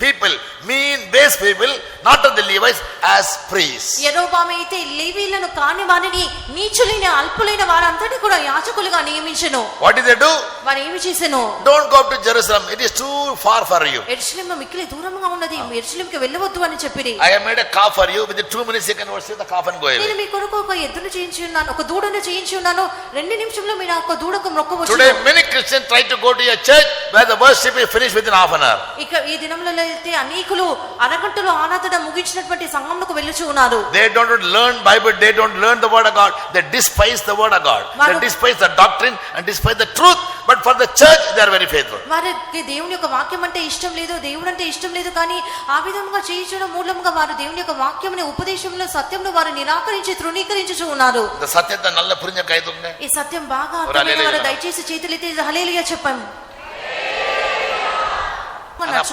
A: people, mean base people, not of the Levites, as priests.
B: యెరొబాము అయితే లేవీయులను కాని వారిని నీచులైన అల్పులైన వారందరినీ కూడా యాజకులుగా నియమించెను.
A: What did they do?
B: వారు ఏమి చేసెను?
A: Don't go up to Jerusalem, it is too far for you.
B: యెరూషలేము మిక్కిలి దూరంగా ఉన్నది, యెరూషలేముకి వెళ్ళవద్దు అని చెప్పిరి.
A: I have made a calf for you, within 2 minutes you can worship the calf and go away.
B: నేను మీ కొరకు ఒక ఎద్దును చేయించి ఉన్నాను, ఒక దూడను చేయించి ఉన్నాను, 2 నిమిషంలో మీరు ఒక దూడకు మొక్కవచ్చు.
A: Today many Christians try to go to a church where the worship is finished within half an hour.
B: ఇక ఈ దినంలో అయితే అనేకులు అరగంటలో ఆరాధన ముగించినటువంటి సంఘమునకు వెళ్ళుచు ఉన్నారు.
A: They don't learn Bible, they don't learn the word of God, they despise the word of God. They despise the doctrine and despise the truth, but for the church they are very faithful.
B: వారికి దేవుని యొక్క వాక్యం అంటే ఇష్టం లేదు, దేవుడు అంటే ఇష్టం లేదు, కానీ ఆ విధంగా చేయించడం మూలంగా వారు దేవుని యొక్క వాక్యముని ఉపదేశంలో సత్యంలో వారు నిరాకరించి తృణీకరించుచు ఉన్నారు.
A: The satyata nalla purinja kaidunne.
B: ఈ సత్యం బాగా అర్థమైన వారు దయచేసి చేతులెత్తి హల్లెలూయా చెప్పండి.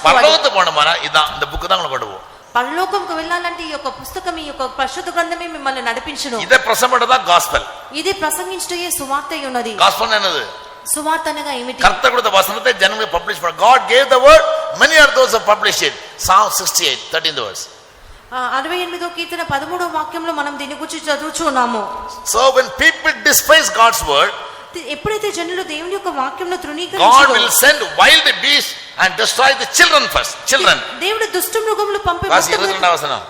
A: பரலோகத்துக்கு போனோம்னா இதான் இந்த புக் தான் உங்களுக்கு கொண்டு போகும்.
B: పరలోకంకు వెళ్ళాలంటే ఈ యొక్క పుస్తకం, ఈ యొక్క పరిశుద్ధ గ్రంథమే మిమ్మల్ని నడిపించును.
A: ఇదే ప్రసంగమడదా గాస్పెల్.
B: ఇది ప్రసంగించుటయే సువార్త ఉన్నది.
A: గాస్పెల్ అనేది
B: సువార్త అనగా ఏమిటి?
A: కర్త కొడుత వచనத்தை జనములకు పబ్లిష్ చేశారు. God gave the word, many are those who published it. Psalm 68 13th verse.
B: 68వ కీర్తన 13వ వాక్యంలో మనం దీని గురించి చదువుచున్నాము.
A: So when people despise God's word,
B: ఎప్పుడైతే జనులు దేవుని యొక్క వాక్యంను
A: God
B: తృణీకరించుతారో
A: will send wild beasts and destroy the children first. Children.
B: దేవుడు దుష్ట మృగములు పంపి
A: 22వ వచనం.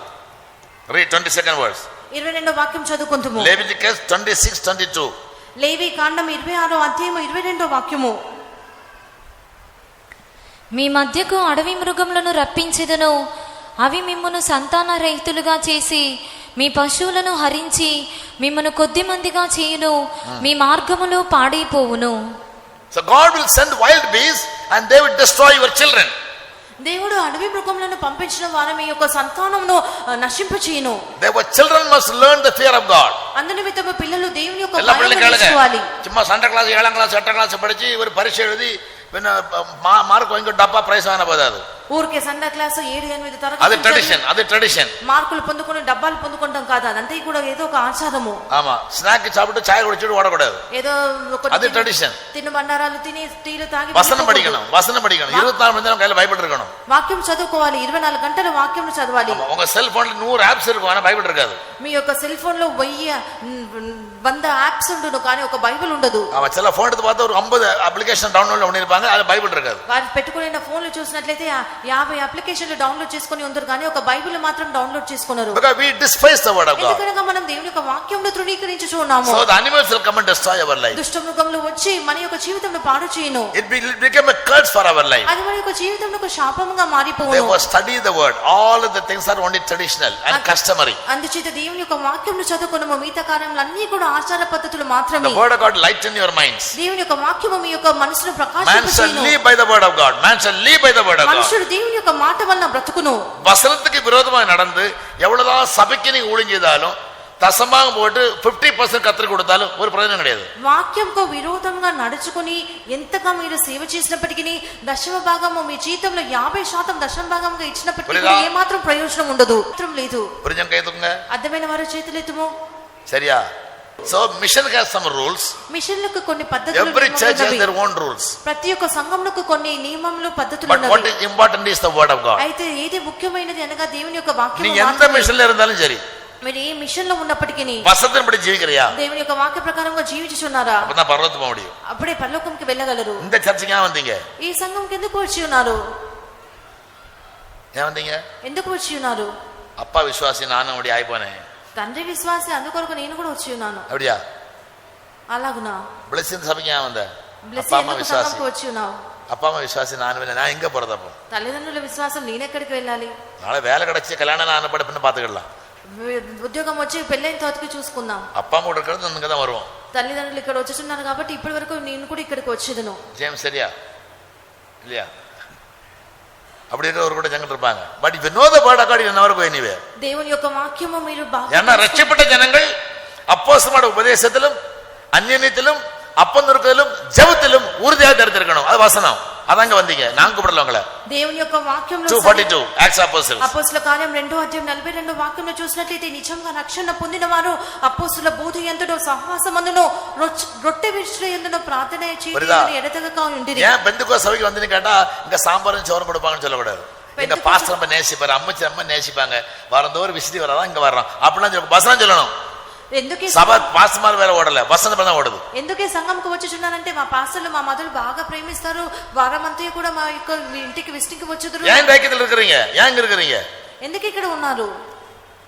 A: Read 22nd verse.
B: 22వ వాక్యం చదువుకుంటుము.
A: Leviticus 26:22.
B: లేవి కాండం 26వ అధ్యాయం 22వ వాక్యము.
C: మీ మధ్యకు అడవి మృగములను రప్పించెదను, అవి మిమ్మును సంతాన రహితులుగా చేసి మీ పశువులను హరించి మిమ్మను కొద్ది మందిగా చేయును, మీ మార్గములో పాడైపోవును.
A: So God will send wild beasts and they will destroy your children.
B: దేవుడు అడవి మృగములను పంపించిన వారు మీ యొక్క సంతానమును నశింపచేయును.
A: Therefore children must learn the fear of God.
B: అందునిమిత్తము పిల్లలు దేవుని యొక్క
A: எல்லா
B: భయమును
A: பிள்ளைகளும்
B: నేర్చుకోవాలి.
A: சும்மா சண்டை கிளாஸ் 7ஆம் கிளாஸ் 8ஆம் கிளாஸ் படிச்சு ஒரு பரீட்சை எழுதி மார்க் வாங்கி டப்பா பிரைஸ் வாங்க போதாது.
B: ఊరికే సండే క్లాస్ 7 8
A: அது
B: తరగతి
A: அது ட்ரெடிஷன்.
B: మార్కులు పొందుకొని డబ్బాలు పొందుకుంటాం కాదు, అదంతా కూడా ఏదో ఒక ఆచారము.
A: ஆமா, ஸ்நாக் சாப்பிட்டு చాయ్ குடிச்சிட்டு ஓடக்கூடாது.
B: ఏదో
A: அது ட்ரெடிஷன்.
B: తిను బండారాలు తిని టీలు తాగి
A: வசனம் படிக்கணும். 24 மணி நேரம் கையில பைபிள் இருக்கணும்.
B: వాక్యం చదువుకోవాలి. 24 గంటలు వాక్యం చదవాలి.
A: உங்க సెల్ ఫోన్లో 100 యాప్స్ இருக்கும், ஆனா బైబిల్ இருக்காது.
B: మీ యొక్క సెల్ ఫోన్ లో 100 యాప్స్ ఉండును, కానీ ఒక బైబిల్ ఉండదు.
A: ஆமா, சில ఫోన్ எடுத்து பார்த்தா ஒரு 50 అప్లికేషన్ డౌన్లోడ్ பண்ணிருப்பாங்க, அது బైబిల్ இருக்காது.
B: వారు పెట్టుకున్న ఫోన్లు చూసినట్లయితే 50 అప్లికేషన్లు డౌన్లోడ్ చేసుకొని ఉంటారు, కానీ ఒక బైబిల్ మాత్రం డౌన్లోడ్ చేసుకున్నారు.
A: Because we despise the word of God.
B: ఎందుకనగా మనం దేవుని యొక్క వాక్యంను తృణీకరించుచున్నాము.
A: So the animals will come and destroy our life.
B: దుష్ట మృగములు వచ్చి మన యొక్క జీవితంను పాడు చేయును.
A: It will become a curse for our life.
B: అది మన యొక్క జీవితంలో ఒక శాపముగా మారిపోవును.
A: Therefore study the word. All of the things are only traditional and customary.
B: అందుచేత దేవుని యొక్క వాక్యంను చదువుకొనుము. మిగతా కార్యములన్నీ కూడా ఆచార పద్ధతులు మాత్రమే.
A: The word of God lighten your minds.
B: దేవుని యొక్క వాక్యము మీ యొక్క మనసును
A: Man
B: ప్రకాశింపచేయును.
A: shall live by the word of God. Man shall live by the word of God.
B: మనుషుడు దేవుని యొక్క మాట వలన బ్రతుకును.
A: வசனத்துக்கு விரோதமாக நடந்து எவ்வளவுதான் சபைக்கு நீங்க ஊழிஞ்சதாலும் தசமாக போட்டு 50% கத்திரி கொடுத்தாலும் ஒரு பிரயோஜனம் கிடையாது.
B: వాక్యంకు విరోధంగా నడుచుకుని ఎంతగా మీరు సేవ చేసినప్పటికీ దశమ భాగము మీ జీవితంలో 50% దశమ భాగంగా ఇచ్చినప్పటికీ ఏ మాత్రం ప్రయోజనం ఉండదు. మాత్రం లేదు.
A: புரிஞ்சம் கைதுங்க.
B: అర్థమైన వారు చేతులెత్తుము.
A: சரியா? So mission has some rules.
B: మిషన్లకు కొన్ని పద్ధతులు
A: Every church has their own rules.
B: ప్రతి ఒక్క సంఘమునకు కొన్ని నియమములు పద్ధతులు
A: But what
B: ఉన్నవి.
A: is important is the word of God.
B: అయితే ఏది ముఖ్యమైనది అనగా దేవుని యొక్క
A: நீ
B: వాక్యము
A: எந்த
B: మాత్రమే.
A: మిషన్ல இருந்தாலும் சரி,
B: మీరు ఏ మిషన్ లో ఉన్నప్పటికీ
A: வசனத்தின்படி ஜீவிக்கிறியா?
B: దేవుని యొక్క వాక్య ప్రకారంగా జీవించుచున్నారా?
A: அப்பதான் பரலோகத்துக்கு போக முடியும்.
B: అప్పుడే పరలోకంకి వెళ్ళగలరు.
A: இந்த சர்ச்சுக்கு ஏன் வந்தீங்க?
B: ఈ సంఘంకి ఎందుకు వచ్చి ఉన్నారు?
A: ஏன் வந்தீங்க?
B: ఎందుకు వచ్చి ఉన్నారు?
A: அப்பா விசுவாசி, நானும் அப்படி ஆயிப்போனேன்.
B: తండ్రి విశ్వాసి, అందుకొరకు నేను కూడా వచ్చి ఉన్నాను.
A: அப்படியா?
B: అలాగునా?
A: பிளஸிங் சபைக்கு ஏன் வந்த?
B: బ్లెస్
A: அப்பா அம்மா
B: ఎందుకు
A: விசுவாசி,
B: సంఘంకి వచ్చి ఉన్నావు?
A: அப்பா அம்மா விசுவாசி, நான் எங்க போறதப்போ?
B: తల్లిదండ్రుల విశ్వాసం నేనెక్కడికి వెళ్ళాలి?
A: நாளை வேலை கிடைச்சி கல்யாணம் ஆனப்பட பின்ன பாத்துக்கலாம்.
B: ఉద్యోగం వచ్చి పెళ్ళైన తర్వాతకి చూసుకుందాం.
A: அப்பா அம்மா கூட இருக்கிறது அங்க தான் வருவோம்.
B: తల్లిదండ్రులు ఇక్కడ వచ్చేస్తున్నారు కాబట్టి ఇప్పటి వరకు నేను కూడా ఇక్కడికి వచ్చేదను.
A: ஜேம்ஸ் சரியா இல்லையா? அப்படி இருக்கிறவர் கூட ஜனங்கள் இருப்பாங்க. But if you know the word according to never go anywhere.
B: దేవుని యొక్క వాక్యము మీరు బాగా
A: ஏன்னா ரட்சிக்கப்பட்ட ஜனங்கள் அப்போஸ்தலரோட உபதேசத்திலும் அந்நியத்திலும் அப்பம் நொறுக்குதலும் ஜெபத்திலும் உறுதியாக தெரிஞ்சிருக்கணும். அது வசனம். அதாங்க வந்தீங்க. நான் கூப்பிடல உங்களை.
B: దేవుని యొక్క వాక్యంలో
A: 242 Acts Apostles.
B: అపోస్తల కార్యం 2:42 వాక్యంలో చూసినట్లయితే నిజంగా రక్షణ పొందిన వారు అపోస్తల బోధ యందును సహవాసమందును రొట్టె విరుచుట యందును ప్రార్థన చేయడం ఎడతెగక ఉండిరి.
A: ஏன் பெந்தெகோஸ்தே சபைக்கு வந்தீங்கன்னு கேட்டா இங்க சாம்பாரும் சோறும் கொடுப்பாங்கன்னு சொல்லக்கூடாது. எங்க பாஸ்டர் நம்ம நேசிப்பாரு, அம்மச்சி அம்மா நேசிப்பாங்க, வாரந்தோறும் விசிட்டி வராதான் இங்க வர்றோம் அப்படிலாம் வசனம் சொல்லணும்.
B: ఎందుకే
A: సభ పాస్టర్ వేరే ఓడలే, వసంత పదం ఓడదు.
B: ఎందుకే సంఘంకు వచ్చుచున్నానంటే మా పాస్టర్లు మా మదర్లు బాగా ప్రేమిస్తారు, వారమంతా కూడా మా యొక్క ఇంటికి విసిటికి వచ్చుదురు.
A: ஏன் ஐக்கியத்தில் இருக்கிறீங்க? ஏன் இங்க இருக்கிறீங்க?
B: ఎందుకు ఇక్కడ ఉన్నారు?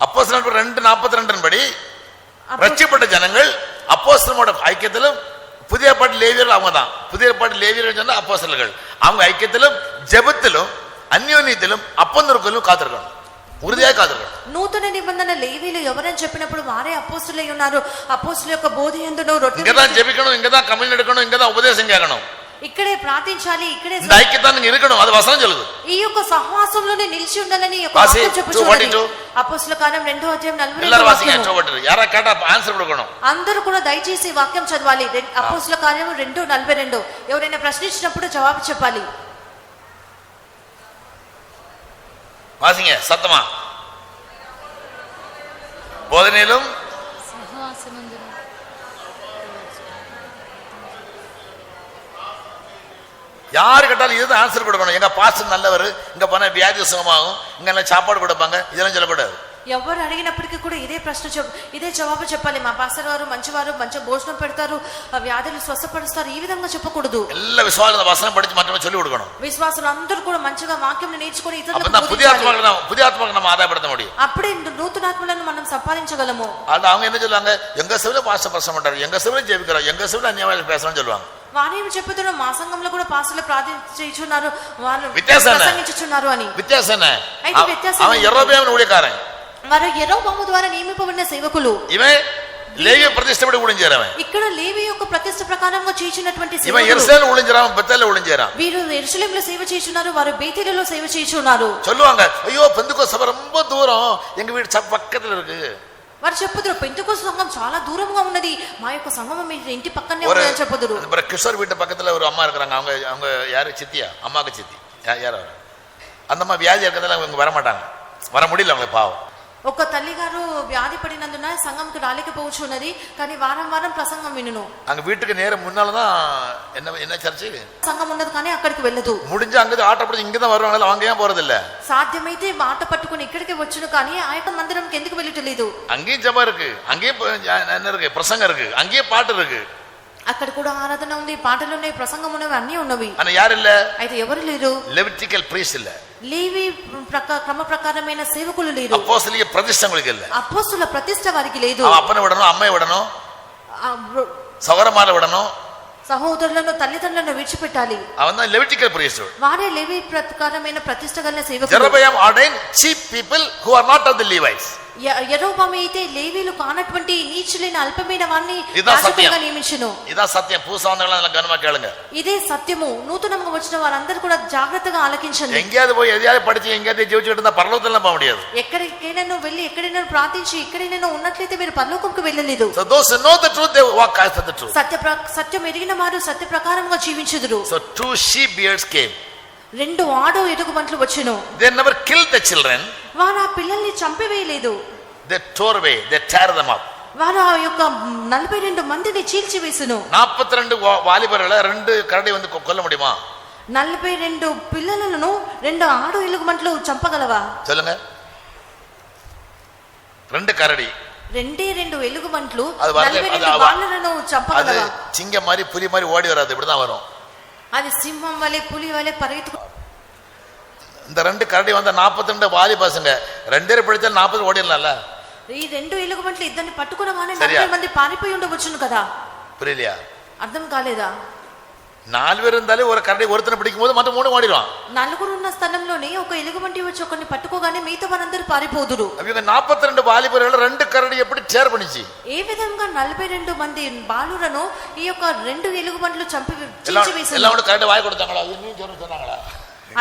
A: அப்போஸ்தலர் 2:42 படி ரட்சிக்கப்பட்ட ஜனங்கள் அப்போஸ்தலரோட ஐக்கியத்திலும், புதிய ஏற்பாட்டு லேவியர்கள் அவங்க தான். புதிய ஏற்பாட்டு லேவியர்கள் சொன்னா அப்போஸ்தலர்கள். அவங்க ஐக்கியத்திலும் ஜெபத்திலும் அந்யோன்யத்திலும் அப்பம் நொறுக்குதலும் காத்திருக்கணும், ఉరిదిగా కాదు.
B: నూతన నిబంధన లేవీలు ఎవరని చెప్పినప్పుడు వారే అపోస్తలులై ఉన్నారు. అపోస్తలుల యొక్క బోధ యందును రొట్టె
A: ఇంగదా జెబికணும், ఇంగదా కమ్యూనియన్ எடுக்கணும், ఇంగదా ఉపదేశం చేయగணும்,
B: ఇక్కడే ప్రార్థించాలి, ఇక్కడే
A: ఐక్యతను ఇరకணும். అది వసనం చెలుగు.
B: ఈ యొక్క సహవాసంలోనే నిలిచి ఉండాలని యొక్క వాక్యం చెప్పుచున్నది. అపోస్తల కార్యం 2:42
A: எல்லாரும் வாசிங்க. చదవండి. யாரா கேட்டா ఆన్సర్ கொடுக்கணும்.
B: అందరూ కూడా దయచేసి వాక్యం చదవాలి. అపోస్తల కార్యం 2:42 ఎవరైనా ప్రశ్నించినప్పుడు జవాబు చెప్పాలి.
A: வாசிங்க சத்தமா. போதனையிலும் யாரு கேட்டாலும் இதுதான் ஆன்சர் கொடுக்கணும். எங்க பாஸ்டர் நல்லவர், இங்க போனா வியாதி சுகமாகும், இங்க சாப்பாடு கொடுப்பாங்க, இதெல்லாம் சொல்லக்கூடாது.
B: ఎవరు అడిగినప్పటికీ కూడా ఇదే ప్రశ్న ఇదే జవాబు చెప్పాలి. మా పాస్టర్ గారు మంచివారు, మంచి భోజనం పెడతారు, వ్యాధులు స్వస్థపరుస్తారు, ఈ విధంగా చెప్పకూడదు.
A: எல்லா விசுவாசம் வசனம் படிச்சு மற்றவங்க சொல்லி கொடுக்கணும்.
B: విశ్వాసులు అందరూ కూడా మంచిగా వాక్యం నేర్చుకొని
A: ఇతరులకు புதிய ஆத்மாக்கு நம்ம ஆதாயப்படுத்த முடியும்.
B: అప్పుడే నూతనాత్మలను మనం సంపాదించగలము.
A: அது அவங்க என்ன சொல்லுவாங்க? எங்க சபையில பாஸ்டர் பிரசங்கம் பண்றாரு, எங்க சபையில ஜெபிக்கிறோம், ఎங்க సభలో అన్యవాళ్ళు పేసరని சொல்லுவாங்க.
B: వారేమి చెప్పుతున్నారు? మా సంఘంలో కూడా పాస్టర్లు ప్రార్థించుచున్నారు, వాళ్ళు
A: వ్యత్యాసం
B: ప్రసంగించుచున్నారు అని.
A: వ్యత్యాసం
B: అయితే వ్యత్యాసం
A: அவன் యెరొబెయాము ஊழியக்காரன்,
B: వారు యెరొబెయాము ద్వారా నియమింపబడిన సేవకులు.
A: ఇవే లేవి ప్రతిష్టపడి ఊழிంచేరామే.
B: ఇక్కడ లేవి యొక్క ప్రతిష్ట ప్రకారంగా చేయుచున్నటువంటి సేవకులు.
A: ఇవే యెరూషలేములో ఊழிంచేరామ, బెతేల్లో ఊழிంచేరా.
B: వీరు యెరూషలేములో సేవ చేయుచున్నారు, వారు బేతేలులో సేవ చేయుచున్నారు.
A: சொல்லுவாங்க, ஐயோ பெந்தெகோஸ்தே சபை ரொம்ப தூரம், எங்க வீடு பக்கத்துல இருக்கு.
B: వారు చెప్పుదురు, పెంతెకోస్తు సంఘం చాలా దూరంగా ఉన్నది, మా యొక్క సంఘం మీ ఇంటి పక్కనే ఉంది అని చెప్పుదురు.
A: கிஷோர் வீட்டு பக்கத்துல ஒரு அம்மா இருக்கிறாங்க. அவங்க யாரு? சித்தியா, அம்மாவுக்கு சித்தி. யார் அவர்? அந்த அம்மா வியாதி இருக்கிறதால அவங்க வர மாட்டாங்க, வர முடியல அவங்க பாவம்.
B: ఒక తల్లి గారు వ్యాధి పడినందున సంఘంకు రాలేకపోవచ్చున్నది, కానీ వారం వారం ప్రసంగం వినును.
A: அங்க வீட்டுக்கு நேர முன்னாலதான் என்ன சர்ச்சு
B: సంఘం ఉన్నది, కానీ అక్కడికి వెళ్ళదు.
A: முடிஞ்சு அங்க ஆட்டோ பிடிச்சு இங்கதான் வருவாங்க, அவங்க ஏன் போறது இல்ல?
B: సాధ్యమైతే మాట పట్టుకుని ఇక్కడికి వచ్చును, కానీ ఆ యొక్క మందిరంకి ఎందుకు వెళ్ళటలేదు?
A: அங்கேயும் ஜெபம் இருக்கு, அங்கேயும் என்ன இருக்கு, பிரசங்கம் இருக்கு, அங்கேயும் பாட்டு இருக்கு.
B: అక్కడ కూడా ఆరాధన ఉంది, పాటలు ఉన్నాయి, ప్రసంగం ఉన్నవి, అన్ని ఉన్నవి.
A: ஆனா யாரு இல்ல?
B: అయితే ఎవరు లేరు?
A: லெவிட்டிக்கல் பிரீஸ்ட் இல்ல,
B: లేవి క్రమ ప్రకారమైన సేవకులు లేరు,
A: அப்போஸ்தலிக பிரதிஷ்டை உங்களுக்கு இல்ல,
B: అపోస్తలుల ప్రతిష్ట వారికి లేదు.
A: அப்பனை விடணும், அம்மையை விடணும், சகோதரமால விடணும்,
B: సహోదరులను తల్లిదండ్రులను విడిచిపెట్టాలి.
A: அவன் தான் லெவிட்டிக்கல் பிரீஸ்ட்.
B: వారే లేవి ప్రకారమైన ప్రతిష్ట కలిగిన సేవకులు.
A: జెరొబెయామ్ ordained cheap people who are not of the Levites.
B: యెరొబెయాము అయితే లేవీలు కానటువంటి నీచులైన అల్పమైన వారిని యాజకులుగా నియమించును.
A: ఇదా సత్యం. పూసా వந்தவங்க கவனமா கேளுங்க.
B: ఇదే సత్యము. నూతనంగా వచ్చిన వారందరూ కూడా జాగ్రత్తగా ఆలకించండి.
A: எங்கயாவது போய் எதையாவது படிச்சு எங்கயாவது ஜெபிச்சிட்டு இருந்தா பரலோகத்துல போக முடியாது.
B: ఎక్కడికైనా వెళ్ళి ఎక్కడైనా ప్రార్థించి ఎక్కడైనా ఉన్నట్లయితే మీరు పరలోకంకు వెళ్ళలేదు.
A: So those who know the truth, they walk after the truth.
B: సత్యం ఎరిగిన వారు సత్య ప్రకారంగా జీవించుదురు.
A: So two sheepbeards came.
B: రెండు ఆడు ఎలుగుబంట్లు వచ్చెను.
A: They never killed the children.
B: వారు ఆ పిల్లల్ని చంపివేయలేదు.
A: They tore away, they tear them up.
B: వారు ఆ యొక్క 42 మందిని చీల్చివేసెను.
A: 42 వాలిబర్ల 2 కరడి வந்து கொல்ல முடியுமா?
B: 42 పిల్లలను 2 ఆడు ఎలుగుబంట్లు చంపగలవా?
A: சொல்லுங்க. 2 கரடி,
B: రెండు ఎలుగుబంట్లు
A: அது வரது,
B: 42 బాలులను
A: அது
B: చంపగలవా?
A: சிங்கம் மாதிரி புலி மாதிரி ஓடி வராது, இப்படிதான் வரும்.
B: అది సింహం వలె పులి వలె పరిగెత్తు.
A: இந்த 2 கரடி வந்த 42 வாலி பசங்க 2 பேர் பிடிச்சா 40 ஓடிடலாம்ல.
B: ఈ 2 ఎలుగుబంట్లు ఇద్దరిని పట్టుకోగానే
A: சரியா?
B: 40 మంది పారిపోయి ఉండవచ్చును కదా.
A: புரியலையா?
B: అర్థం కాలేదా?
A: 4 பேர் இருந்தாலே ஒரு கரடி ஒருத்தனை பிடிக்கும் போது மற்ற 3 ஓடிடுவான்.
B: నలుగురు ఉన్న స్థలంలోనే ఒక ఎలుగుబంటి వచ్చి ఒకరిని పట్టుకోగానే మిగతా వారందరూ పారిపోదురు.
A: இவங்க 42 வாலிபர்கள் 2 கரடி எப்படி ஷேர் பண்ணிச்சு?
B: ఏ విధంగా 42 మంది బాలులను ఈ యొక్క 2 ఎలుగుబంట్లు చంపి
A: எல்லாம்
B: చీల్చివేశారు.
A: எல்லாம் கரடி வாய் கொடுத்தாங்களா? இன்னும் சொன்னாங்களா?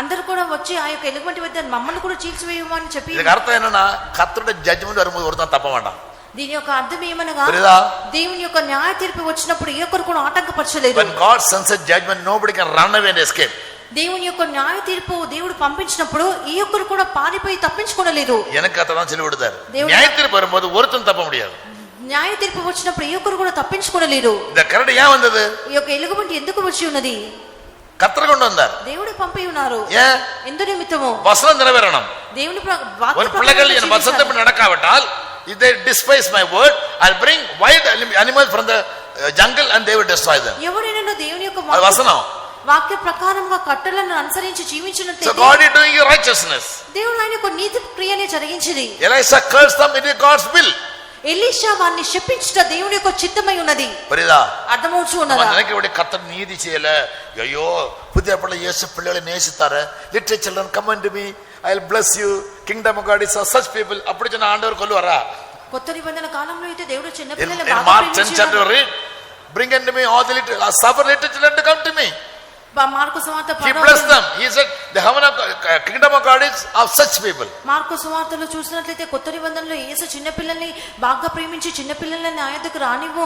B: అందరూ కూడా వచ్చి ఆ యొక్క ఎలుగుబంటి వద్ద మమ్మల్ని కూడా చీల్చివేయమని చెప్పి.
A: இதுக்கு அர்த்தம் என்னன்னா, கர்த்தருடைய ஜட்ஜ்மென்ட் வரும்போது ஒருத்தன் தப்ப வேண்டாம்.
B: దీని యొక్క అర్థం ఏమనగా,
A: புரியுதா?
B: దేవుని యొక్క న్యాయ తీర్పు వచ్చినప్పుడు ఏ ఒక్కరు కూడా ఆటంకపరచలేదు.
A: When God sends a judgment, nobody can run away and escape.
B: దేవుని యొక్క న్యాయ తీర్పు దేవుడు పంపించినప్పుడు ఏ ఒక్కరు కూడా పారిపోయి తప్పించుకోలేదు.
A: எனக்கு அதான் சொல்லி கொடுத்தாரு.
B: దేవుడు
A: நியாய தீர்ப்பு வரும்போது ஒருத்தன் தப்ப முடியாது.
B: న్యాయ తీర్పు వచ్చినప్పుడు ఏ ఒక్కరు కూడా తప్పించుకోలేదు.
A: இந்த கரடி ஏன் வந்தது?
B: ఈ యొక్క ఎలుగుబంటి ఎందుకు వచ్చి ఉన్నది?
A: கர்த்தர் கொண்டு வந்தார்.
B: దేవుడు పంపి ఉన్నారు.
A: ஏன்?
B: ఎందు నిమిత్తము?
A: வசனம் நிறைவேறணும்.
B: దేవుని
A: ஒரு பிள்ளைகள் என் வசனத்தை நடக்காவிட்டால், if they despise my word, I'll bring wild animals from the jungle and they will destroy them.
B: ఎవరైనా దేవుని యొక్క
A: அது வசனம்.
B: వాక్య ప్రకారంగా కట్టలను అనుసరించి
A: So
B: జీవించినట్లయితే
A: God is doing your righteousness.
B: దేవుడు ఆయన యొక్క నీతి క్రియని జరిగించింది.
A: Elisha cursed them, it is God's will.
B: Elisha వారిని శపించుట దేవుని యొక్క చిత్తమై ఉన్నది.
A: புரியுதா?
B: అర్థమవుతూ
A: நம்ம
B: ఉన్నదా?
A: நினைக்கக்கூடிய கர்த்தர் நீதி செய்யல. ஐயோ, புதிய பிள்ளை இயேசு பிள்ளைகளை நேசித்தாரு. Little children come unto me, I'll bless you. Kingdom of God is for such people. அப்படி சொன்ன ஆண்டவர் கொல்லுவாரா?
B: కొత్త నిబంధన కాలంలో అయితే దేవుడు చిన్న
A: In
B: పిల్లల్ని
A: in
B: బాగా
A: Mark 10 chapter
B: ప్రేమించాడు.
A: read, bring unto me all the little suffer little children to come to me.
B: Mark సువార్త
A: He blessed them. He said the heaven of kingdom of God is of such people.
B: Mark సువార్తలో చూసినట్లయితే కొత్త నిబంధనలో యేసు చిన్న పిల్లల్ని బాగా ప్రేమించి చిన్న పిల్లల్ని ఆయనకు రానివ్వు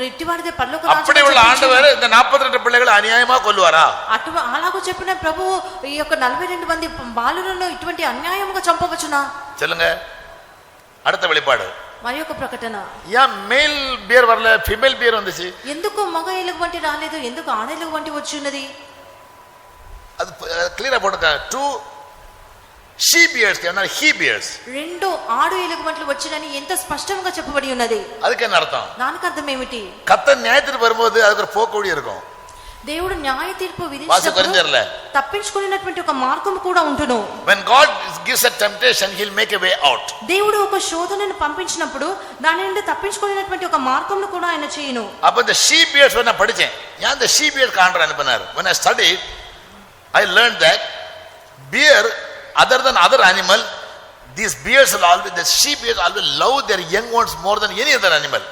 B: రెట్టివాడిదే పరలోక రాజ్యం
A: அப்படி உள்ள ஆண்டவர் இந்த 42 பிள்ளைகளை అన్యాయமா కొల్లువారా?
B: అటు అలాగూ చెప్పిన ప్రభువు ఈ యొక్క 42 మంది బాలులను ఇటువంటి అన్యాయంగా చంపవచ్చునా?
A: சொல்லுங்க. அடுத்த வெளிப்பாடு.
B: మరి ఒక ప్రకటన.
A: ஏன் மேல் பியர் வரல, ஃபீமேல் பியர் வந்துச்சு?
B: ఎందుకు మగ ఎలుగు వంటి రాలేదు, ఎందుకు ఆడ ఎలుగు వంటి వచ్చి ఉన్నది?
A: அது கிளியரா போட்டுக்க. 2 she bears, என்ன he bears.
B: 2 ఆడు ఎలుగు వంటలు వచ్చినని ఎంత స్పష్టంగా చెప్పబడి ఉన్నది.
A: அதுக்கு என்ன அர்த்தம்?
B: దానికి అర్థం ఏమిటి?
A: கர்த்தர் நியாயத்துக்கு வரும்போது அதுக்கு ஒரு போக்கு வழி இருக்கும்.
B: దేవుడు న్యాయ తీర్పు విధించినప్పుడు తప్పించుకునేటువంటి ఒక మార్గం కూడా ఉంటును.
A: When God gives a temptation, he'll make a way out.
B: దేవుడు ఒక శోధనను పంపించినప్పుడు దాని నుండి తప్పించుకునేటువంటి ఒక మార్గంను కూడా ఆయన చేయును.
A: அப்ப இந்த she bears நான் படிச்சேன். ஏன் இந்த she bear காண்ற அனுப்பினார்? When I studied, I learned that bear other than other animal, these bears will always, the she bears always love their young ones more than any other animal.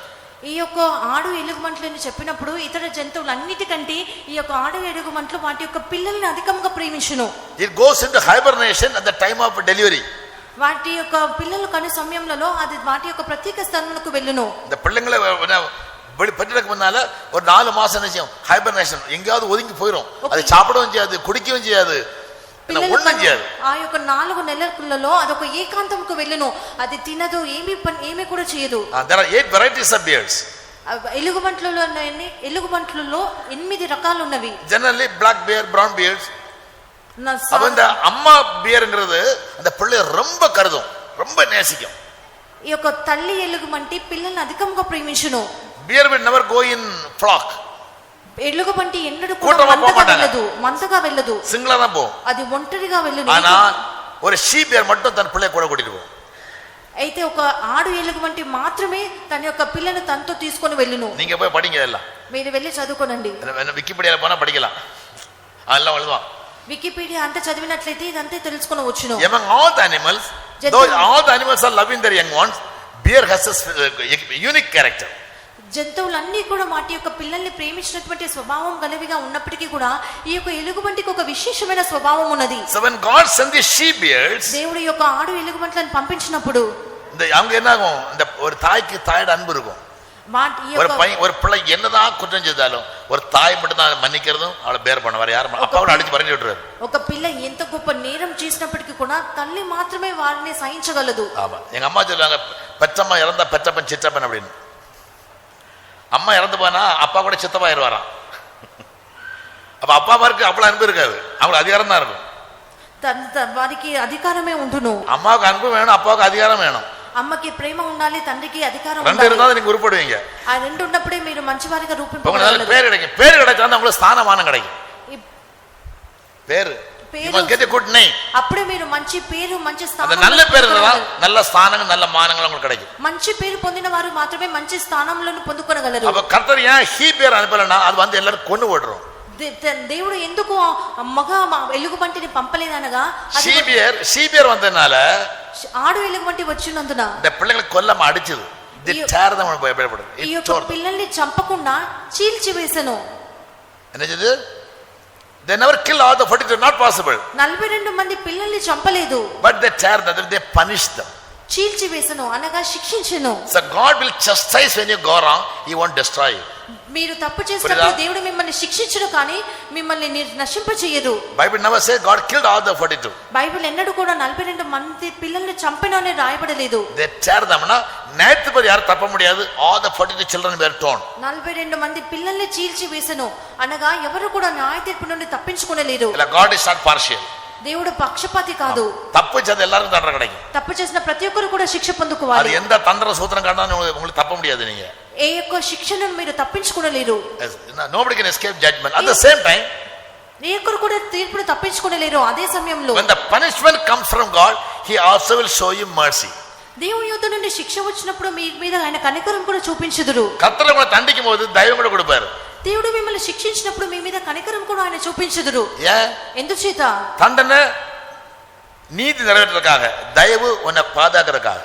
B: ఈ యొక్క ఆడు ఎలుగుబంట్లని చెప్పినప్పుడు ఇతర జంతువులన్నిటికంటే ఈ యొక్క ఆడు ఎలుగుబంట్లు వాటి యొక్క పిల్లల్ని అధికంగా ప్రేమించును.
A: It goes into hibernation at the time of delivery.
B: వాటి యొక్క పిల్లలు కను సమయంలో అది వాటి యొక్క ప్రత్యేక స్థానంలోకి వెళ్ళును.
A: இந்த பிள்ளைங்களை பெற்றெடுக்க முன்னால ஒரு 4 மாசம் நிச்சயம் ஹைபர்னேஷன், எங்கேயாவது ஒதுங்கி போயிடும். அது சாப்பிடவும் செய்யாது, குடிக்கவும் செய்யாது, ஒண்ணும் செய்யாது.
B: ఆ యొక్క 4 నెలలలో అదొక ఏకాంతంకు వెళ్ళును. అది తినదు, ఏమీ కూడా చేయదు.
A: There are 8 varieties of bears.
B: ఎలుగుబంట్లలో 8 రకాలు ఉన్నవి.
A: Generally black bear, brown bears. அப்ப இந்த அம்மா பியர்ங்கிறது அந்த பிள்ளைய ரொம்ப கருதும், ரொம்ப நேசிக்கும்.
B: ఈ యొక్క తల్లి ఎలుగుబంటి పిల్లల్ని అధికంగా ప్రేమించును.
A: Bear will never go in flock.
B: ఎలుగుబంటి ఎన్నడూ కూడా మందగా వెళ్ళదు,
A: సింగిల్ தான் போகும்.
B: అది ఒంటరిగా వెళ్ళును.
A: ஆனா ஒரு she bear மட்டும் தன் பிள்ளைய கூட கூட்டிட்டு போகும்.
B: అయితే ఒక ఆడు ఎలుగుబంటి మాత్రమే తన యొక్క పిల్లను తనతో తీసుకొని వెళ్ళును.
A: நீங்க போய் படிங்க எல்லாம்.
B: మీరు వెళ్ళి చదువుకోనండి.
A: వికీపీడియాలో పోనా படிக்கலாம். அதெல்லாம் எழுதுவான்.
B: వికీపీడియా అంతా చదివినట్లయితే ఇదంతా తెలుసుకోవచ్చును.
A: Among all the animals, though all the animals are loving their young ones, bear has a unique character.
B: జంతువులన్నీ కూడా వాటి యొక్క పిల్లల్ని ప్రేమించినటువంటి స్వభావం గలవిగా ఉన్నప్పటికీ కూడా ఈ యొక్క ఎలుగుబంటికి ఒక విశేషమైన స్వభావం ఉన్నది.
A: So when God sent the she bears,
B: దేవుడు యొక్క ఆడు ఎలుగుబంట్లను పంపించినప్పుడు
A: அவங்க என்ன ஆகும்? இந்த ஒரு தாய்க்கு தாயோட அன்பு இருக்கும். ஒரு பிள்ளை என்னதான் குற்றம் செய்தாலும் ஒரு தாய் மட்டும் தான் மன்னிக்கிறதும் அவளை பேர் பண்ணுவார். யாரும் அப்பாவோட அடிச்சு பறந்து விட்டுறாரு.
B: ఒక పిల్ల ఎంత గొప్ప నేరం చేసినప్పటికీ కూడా తల్లి మాత్రమే వారిని సహించగలదు.
A: ஆமா, எங்க அம்மா சொல்லுவாங்க, பெற்றம்மா இறந்தா பெற்றப்பன் சிற்றப்பன் அப்படின்னு. அம்மா இறந்து போனா அப்பா கூட சித்தப்பா ஆயிடுவாராம். அப்ப அப்பா மாருக்கு அவ்வளவு அன்பு இருக்காது, அவங்களுக்கு அதிகாரம் தான் இருக்கும்.
B: వారికి అధికారమే ఉండును.
A: అమ్మకు అன்பు వేணும், అப்பாకు అధికారం వేணும்.
B: అమ్మకి ప్రేమ ఉండాలి, తండ్రికి అధికారం
A: ரெண்டு
B: ఉండాలి.
A: இருந்தா நீங்க உருப்படுவீங்க.
B: ఆ రెండు ఉన్నప్పుడే మీరు మంచివారిగా
A: உங்களுக்கு நல்ல
B: రూపింపబడగలరు.
A: பேர் கிடைக்கும். பேர் கிடைச்சா உங்களுக்கு ஸ்தானமானம் கிடைக்கும்.
B: ఈ
A: பேரு
B: పేరు
A: you must get a good name.
B: అప్పుడే మీరు మంచి పేరు, మంచి
A: அந்த
B: స్థానం,
A: நல்ல பேர் இருந்தா நல்ல ஸ்தானங்கள் நல்ல மானங்கள் உங்களுக்கு கிடைக்கும்.
B: మంచి పేరు పొందిన వారు మాత్రమే మంచి స్థానంలో పొందుకొనగలరు.
A: அப்ப கர்த்தர் ஏன் ஹீபியர் அனுப்பலன்னா அது வந்து எல்லாரும் கொண்டு ஓடுறோம்.
B: దేవుడు ఎందుకు మగ ఎలుగుబంటిని పంపలేదనగా అది
A: ஹீபியர் வந்ததுனால
B: ఆడు ఎలుగుబంటి వచ్చినందున
A: இந்த பிள்ளைகளை கொல்லாம அடிச்சது. இது தேர்தம் பயப்படுது.
B: ఈ యొక్క పిల్లల్ని చంపకుండా చీల్చివేసెను.
A: என்னது? They never kill all the 42, not possible.
B: 42 మంది పిల్లల్ని చంపలేదు.
A: But they tear them, they punish them.
B: చీల్చివేసెను అనగా శిక్షించెను.
A: So God will chastise when you go wrong, he won't destroy you.
B: మీరు తప్పు చేసినప్పుడు దేవుడు మిమ్మల్ని శిక్షించడు కానీ మిమ్మల్ని నశింపచేయదు.
A: Bible never says God killed all the 42.
B: Bible ఎన్నడూ కూడా 42 మంది పిల్లల్ని చంపెను అని రాయబడలేదు.
A: They tear them. న్యాయధిపతి யாரும் தப்ப முடியாது. All the 42 children were torn.
B: 42 మంది పిల్లల్ని చీల్చివేసెను అనగా ఎవరు కూడా న్యాయ తీర్పు నుండి తప్పించుకోలేరు.
A: God is not partial.
B: దేవుడు పక్షపాతి కాదు.
A: தப்பு செய்த எல்லாருக்கும் தண்டனை கிடைக்கும்.
B: తప్పు చేసిన ప్రతి ఒక్కరు కూడా శిక్ష పొందుకోవాలి.
A: அது எந்த தந்திர சூத்திரம் காரணம் உங்களுக்கு தப்ப முடியாது. நீங்க
B: ఏ యొక్క శిక్షను మీరు తప్పించుకోలేరు.
A: nobody can escape judgment. At the same time,
B: ఏ ఒక్కరు కూడా తీర్పును తప్పించుకోలేరు. అదే సమయంలో
A: when the punishment comes from God, he also will show you mercy.
B: దేవుని యొద్ద నుండి శిక్ష వచ్చినప్పుడు మీ మీద ఆయన కనికరం కూడా చూపించుదురు.
A: కర్తలు కూడా తండ్రికి పోదు దైవం కూడా கொடுப்பாரு.
B: దేవుడు మిమ్మల్ని శిక్షించినప్పుడు మీ మీద కనికరం కూడా ఆయన చూపించుదురు. ఎందుచేత?
A: தண்டனை நீதி நிறைவேற்றதுக்காக, தயவு உன்னை பாதுகாக்கிறதுக்காக.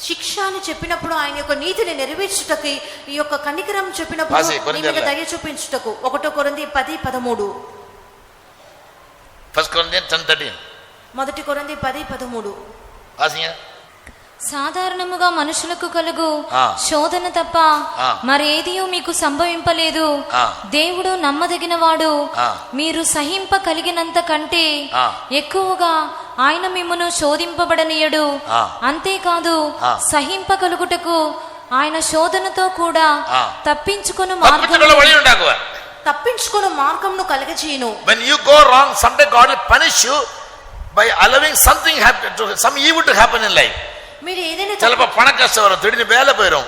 B: శిక్ష అని చెప్పినప్పుడు ఆయన యొక్క నీతిని నెరవేర్చుటకు, ఈ యొక్క కనికరం చెప్పినప్పుడు మీ మీద దయ చూపించుటకు. 1 కొరింథీ 10:13.
A: 1 Corinthians 10:13.
B: 1 కొరింథీ 10:13.
A: వాసింగ.
C: సాధారణముగా మనుషులకు కలుగు శోధన తప్ప మరేదియో మీకు సంభవింపలేదు. దేవుడు నమ్మదగినవాడు. మీరు సహింప కలిగినంత కంటే ఎక్కువగా ఆయన మిమ్మును శోధింపబడనీయడు. అంతేకాదు సహింప కలుగుటకు ఆయన శోధనతో కూడా తప్పించుకొను
B: మార్గమును కలగజేయును.
A: When you go wrong, someday God will punish you by allowing something happen to some evil to happen in life.
B: మీరు ఏదైనా
A: చిలప పణ కష్టం వரும், திடீர்னு வேலை போயிடும்,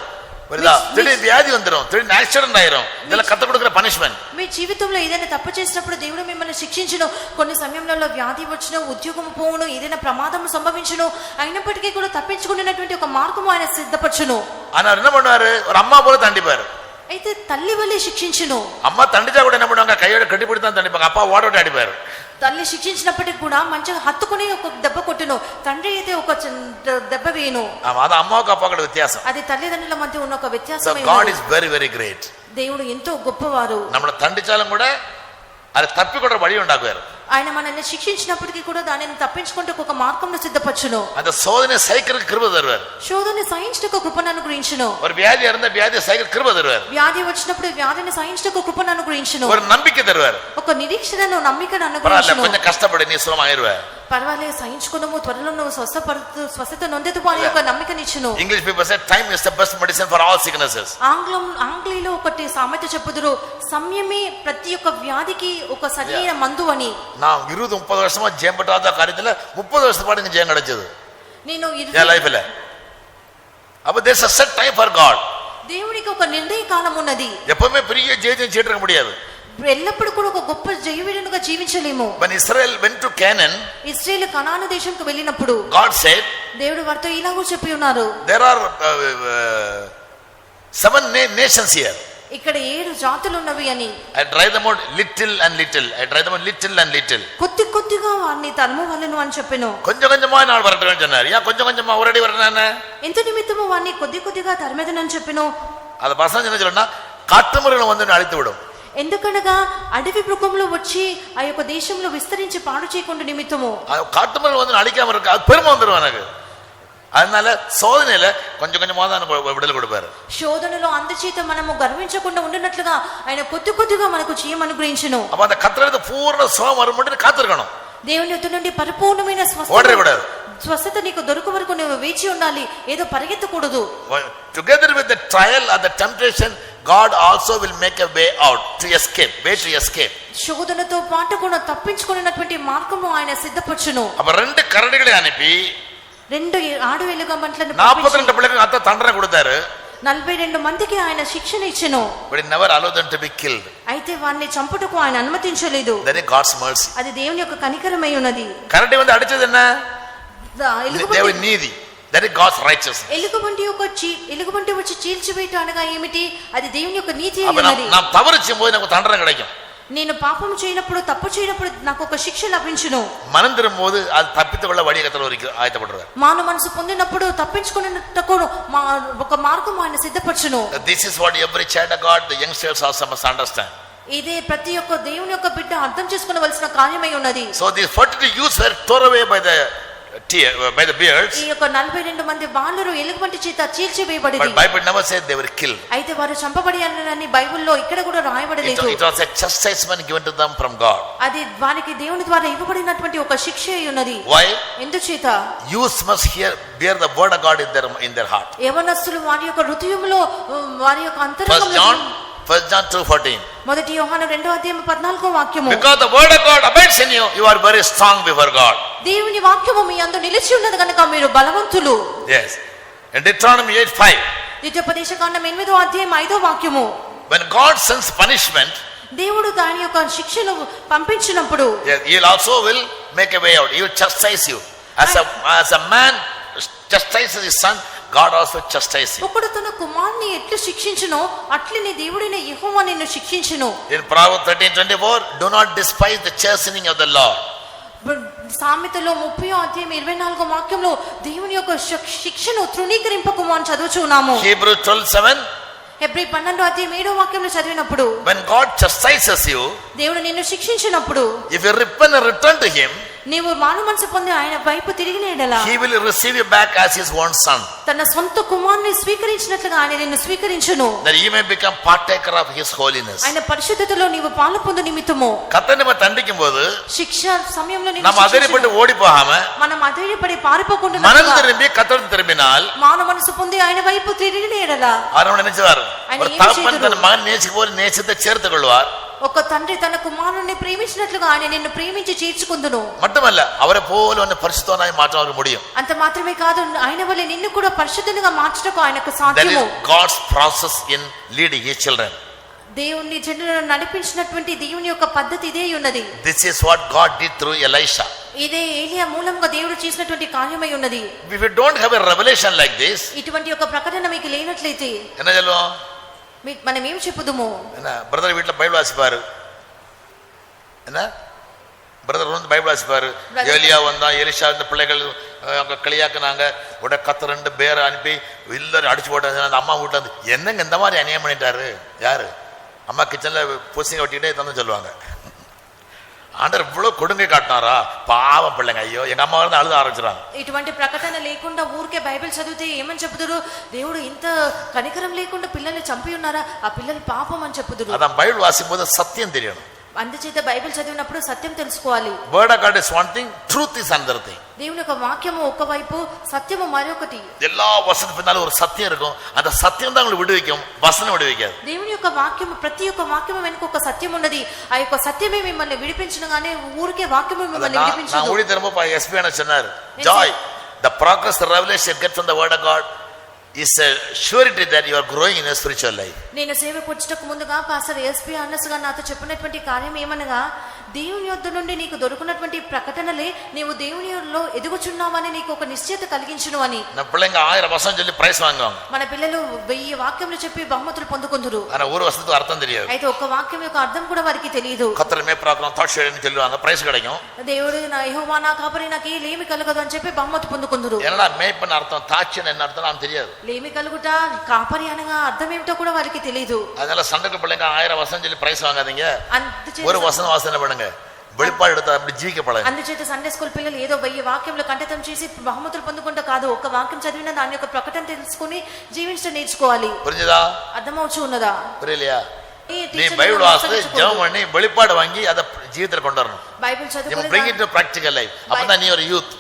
A: திடீர்னு వ్యాధి வந்துடும், திடீர்னு యాక్సిడెంట్ ఆయిரும். இதெல்லாம் కత్త கொடுக்கிற పనిష్మెంట్.
B: మీ జీవితంలో ఏదైనా తప్పు చేసినప్పుడు దేవుడు మిమ్మల్ని శిక్షించును. కొన్ని సమయంలో వ్యాధి వచ్చును, ఉద్యోగం పోవును, ఏదైనా ప్రమాదం సంభవించును. అయినప్పటికీ కూడా తప్పించుకునేటువంటి ఒక మార్గము ఆయన సిద్ధపరచును.
A: ఆయన என்ன பண்ணுவாரு? ஒரு அம்மா போல தண்டிப்பாரு.
B: అయితే తల్లి వల్లే శిక్షించును.
A: అమ్మ తండ్రితో కూడా என்ன பண்ணுவாங்க? கையோட கட்டிப்பிடித்தான் தண்டிப்பாங்க. அப்பா ஓடோட அடிப்பாரு.
B: తల్లి శిక్షించినప్పటికి కూడా మంచిగా హత్తుకుని ఒక దెబ్బ కొట్టును. తండ్రి అయితే ఒక దెబ్బ వేయను.
A: అది అమ్మకు అప్పకు వ్యత్యాసం.
B: అది తల్లిదండ్రుల మధ్య ఉన్న ఒక వ్యత్యాసం.
A: God is very very great.
B: దేవుడు ఎంతో గొప్పవారు.
A: நம்மள தண்டிச்சாலும் கூட అది తప్పికొట్ట వడి ఉండాకువారు.
B: ఆయన మనల్ని శిక్షించినప్పటికీ కూడా దానిని తప్పించుకుంటూ ఒక మార్గంను సిద్ధపరచును.
A: அந்த சோதனை சைக்கிளுக்கு கிருபை தருவார்.
B: శోధనని సహించుటకు కృపను అనుగ్రహించును.
A: ஒரு வியாதி இருந்தா வியாதி சைக்கிள் கிருபை தருவார்.
B: వ్యాధి వచ్చినప్పుడు వ్యాధిని సహించుటకు కృపను అనుగ్రహించును.
A: ஒரு நம்பிக்கை தருவார்.
B: ఒక నిరీక్షణను, నమ్మికను అనుగ్రహించును.
A: కొంచెం కష్టపడి నీ సుఖమాయిరువా,
B: పర్వాలేదు సహించుకున్నాము, త్వరలో నువ్వు స్వస్థత నొందెదువు అనే ఒక నమ్మికనిచ్చును.
A: English people say time is the best medicine for all sicknesses.
B: ఆంగ్లీలో ఒకటి సామెత చెప్పుదురు, సమయమే ప్రతి ఒక్క వ్యాధికి ఒక సరైన మందు అని.
A: నా 20-30 வருஷமா ஜெயம் பட்டாத காரியத்துல 30 வருஷம் பாட்டு ஜெயம் கிடைச்சது
B: నేను
A: என் லைஃப்ல. அப்ப there is a set time for God.
B: దేవునికి ఒక నిర్ణయ కాలం ఉన్నది.
A: எப்பவுமே பெரிய ஜெயம் செய்ய முடியாது.
B: ఎల్లప్పుడూ కూడా ఒక గొప్ప జయవీరునిగా జీవించలేము.
A: When Israel went to Canaan,
B: ఇశ్రాయేలు కనాను దేశంకు వెళ్ళినప్పుడు
A: God said,
B: దేవుడు వారితో ఇలాగూ చెప్పి ఉన్నారు,
A: there are 7 nations here.
B: ఇక్కడ 7 జాతులు ఉన్నవి అని.
A: I drive them out little and little. I drive them out little and little.
B: కొద్ది కొద్దిగా వారిని తరుము వలెను అని చెప్పెను.
A: కొంచెం కొంచెమా நான் வரட்டேன்னு சொன்னார். ஏன் கொஞ்சம் கொஞ்சமா ஒரேடி வரனானே?
B: ఎంత నిమిత్తము వారిని కొద్ది కొద్దిగా తరిమెదనని చెప్పెను.
A: அது பசங்க என்ன சொல்றா? காட்டுமிருகம் வந்து அழித்து விடும்.
B: ఎందుకనగా అడవి మృగములు వచ్చి ఆ యొక్క దేశంలో విస్తరించి పాడు చేయకుండా నిమిత్తము.
A: காட்டுமிருகம் வந்து அழிக்காம இருக்கு, அது பெருமை வந்துரும் எனக்கு. அதனால சோதனையில கொஞ்சம் கொஞ்சமா தான் விடுதலை கொடுப்பாரு. శోధనలో అందుచేత మనము గర్వించకుండా ఉండినట్లుగా ఆయన కొద్ది కొద్దిగా మనకు చేయమని అనుగ్రహించును. அப்ப அந்த கர்த்தரது பூர்ண சுகம் வரும் மட்டும் காத்திருக்கணும்.
B: దేవుని యొద్ద నుండి పరిపూర్ణమైన స్వస్థత నీకు దొరుకు వరకు నువ్వు వేచి ఉండాలి. ఏదో పరిగెత్తకూడదు.
A: Together with the trial or the temptation, God also will make a way out to escape, way to escape.
B: శోధనతో పాటు కూడా తప్పించుకునేటువంటి మార్గము ఆయన సిద్ధపరచును.
A: அப்ப 2 கரடிகளை அனுப்பி
B: 2 ఆడు ఎలుగుబంట్లను
A: 42 பிள்ளைக்கு அத்த தண்டனை கொடுத்தாரு.
B: 42 మందికి ఆయన శిక్షణ ఇచ్చెను.
A: But he never allowed them to be killed.
B: అయితే వారిని చంపుటకు ఆయన అనుమతించలేదు.
A: That is God's mercy.
B: అది దేవుని యొక్క కనికరమై ఉన్నది.
A: கரடி வந்து அடிச்சது என்ன?
B: ఎలుగుబంటి
A: தேவ நீதி. That is God's righteousness.
B: ఎలుగుబంటి వచ్చి చీల్చివేయట అనగా ఏమిటి? అది దేవుని యొక్క నీతి
A: அப்ப
B: అన్నది.
A: நாம் தவறு செய்யும்போது நமக்கு தண்டனை கிடைக்கும்.
B: నేను పాపం చేయనప్పుడు తప్పు చేయనప్పుడు నాకు ఒక శిక్ష లభించును.
A: மனம் திரும்பும்போது அது தப்பித்து கொள்ள வழி கத்தர் ஒரு ஆயத்தப்படுறார்.
B: మానవ మనసు పొందినప్పుడు తప్పించుకునేటకు ఒక మార్గం ఆయన సిద్ధపరచును.
A: This is what every child of God, the youngsters also must understand.
B: ఇదే ప్రతి ఒక్క దేవుని యొక్క బిడ్డ అర్థం చేసుకోవలసిన కార్యమై ఉన్నది.
A: So these 42 youths were torn away by the beards.
B: ఈ యొక్క 42 మంది బాలురు ఎలుగుబంటి చేత చీల్చివేయబడింది.
A: But Bible never said they were killed.
B: అయితే వారు చంపబడినని బైబిల్లో ఇక్కడ కూడా రాయబడలేదు.
A: It was a chastisement given to them from God.
B: అది వారికి దేవుని ద్వారా ఇవ్వబడినటువంటి ఒక శిక్ష అయి ఉన్నది.
A: Why?
B: ఎందుచేత
A: Youths must bear the word of God in their heart.
B: యవనస్తులు వారి యొక్క హృదయంలో వారి యొక్క అంతరంగంలో
A: 1 John 2:14.
B: మొదటి యోహాను 2:14 వాక్యము.
A: Because the word of God abides in you, you are very strong before God.
B: దేవుని వాక్యము మీ యందు నిలిచి ఉన్నది కనుక మీరు బలవంతులు.
A: Yes. In Deuteronomy 8:5.
B: ద్వితీయోపదేశకాండం 8:5 వాక్యము.
A: When God sends punishment,
B: దేవుడు దాని యొక్క శిక్షను పంపించినప్పుడు
A: yes, he also will make a way out. He will chastise you. As a man chastises his son, God also chastises you.
B: ఒకడు తన కుమారుని ఎట్లు శిక్షించునో అట్లనే దేవుడైన యెహోవా నిన్ను శిక్షించును.
A: In Proverbs 13:24, do not despise the chastening of the Lord.
B: సామెతలో 30:24 వాక్యంలో దేవుని యొక్క శిక్షను తృణీకరింపకుము అని చదువుచున్నాము.
A: Hebrews 12:7.
B: హెబ్రీ 12:7 వాక్యంలో చదివినప్పుడు
A: When God chastises you,
B: దేవుడు నిన్ను శిక్షించినప్పుడు
A: if you repent and return to him,
B: నీవు మారు మనసు పొంది ఆయన వైపు తిరిగిన యెడల
A: he will receive you back as his own son.
B: తన సొంత కుమారుని స్వీకరించినట్లుగా ఆయన నిన్ను స్వీకరించును.
A: That you may become partaker of his holiness.
B: ఆయన పరిశుద్ధతలో నీవు పాలు పొందు నిమిత్తము
A: கர்த்தர் நம்ம தண்டிக்கும்போது
B: శిక్ష సమయంలో
A: நம்ம அதிரிப்பட்டு ஓடி போகாம
B: మనం అధైర్యపడి పారిపోకుండా
A: மனம் திரும்பி கர்த்தர் திரும்பினால்
B: మానవ మనసు పొంది ఆయన వైపు తిరిగిన యెడల
A: அவன் நினைச்சுவார்
B: ఆయన
A: ஒரு
B: ఏం
A: தகப்பன்
B: చేయుదురు?
A: தன் மகன் நேசிக்கும் போது நேசத்தை சேர்த்துக் கொள்வார்.
B: ఒక తండ్రి తన కుమారుని ప్రేమించినట్లుగా ఆయన నిన్ను ప్రేమించి చేర్చుకుందును.
A: மட்டுமல்ல அவரை போல ஒன்னு பரிசுத்தவனாய் மாற்ற அவருக்கு முடியும்.
B: అంత మాత్రమే కాదు ఆయన వలె నిన్ను కూడా పరిశుద్ధంగా మార్చటకు ఆయనకు
A: That
B: సాధ్యము.
A: is God's process in leading his children.
B: దేవుని జనులను నడిపించినటువంటి దేవుని యొక్క పద్ధతి ఇదే ఉన్నది.
A: This is what God did through Elisha.
B: ఇదే ఏలియా మూలంగా దేవుడు చేసినటువంటి కార్యమై ఉన్నది.
A: If you don't have a revelation like this,
B: ఇటువంటి ఒక ప్రకటన మీకు లేనట్లయితే
A: என்ன சொல்லுவோம்?
B: మనం ఏం చెప్పుదుము?
A: என்ன பிரதர் வீட்டுல பைபிள் வாசிப்பாரு, என்ன பிரதர் வந்து பைபிள் வாசிப்பாரு. ஏலியா வந்தா, எலிஷா இந்த பிள்ளைகள் அங்க களியாக்குனாங்க, உடனே கத்த 2 பேரை அனுப்பி எல்லாரும் அடிச்சு போட்டாங்க. அந்த அம்மா வீட்டுல வந்து என்னங்க இந்த மாதிரி அநியாயம் பண்ணிட்டாரு, யாரு அம்மா கிச்சன்ல பூசிங்க ஒட்டிக்கிட்டே தந்து சொல்லுவாங்க. ஆண்டவர் இவ்வளவு கொடுங்கை காட்டினாரா, பாவம் பிள்ளைங்க, ஐயோ எங்க அம்மா வந்து அழுத ஆரம்பிச்சிடாங்க.
B: ఇటువంటి ప్రకటన లేకుండా ఊరికే బైబిల్ చదివితే ఏమని చెప్పుదురు? దేవుడు ఇంత కనికరం లేకుండా పిల్లల్ని చంపి ఉన్నారా, ఆ పిల్లలు పాపం అని చెప్పుదురు.
A: அதான் பைபிள் வாசிக்கும் போது சத்தியம் தெரியணும்.
B: అందుచేత బైబిల్ చదివినప్పుడు సత్యం తెలుసుకోవాలి.
A: Word of God is one thing, truth is another thing.
B: దేవుని యొక్క వాక్యము ఒకవైపు, సత్యము మరొకటి.
A: எல்லா வசனத்துக்கு பின்னால ஒரு சத்தியம் இருக்கும். அந்த சத்தியம் தான் உங்களை விடுவிக்கும், வசனம் விடுவிக்காது.
B: దేవుని యొక్క వాక్యము, ప్రతి ఒక్క వాక్యము వెనుక ఒక సత్యం ఉన్నది. ఆ యొక్క సత్యమే మిమ్మల్ని విడిపించుగానే ఊరికే వాక్యము మిమ్మల్ని
A: நான்
B: విడిపించదు.
A: ஊழி திரும்ப எஸ்பி என்ன சொன்னார், Joy the progress the revelation get from the word of God is a surety that you are growing in a spiritual life.
B: నేను సేవకు వచ్చేటకు ముందుగా పాస్టర్ ఎస్పీ అన్నస్గా నాతో చెప్పినటువంటి కార్యం ఏమనగా, దేవుని యొద్ద నుండి నీకు దొరుకున్నటువంటి ప్రకటనలే నీవు దేవునిలో ఎదుగుచున్నావని నీకు ఒక నిశ్చయత కలిగించును అని.
A: நம்ம பிள்ளைங்க 1000 வசனம் சொல்லி பிரைஸ் வாங்குவாங்க.
B: మన పిల్లలు 1000 వాక్యములు చెప్పి బహుమతులు పొందుకుందురు.
A: ஆனா ஒரு வசனத்துக்கு அர்த்தம் தெரியாது.
B: అయితే ఒక వాక్యం యొక్క అర్థం కూడా వారికి తెలియదు.
A: கர்த்தர் மேய்ப்பராக்கிறோம் தாட்சியன்னு சொல்லுவாங்க, பிரைஸ் கிடைக்கும்.
B: దేవుడు నా యెహోవా నా కాపరి, నాకు ఏమీ కలగదు అని చెప్పి బహుమతి పొందుకుందురు.
A: என்னடா மேய்ப்பன் அர்த்தம், தாட்சியன் என்ன அர்த்தம் நமக்கு தெரியாது.
B: లేమి కలుగుట, కాపరి అనగా అర్థం ఏమిటో కూడా వారికి తెలియదు.
A: அதனால சண்டைக்கு பிள்ளைங்க 1000 வசனம் சொல்லி பிரைஸ் வாங்காதீங்க.
B: అందుచేత
A: ஒரு வசனம் வாசனை பண்ணுங்க, வெளிப்பாடு எடுத்து அப்படி ஜீவிக்க பழகுங்க.
B: అందుచేత సండే స్కూల్ పిల్లలు ఏదో 1000 వాక్యంలో కంఠితం చేసి బహుమతులు పొందుకుంటా కాదు, ఒక వాక్యం చదివిన దాని యొక్క ప్రకటన తెలుసుకుని జీవించడం నేర్చుకోవాలి.
A: புரிஞ்சுதா?
B: అర్థమవుచు ఉన్నదా?
A: புரியலையா? நீ பைபிள் வாசித்து ஜெபம் பண்ணி வெளிப்பாடு வாங்கி அதை ஜீவிதத்துல கொண்டு வரணும்.
B: బైబిల్
A: bring it
B: చదువుకుని
A: to practical life. அப்பதான் நீ ஒரு யூத்.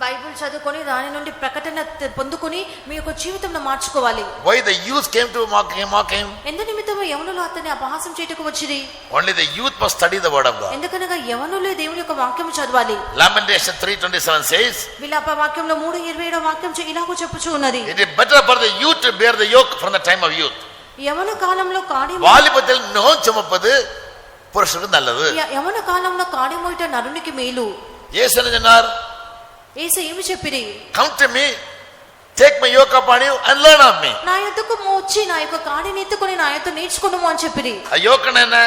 B: బైబిల్ చదువుకొని దాని నుండి ప్రకటన పొందుకొని మీ యొక్క జీవితంలో మార్చుకోవాలి.
A: Why the youth came to mock him?
B: ఎందు నిమిత్తము యవనులు అతన్ని అపహాసం చేయటకు వచ్చిరి.
A: Only the youth must study the word of God.
B: ఎందుకనగా యవనులే దేవుని యొక్క వాక్యం చదవాలి.
A: Lamentation 3:27 says,
B: విలాప వాక్యంలో 3:27 వాక్యం ఇలాగూ చెప్పుచూ ఉన్నది.
A: it is better for the youth to bear the yoke from the time of youth.
B: యవన కాలంలో కాడి
A: వాలిబத்தில் நுகம் சுமப்பது புருஷனுக்கு நல்லது.
B: యవన కాలంలో కాడి మోయట నరునికి మేలు.
A: యేసు అన్నారు,
B: యేసు ఏమి చెప్పిరి?
A: come to me, take my yoke upon you and learn of me.
B: నా యొద్దకు వచ్చి నా యొక్క కాడిని ఎత్తుకొని నా యొద్ద నేర్చుకొనుము అని చెప్పిరి.
A: ఆ యోక్ என்ன?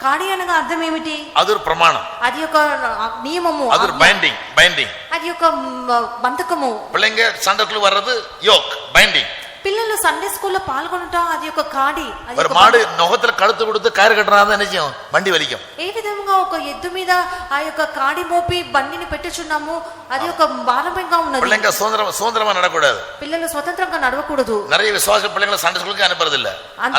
B: కాడి అనగా అర్థం ఏమిటి?
A: అది ఒక ప్రమాణం,
B: అది ఒక నియమము,
A: అది ఒక బైండింగ్,
B: అది ఒక బంధకము.
A: పిల్లங்க సండకులు వర్றது యోక్ బైండింగ్.
B: పిల్లలు సండే స్కూల్లో పాల్గొనట అది ఒక కాడి.
A: ஒரு மாடு நுகத்துல கழுத்து கொடுத்து கயிறு கட்டறாதான் நிச்சயம் வண்டி வலிக்கும்.
B: ఏ విధంగా ఒక ఎద్దు మీద ఆ యొక్క కాడి మోపి బండిని పెట్టుచున్నాము, అది ఒక భారంగా ఉన్నది.
A: పిల్లங்க சுதந்திரமா நடக்கூடாது.
B: పిల్లలు స్వతంత్రంగా నడవకూడదు.
A: நிறைய விசுவாச பிள்ளைங்களை சண்டை ஸ்கூலுக்கு அனுப்புறது இல்ல.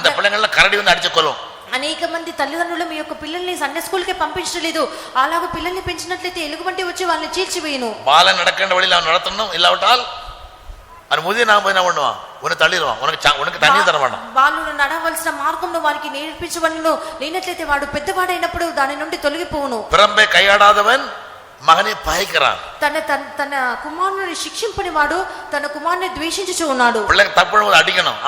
A: அந்த பிள்ளைங்கள கரடி வந்து அடிச்சு கொல்லும்.
B: అనేక మంది తల్లిదండ్రులు మీ యొక్క పిల్లల్ని సండే స్కూల్కే పంపించలేదు. అలాగే పిల్లల్ని పెంచినట్లయితే ఎలుగుబంటి వచ్చి వాళ్ళని చీల్చివేయును.
A: బాలన్ நடக்கின்ற வழியில அவன் நடத்தணும், இல்லாவிட்டால் அது முதிய நான் போய் என்ன பண்ணுவான், உன்னை தள்ளிடுவான், உனக்கு தண்ணி தர மாட்டான்.
B: వాళ్ళు నడవలసిన మార్గంలో వారికి నేర్పించవలను, లేనట్లయితే వాడు పెద్దవాడైనప్పుడు దాని నుండి తొలగిపోవును.
A: பிறம்பை கையாடாதவன் మగని పైకిరాన్.
B: తన కుమారుని శిక్షింపని వాడు తన కుమారుని ద్వేషించుచు ఉన్నాడు.
A: పిల్లకి తప్పడం అడిగணும்,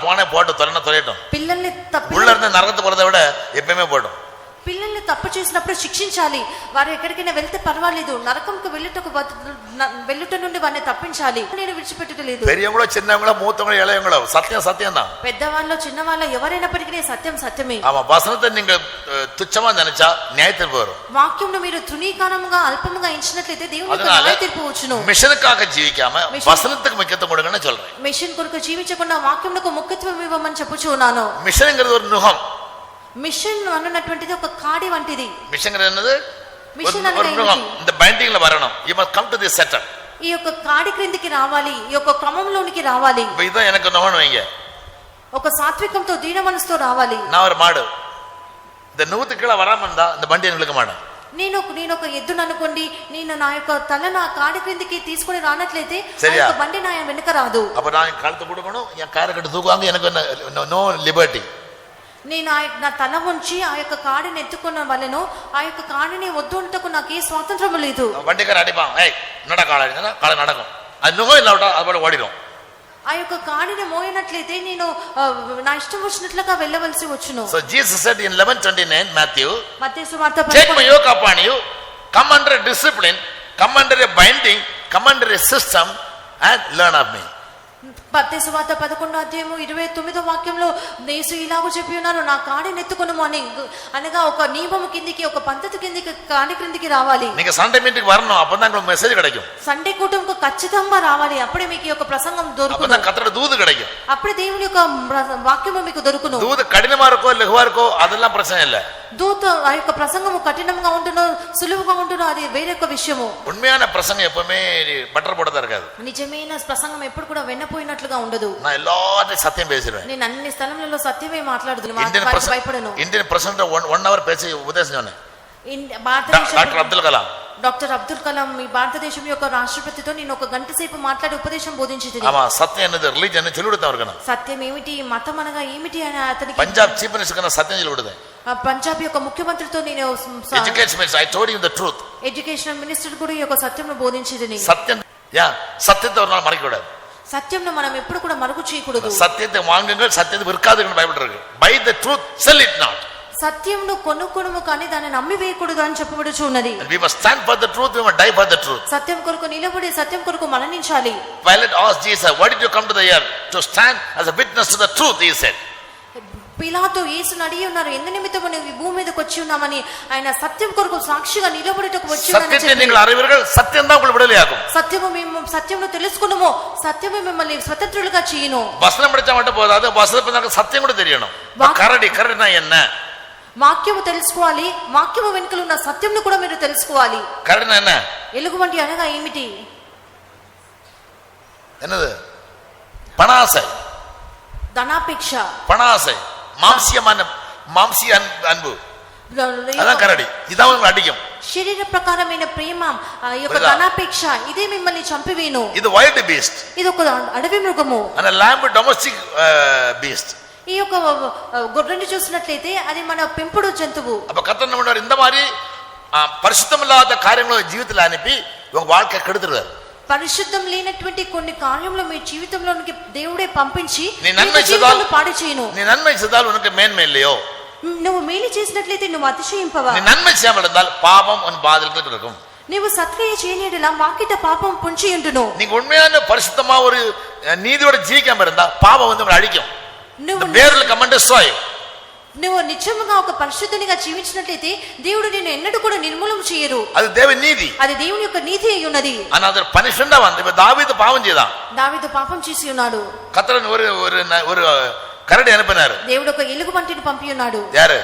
A: పోనే పోటు తొలగటం.
B: పిల్లల్ని
A: உள்ள இருந்து நரகத்து போறதை விட எப்பவுமே போடும்.
B: పిల్లల్ని తప్పు చేసినప్పుడు శిక్షించాలి. వారు ఎక్కడికైనా వెళ్తే పర్వాలేదు, నరకంకు వెళ్ళుట నుండి వారిని తప్పించాలి. నేను విడిచిపెట్టలేదు.
A: పెరియవங்களோ చిన్నవங்களோ మూతవங்களோ ఇళయవங்களோ సత్యం தான்.
B: పెద్దవాళ్ళు చిన్నవాళ్ళు ఎవరైనప్పటికీ సత్యమే.
A: ஆமா, வசனத்தை நீங்க துச்சமா நினைச்சா நியாயத்தீர்ப்பு வரும்.
B: వాక్యంను మీరు తృణీకారముగా అల్పముగా ఎంచినట్లయితే దేవునికి న్యాయ తీర్పు వచ్చును.
A: మిషన్కాக జీవికామ వసనத்துக்கு ముఖ్యత్వం கொடுங்கன்னு சொல்றேன்.
B: మిషన్ కొరకు జీవించకుండా వాక్యమునకు ముఖ్యత్వం ఇవ్వమని చెప్పుచున్నాను.
A: మిషన్ங்கிறது ஒரு நுகம்.
B: మిషన్ అన్నటువంటిది ఒక కాడి వంటిది.
A: మిషన్ங்கிறது என்னது?
B: మిషన్
A: ஒரு நுகம். இந்த பைண்டிங்ல வரணும். You must come to this setup.
B: ఈ యొక్క కాడి క్రిందికి రావాలి, ఈ యొక్క క్రమంలోనికి రావాలి.
A: இதான் எனக்கு நுகம் வைங்க.
B: ఒక సాత్వికంతో దీన మనసుతో రావాలి.
A: நான் ஒரு மாடு, இந்த நுகத்துக்கு கீழே வராம இருந்தா இந்த பண்டியை நிலுக்க மாட்டேன்.
B: నేను ఒక ఎద్దును అనుకోండి, నేను నా యొక్క తల నా కాడి క్రిందికి తీసుకొని రానట్లయితే బండి నా వెనుక రాదు.
A: அப்ப நான் கழுத்து கொடுக்கணும், என் காரை கட்டு தூக்குவாங்க, எனக்கு நோ லிபர்ட்டி.
B: నేను నా తల ఉంచి ఆ యొక్క కాడిని ఎత్తుకున్న వలెను ఆ యొక్క కాడిని వద్దుంటకు నాకు ఏ స్వాతంత్రం లేదు.
A: வண்டிக்கார அடிப்பான், ஏய் என்னடா காலை அடிச்சா காலை நடக்கும். அது நுகம் இல்லாவிட்டா அது ஓடிடும்.
B: ఆ యొక్క కాడిని మోయనట్లయితే నేను నా ఇష్టం వచ్చినట్లుగా వెళ్ళవలసి వచ్చును.
A: So Jesus said in 11:29 Matthew,
B: మత్తయి సువార్త
A: take my yoke upon you, come under a discipline, come under a binding, come under a system and learn of me.
B: మత్తయి సువార్త 11:29 వాక్యంలో యేసు ఇలాగ చెప్పి ఉన్నారు, నా కాడిని ఎత్తుకొనుము అని. అనగా ఒక నియమము కిందికి, ఒక పద్ధతి కిందికి, కాడి క్రిందికి రావాలి.
A: நீங்க சண்டே மீட்டிங் வரணும், அப்பதான் உங்களுக்கு மெசேஜ் கிடைக்கும்.
B: సండే కూటంకు ఖచ్చితంగా రావాలి, అప్పుడే మీకు యొక్క ప్రసంగం దొరుకును.
A: அப்பதான் கர்த்தரோட தூது கிடைக்கும்.
B: అప్పుడే దేవుని యొక్క వాక్యము మీకు దొరుకును.
A: தூது కఠినமா இருக்கோ లఘువా இருக்கோ அதெல்லாம் பிரச்சனை இல்ல.
B: దూత ఆ యొక్క ప్రసంగము కఠినంగా ఉంటునో సులువుగా ఉంటునో అది వేరే ఒక విషయము.
A: உண்மையான பிரசங்கம் எப்பவுமே பட்டர் போட்டதா இருக்காது.
B: నిజమైన ప్రసంగం ఎప్పుడు కూడా వెన్నపోయినట్లుగా ఉండదు.
A: நான் எல்லாத்தையும் சத்தியம் பேசுறேன்.
B: నేను అన్ని స్థలములలో సత్యమే మాట్లాడుదును, భయపడను.
A: ఇండియన్ ప్రెసిడెంట్ 1 hour పేసి ఉపదేశం చేశాను.
B: డాక్టర్ అబ్దుల్ కలాం ఈ భారతదేశం యొక్క రాష్ట్రపతితో నేను 1 గంట సేపు మాట్లాడి ఉపదేశం బోధించింది.
A: ஆமா, சத்தியம் என்னது, ரிலிஜன் சொல்லி கொடுத்தேன் அவருக்கு.
B: సత్యం ఏమిటి, మతం అనగా ఏమిటి అని అతనికి
A: పంజాబ్ చీఫ్ మినిస్టర్ కన్నా సత్యం சொல்லி கொடுத்தேன்.
B: పంజాబ్ యొక్క ముఖ్యమంత్రితో నేను
A: education minister I told you the truth.
B: Education minister కూడా ఈ యొక్క సత్యంను బోధించింది.
A: సత్యం సత్యத்தை ஒரு நாள் மறைக்க கூடாது.
B: సత్యంను మనం ఎప్పుడు కూడా మరుగు చేయకూడదు.
A: సత్యத்தை வாங்குங்கள், சத்தியத்தை விற்காதீங்கன்னு బైబిల్ இருக்கு. Buy the truth sell it not.
B: సత్యంను కొనుక్కొనుము కానీ దాన్ని నమ్మి వేయకూడదు అని చెప్పబడుచు ఉన్నది.
A: We must stand for the truth, we must die for the truth.
B: సత్యం కొరకు నిలబడి సత్యం కొరకు మరణించాలి.
A: Pilate asked Jesus, why did you come to the earth? To stand as a witness to the truth, he said.
B: పిలాతు యేసును అడిగి ఉన్నారు, ఎందు నిమిత్తము నువ్వు ఈ భూమి మీదకి వచ్చి ఉన్నామని. ఆయన సత్యం కొరకు సాక్షిగా నిలబడుటకు వచ్చి ఉన్నానని
A: సత్యத்தை நீங்கள் அறிவீர்கள், சத்தியம் தான் உங்களை விடுதலையாக்கும்.
B: సత్యము తెలుసుకునుము, సత్యమే మిమ్మల్ని స్వతంత్రులుగా చేయును.
A: வசனம் படிச்சா மட்டும் போதாது, வசனத்துக்கு சத்தியம் கூட தெரியணும். கரடினா என்ன?
B: వాక్యము తెలుసుకోవాలి, వాక్యము వెనుకల ఉన్న సత్యంను కూడా మీరు తెలుసుకోవాలి.
A: కరడినా என்ன?
B: ఎలుగుబంటి అనగా ఏమిటి?
A: என்னது? பணாசை,
B: ధనాపేక్ష,
A: பணாசை, மாம்சிய அன்பு. அதான் கரடி, இதான் உங்களை அடிக்கும்.
B: శరీర ప్రకారమైన ప్రేమ ఆ యొక్క
A: కదా.
B: ధనాపేక్ష ఇదే మిమ్మల్ని చంపివేను.
A: இது వైల్డ్ బీస్ట్,
B: ఇది ఒక అడవి మృగము.
A: and a lamb domestic beast.
B: ఈ యొక్క గొర్రెని చూసినట్లయితే అది మన పెంపుడు జంతువు.
A: அப்ப கர்த்தர் என்ன பண்றாரு, இந்த மாதிரி பரிசுத்தம் இல்லாத காரியங்களை ஜீவிதத்துல அனுப்பி உங்க வாழ்க்கை கெடுத்துறாரு.
B: పరిశుద్ధం లేనటువంటి కొన్ని కార్యములు మీ జీవితంలోనికి దేవుడే పంపించి
A: నీ నన్மை செய்தால்
B: పాడు చేయను.
A: நீ நன்மை செய்தால் உனக்கு மேன்மை இல்லையோ,
B: నువ్వు మేలు చేసినట్లయితే నువ్వు అతిశయింపవా?
A: நீ நன்மை செய்யாமல் இருந்தால் பாவம் உன் பாதத்தில் இருக்கும்.
B: నీవు సత్క్రియ చేయనియడలా వాకిట పాపం పొంచి ఉండును.
A: நீங்க உண்மையான பரிசுத்தமா ஒரு நீதியோட ஜீவிக்காம இருந்தா பாவம் வந்து உங்களை அழிக்கும்.
B: నువ్వు
A: வேர்ல கமெண்ட் destroy.
B: నువ్వు నిజముగా ఒక పరిశుద్ధునిగా జీవించినట్లయితే దేవుడు నిన్ను ఎన్నడూ కూడా నిర్మూలం చేయరు.
A: அது தேவ நீதி.
B: అది దేవుని యొక్క నీతి అయి ఉన్నది.
A: ஆனா அது பனிஷ்மெண்டா வந்து இப்ப தாவீது பாவம் செய்தான்.
B: దావీదు పాపం చేసి ఉన్నాడు.
A: கர்த்தர் ஒரு கரடி அனுப்பினாரு.
B: దేవుడు ఒక ఎలుగుబంటిని పంపి ఉన్నాడు.
A: யாரு?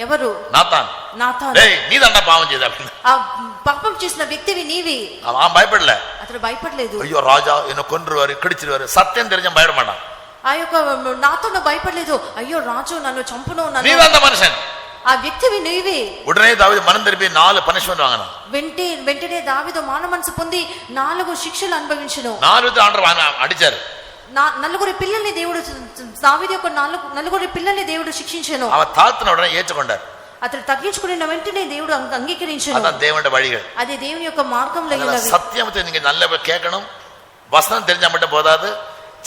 B: ఎవరు?
A: நாத்தான்.
B: నాతాను.
A: டேய் நீ தான்டா பாவம் செய்த.
B: ఆ పాపం చేసిన వ్యక్తివి నీవి.
A: அவன் பயப்படல.
B: అతడు భయపడలేదు.
A: ஐயோ ராஜா என்ன கொன்றுவாரு கிடிச்சிருவாரு, சத்தியம் தெரிஞ்ச பயப்பட மாட்டான்.
B: ఆ యొక్క నాతోను భయపడలేదు. అయ్యో రాజు నన్ను చంపును
A: நீ தான் அந்த மனுஷன்.
B: ఆ వ్యక్తివి నీవే.
A: உடனே தாவீது மனம் திருப்பி 4 பனிஷ்மெண்ட் வாங்கினான்.
B: వెంటనే దావీదు మాన మనసు పొంది 4 శిక్షలు అనుభవించును.
A: 4 ஆண்டவர் அடிச்சாரு.
B: నలుగురి పిల్లల్ని దేవుడు దావీదు యొక్క నలుగురి పిల్లల్ని దేవుడు శిక్షించెను.
A: அவன் தாழ்த்தின உடனே ஏற்றுக்கொண்டார்.
B: అతడు తగ్గించుకున్న వెంటనే దేవుడు అంగీకరించెను.
A: அதான் தேவனுடைய வழிகள்.
B: అది దేవుని యొక్క మార్గంలో ఉన్నది.
A: சத்தியத்தை நீங்க நல்லா கேட்கணும். வசனம் தெரிஞ்சா மட்டும் போதாது,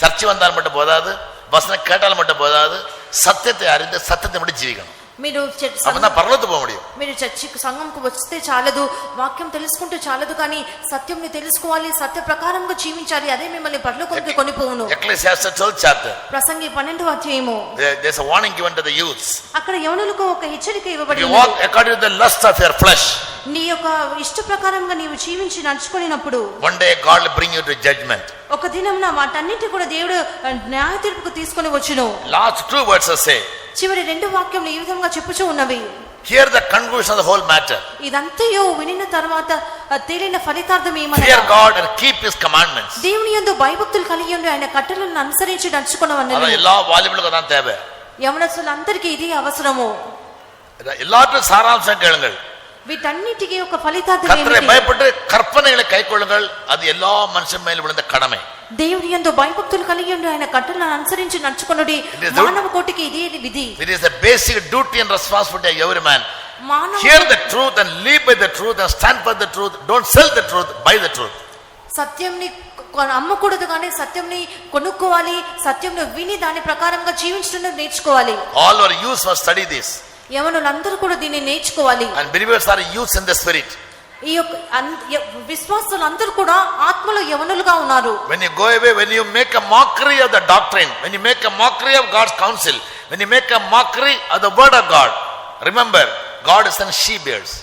A: சர்ச்சை வந்தால் மட்டும் போதாது, வசனம் கேட்டால் மட்டும் போதாது, சத்தியத்தை அறிந்து சத்தியத்தை மட்டும் ஜீவிக்கணும்.
B: మీరు
A: அப்பதான் பரலோகத்துக்கு போக முடியும்.
B: మీరు చర్చికి సంఘంకు వస్తే చాలదు, వాక్యం తెలుసుకుంటే చాలదు, కానీ సత్యంని తెలుసుకోవాలి, సత్య ప్రకారంగా జీవించాలి. అదే మిమ్మల్ని పరలోకానికి కొనిపోవును.
A: ఎక్లెసియాస్టస్ 12th chapter.
B: ప్రసంగి 12వ అధ్యాయము.
A: There's a warning given to the youths.
B: అక్కడ యవనులకు ఒక హెచ్చరిక ఇవ్వబడి
A: You walk according to the lust of your flesh.
B: నీ యొక్క ఇష్ట ప్రకారంగా నీవు జీవించి నడుచుకునేటప్పుడు
A: One day God will bring you to judgment.
B: ఒక దినమున వాటన్నిటి కూడా దేవుడు న్యాయ తీర్పుకు తీసుకొని వచ్చును.
A: Last 2 verses say.
B: చివరి 2 వాక్యములు ఈ విధంగా చెప్పుచూ ఉన్నవి.
A: Hear the conclusion of the whole matter.
B: ఇదంతయు వినిన తర్వాత తేలిన ఫలితార్థం ఏమనగా,
A: Fear God and keep His commandments.
B: దేవుని యందు భయభక్తులు కలిగి ఉండి ఆయన కట్టడలను అనుసరించి నడుచుకొనవలెను.
A: அதான் எல்லா வாலிபர்களுக்கும் தான் தேவை.
B: యవనస్తులందరికీ ఇది అవసరము.
A: எல்லாரும் சாராம்சம் கேளுங்கள்.
B: వీటన్నిటికీ ఒక ఫలితార్థం
A: கர்த்தரை
B: ఏమిటి?
A: பயப்பட்டு கற்பனைகளை கைக்கொள்ளுங்கள். அது எல்லா மனுஷன் மேல் விழுந்த கடமை.
B: దేవుని యందు భయభక్తులు కలిగి ఉండి ఆయన కట్టడలను అనుసరించి నడుచుకొనుడి మానవ కోటికి ఇదే విధి.
A: It is the basic duty and responsibility of every man.
B: మానవ
A: Hear the truth and live by the truth and stand for the truth. Don't sell the truth, buy the truth.
B: సత్యంని అమ్మకూడదు, కానీ సత్యంని కొనుక్కోవాలి. సత్యంను విని దాని ప్రకారంగా జీవించడం నేర్చుకోవాలి.
A: All our youth must study this.
B: యవనులందరూ కూడా దీన్ని నేర్చుకోవాలి.
A: And believers are youths in the spirit.
B: ఈ యొక్క విశ్వాసులందరూ కూడా ఆత్మలో యవనులుగా ఉన్నారు.
A: When you go away, when you make a mockery of the doctrine, when you make a mockery of God's counsel, when you make a mockery of the word of God, remember, God is in she-bears.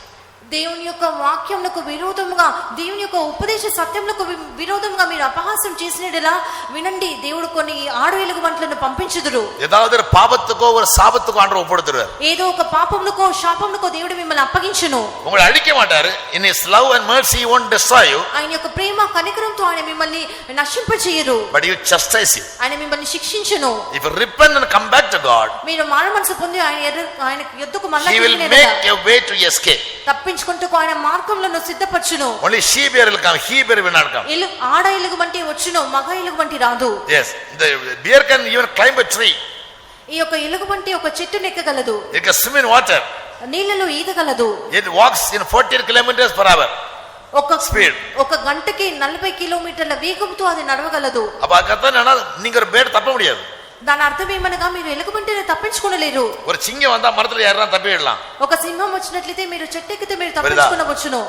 B: దేవుని యొక్క వాక్యములకు విరోధముగా, దేవుని యొక్క ఉపదేశ సత్యములకు విరోధముగా మీరు అపహాస్యం చేసినట్లా వినండి, దేవుడు కొన్ని ఆడు ఎలుగుబంట్లను పంపించుదురు.
A: ஏதாவது ஒரு பாவத்துக்கோ ஒரு சாபத்துக்கோ ஆண்டவர் ஒப்புடுத்துறார்.
B: ఏదో ఒక పాపమునకో శాపమునకో దేవుడు మిమ్మల్ని అప్పగించును.
A: உங்களை அழிக்க மாட்டாரு. In His love and mercy He won't destroy you.
B: ఆయన యొక్క ప్రేమ కనికరంతో ఆయన మిమ్మల్ని నశింపచేయరు.
A: But He will chastise you.
B: ఆయన మిమ్మల్ని శిక్షించును.
A: If you repent and come back to God,
B: మీరు మారు మనసు పొంది ఆయన యొద్దకు మళ్ళీ
A: He will make a way to escape.
B: తప్పించుకుంటూ ఆయన మార్గంలో సిద్ధపరచును.
A: Only she-bear will come, he-bear will not come.
B: ఆడ ఎలుగు వంటి వచ్చును, మగ ఎలుగు వంటి రాదు.
A: Yes, the bear can even climb a tree.
B: ఈ యొక్క ఎలుగు వంటి ఒక చెట్టును ఎక్కగలదు.
A: It can swim in water.
B: నీళ్ళలో ఈదగలదు.
A: It walks in 40 kilometers per hour.
B: ఒక గంటకి 40 కిలోమీటర్ల వేగంతో అది నడవగలదు.
A: அப்ப கர்த்தர் நீங்க ஒரு பேர் தப்ப முடியாது.
B: దాని అర్థం ఏమనగా మీరు ఎలుగుబంటిని తప్పించుకోలేరు.
A: ஒரு சிங்கம் வந்தா மரத்துல ஏறலாம் தப்பிடலாம்.
B: ఒక సింహం వచ్చినట్లయితే మీరు చెట్టెక్కితే మీరు తప్పించుకోవచ్చును.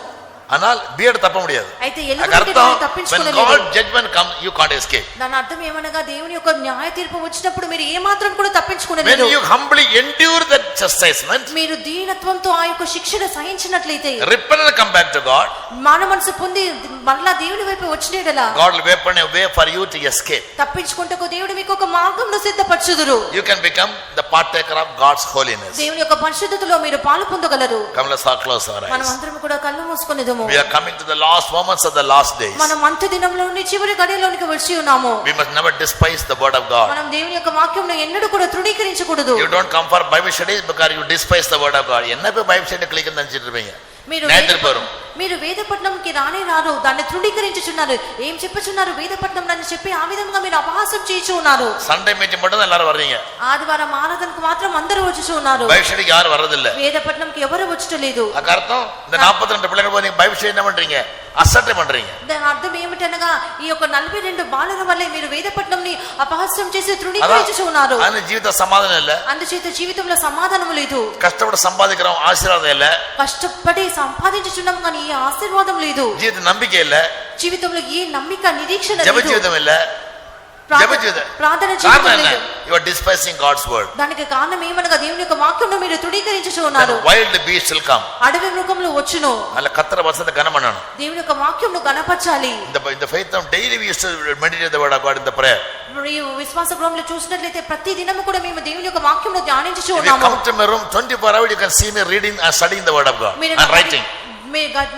A: ஆனால் beard தப்ப முடியாது.
B: అయితే ఎలుగుబంటిని తప్పించుకోలేరు.
A: when God judgment come you can't escape.
B: దాని అర్థం ఏమనగా దేవుని యొక్క న్యాయ తీర్పు వచ్చినప్పుడు మీరు ఏ మాత్రం కూడా తప్పించుకోలేరు.
A: when you humbly endure that chastisement,
B: మీరు దీనత్వంతో ఆ యొక్క శిక్షణ సహించినట్లయితే,
A: repent and come back to God,
B: మానవ మనసు పొంది మరలా దేవుని వైపు వచ్చినట్లా
A: God will open a way for you to escape.
B: తప్పించుకుంటకు దేవుడు మీకు ఒక మార్గంను సిద్ధపరచుదురు.
A: You can become the partaker of God's holiness.
B: దేవుని యొక్క పరిశుద్ధతలో మీరు పాలు పొందగలరు.
A: Come, let's all close our eyes.
B: మనం అందరం కూడా కళ్ళు మూసుకొనిదము.
A: We are coming to the last moments of the last days.
B: మనం అంత్య దినంలోని చివరి గడియలోనికి వచ్చి ఉన్నాము.
A: We must never despise the word of God.
B: మనం దేవుని యొక్క వాక్యంను ఎన్నడూ కూడా తృణీకరించకూడదు.
A: You don't come for Bible studies because you despise the word of God. என்ன போய் பைபிள் ஸ்டடி கிளிக் நினைச்சிட்டு இருப்பீங்க.
B: మీరు
A: நேத்திர போறோம்.
B: మీరు వేదపట్నంకి రారు దాన్ని తృణీకరించుచున్నారు. ఏం చెప్పుచున్నారు? వేదపట్నం అని చెప్పి ఆ విధంగా మీరు అపహాసం చేయించు ఉన్నారు.
A: సండే మీటింగ్ மட்டும் தான் எல்லாரும் வர்றீங்க.
B: ఆదివారం ఆరాధనకు మాత్రం అందరూ వచ్చి ఉన్నారు.
A: బైబిల్ స్టడీకి యారు వరదిల్ల.
B: వేదపట్నంకి ఎవరు వచ్చటలేదు.
A: అక అర్థం இந்த 42 పిల్లలు పోయి బైబిల్ స్టడీ என்ன பண்றீங்க? అసట్టే பண்றீங்க.
B: దాని అర్థం ఏమిటనగా ఈ యొక్క 42 బాలుల వల్లే మీరు వేదపట్నంని అపహాస్యం చేసి తృణీకరించుచు ఉన్నారు.
A: ఆయన జీవిత సమాధానం இல்ல.
B: అందుచేత జీవితంలో సమాధానం లేదు.
A: కష్టపడి సంపాదించడం ఆశీర్వాదం இல்ல.
B: కష్టపడి సంపాదించుచున్నాం కానీ ఏ ఆశీర్వాదం లేదు.
A: జీవిత నమ్మిక இல்ல. జీవితంలో
B: ఏ నమ్మిక నిరీక్షణ లేదు.
A: జప జీవితం இல்ல.
B: ప్రార్థన జీవితం లేదు.
A: You are despising God's word.
B: దానికి కారణం ఏమనగా దేవుని యొక్క వాక్యంను మీరు తృణీకరించుచు ఉన్నారు.
A: Wild beasts will come.
B: అడవి మృగములు వచ్చును.
A: అలా కత్తర వసంత గణమనను.
B: దేవుని యొక్క వాక్యంను గణపరచాలి.
A: In the faith of daily we used to meditate the word of God in the prayer.
B: విశ్వాస గృహంలో చూసినట్లయితే ప్రతి దినము కూడా మేము దేవుని యొక్క వాక్యంను ధ్యానించుచు
A: ఉన్నాము. If you come to my room 24 hours you can see me reading and studying the word of God and writing.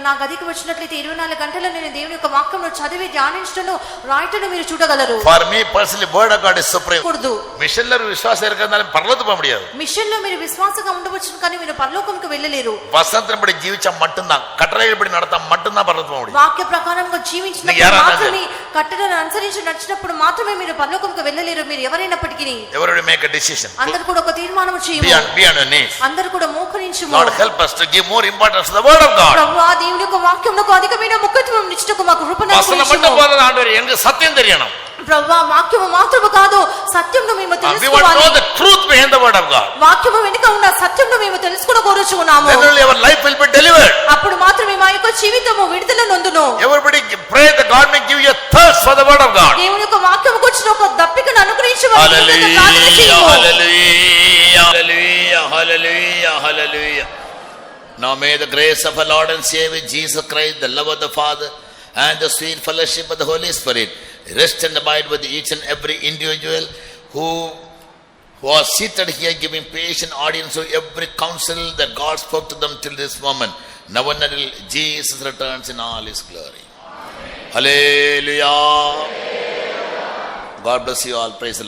B: నా గదికి వచ్చినట్లయితే 24 గంటలు నేను దేవుని యొక్క వాక్యంను చదివి ధ్యానించను రాయటను మీరు చూడగలరు.
A: For me personally word of God is supreme.
B: కూడదు.
A: మిషన్లో విశ్వాసం ఇరకదాని పరలోకం పోக முடியாது.
B: మిషన్లో మీరు విశ్వాసంగా ఉండవచ్చు కానీ మీరు పరలోకంకి వెళ్ళలేరు.
A: వసంతపడి జీవించ మట్టున్నా కట్టడైపడి నడతా మట్టున్నా పరలోకం పోக முடியும்.
B: వాక్య ప్రకారంగా జీవించినప్పుడు మాత్రమే కట్టడను అనుసరించి నడిచినప్పుడు మాత్రమే మీరు పరలోకంకి వెళ్ళలేరు. మీరు ఎవరైనప్పటికీ
A: ఎవరు మేక్ ఎ డిసిషన్.
B: అందరూ కూడా ఒక తీర్మానం చేయండి.
A: Be on your knees.
B: అందరూ కూడా మోకరించుము.
A: Lord help us to give more importance to the word of God.
B: ప్రభువా దేవుని యొక్క వాక్యమునకు అధికమైన ముఖ్యత్వం ఇచ్చుటకు మాకు కృపను
A: అనుగ్రహించు. వసనం மட்டும் போதாது ஆண்டவரே எனக்கு సత్యం తెలియணும்.
B: ప్రభువా వాక్యము మాత్రమే కాదు సత్యమును మేము తెలుసుకోవాలి.
A: We want to know the truth behind the word of God.
B: వాక్యము వెనుక ఉన్న సత్యమును మేము తెలుసుకొని కోరుచున్నాము.
A: Then only our life will be delivered.
B: అప్పుడు మాత్రమే మా యొక్క జీవితము విడుదల నొందును.
A: Everybody pray that God may give you a thirst for the word of God.
B: దేవుని యొక్క వాక్యము గురించి ఒక దప్పికను అనుగ్రహించమని
A: ప్రార్థన చేయండి. Hallelujah, hallelujah, hallelujah, hallelujah. Now may the grace of our Lord and Savior Jesus Christ, the love of the Father and the sweet fellowship of the Holy Spirit rest and abide with each and every individual who are seated here giving patient audience to every counsel that God spoke to them till this moment. Now and until Jesus returns in all his glory. Hallelujah. God bless you all. Praise the Lord.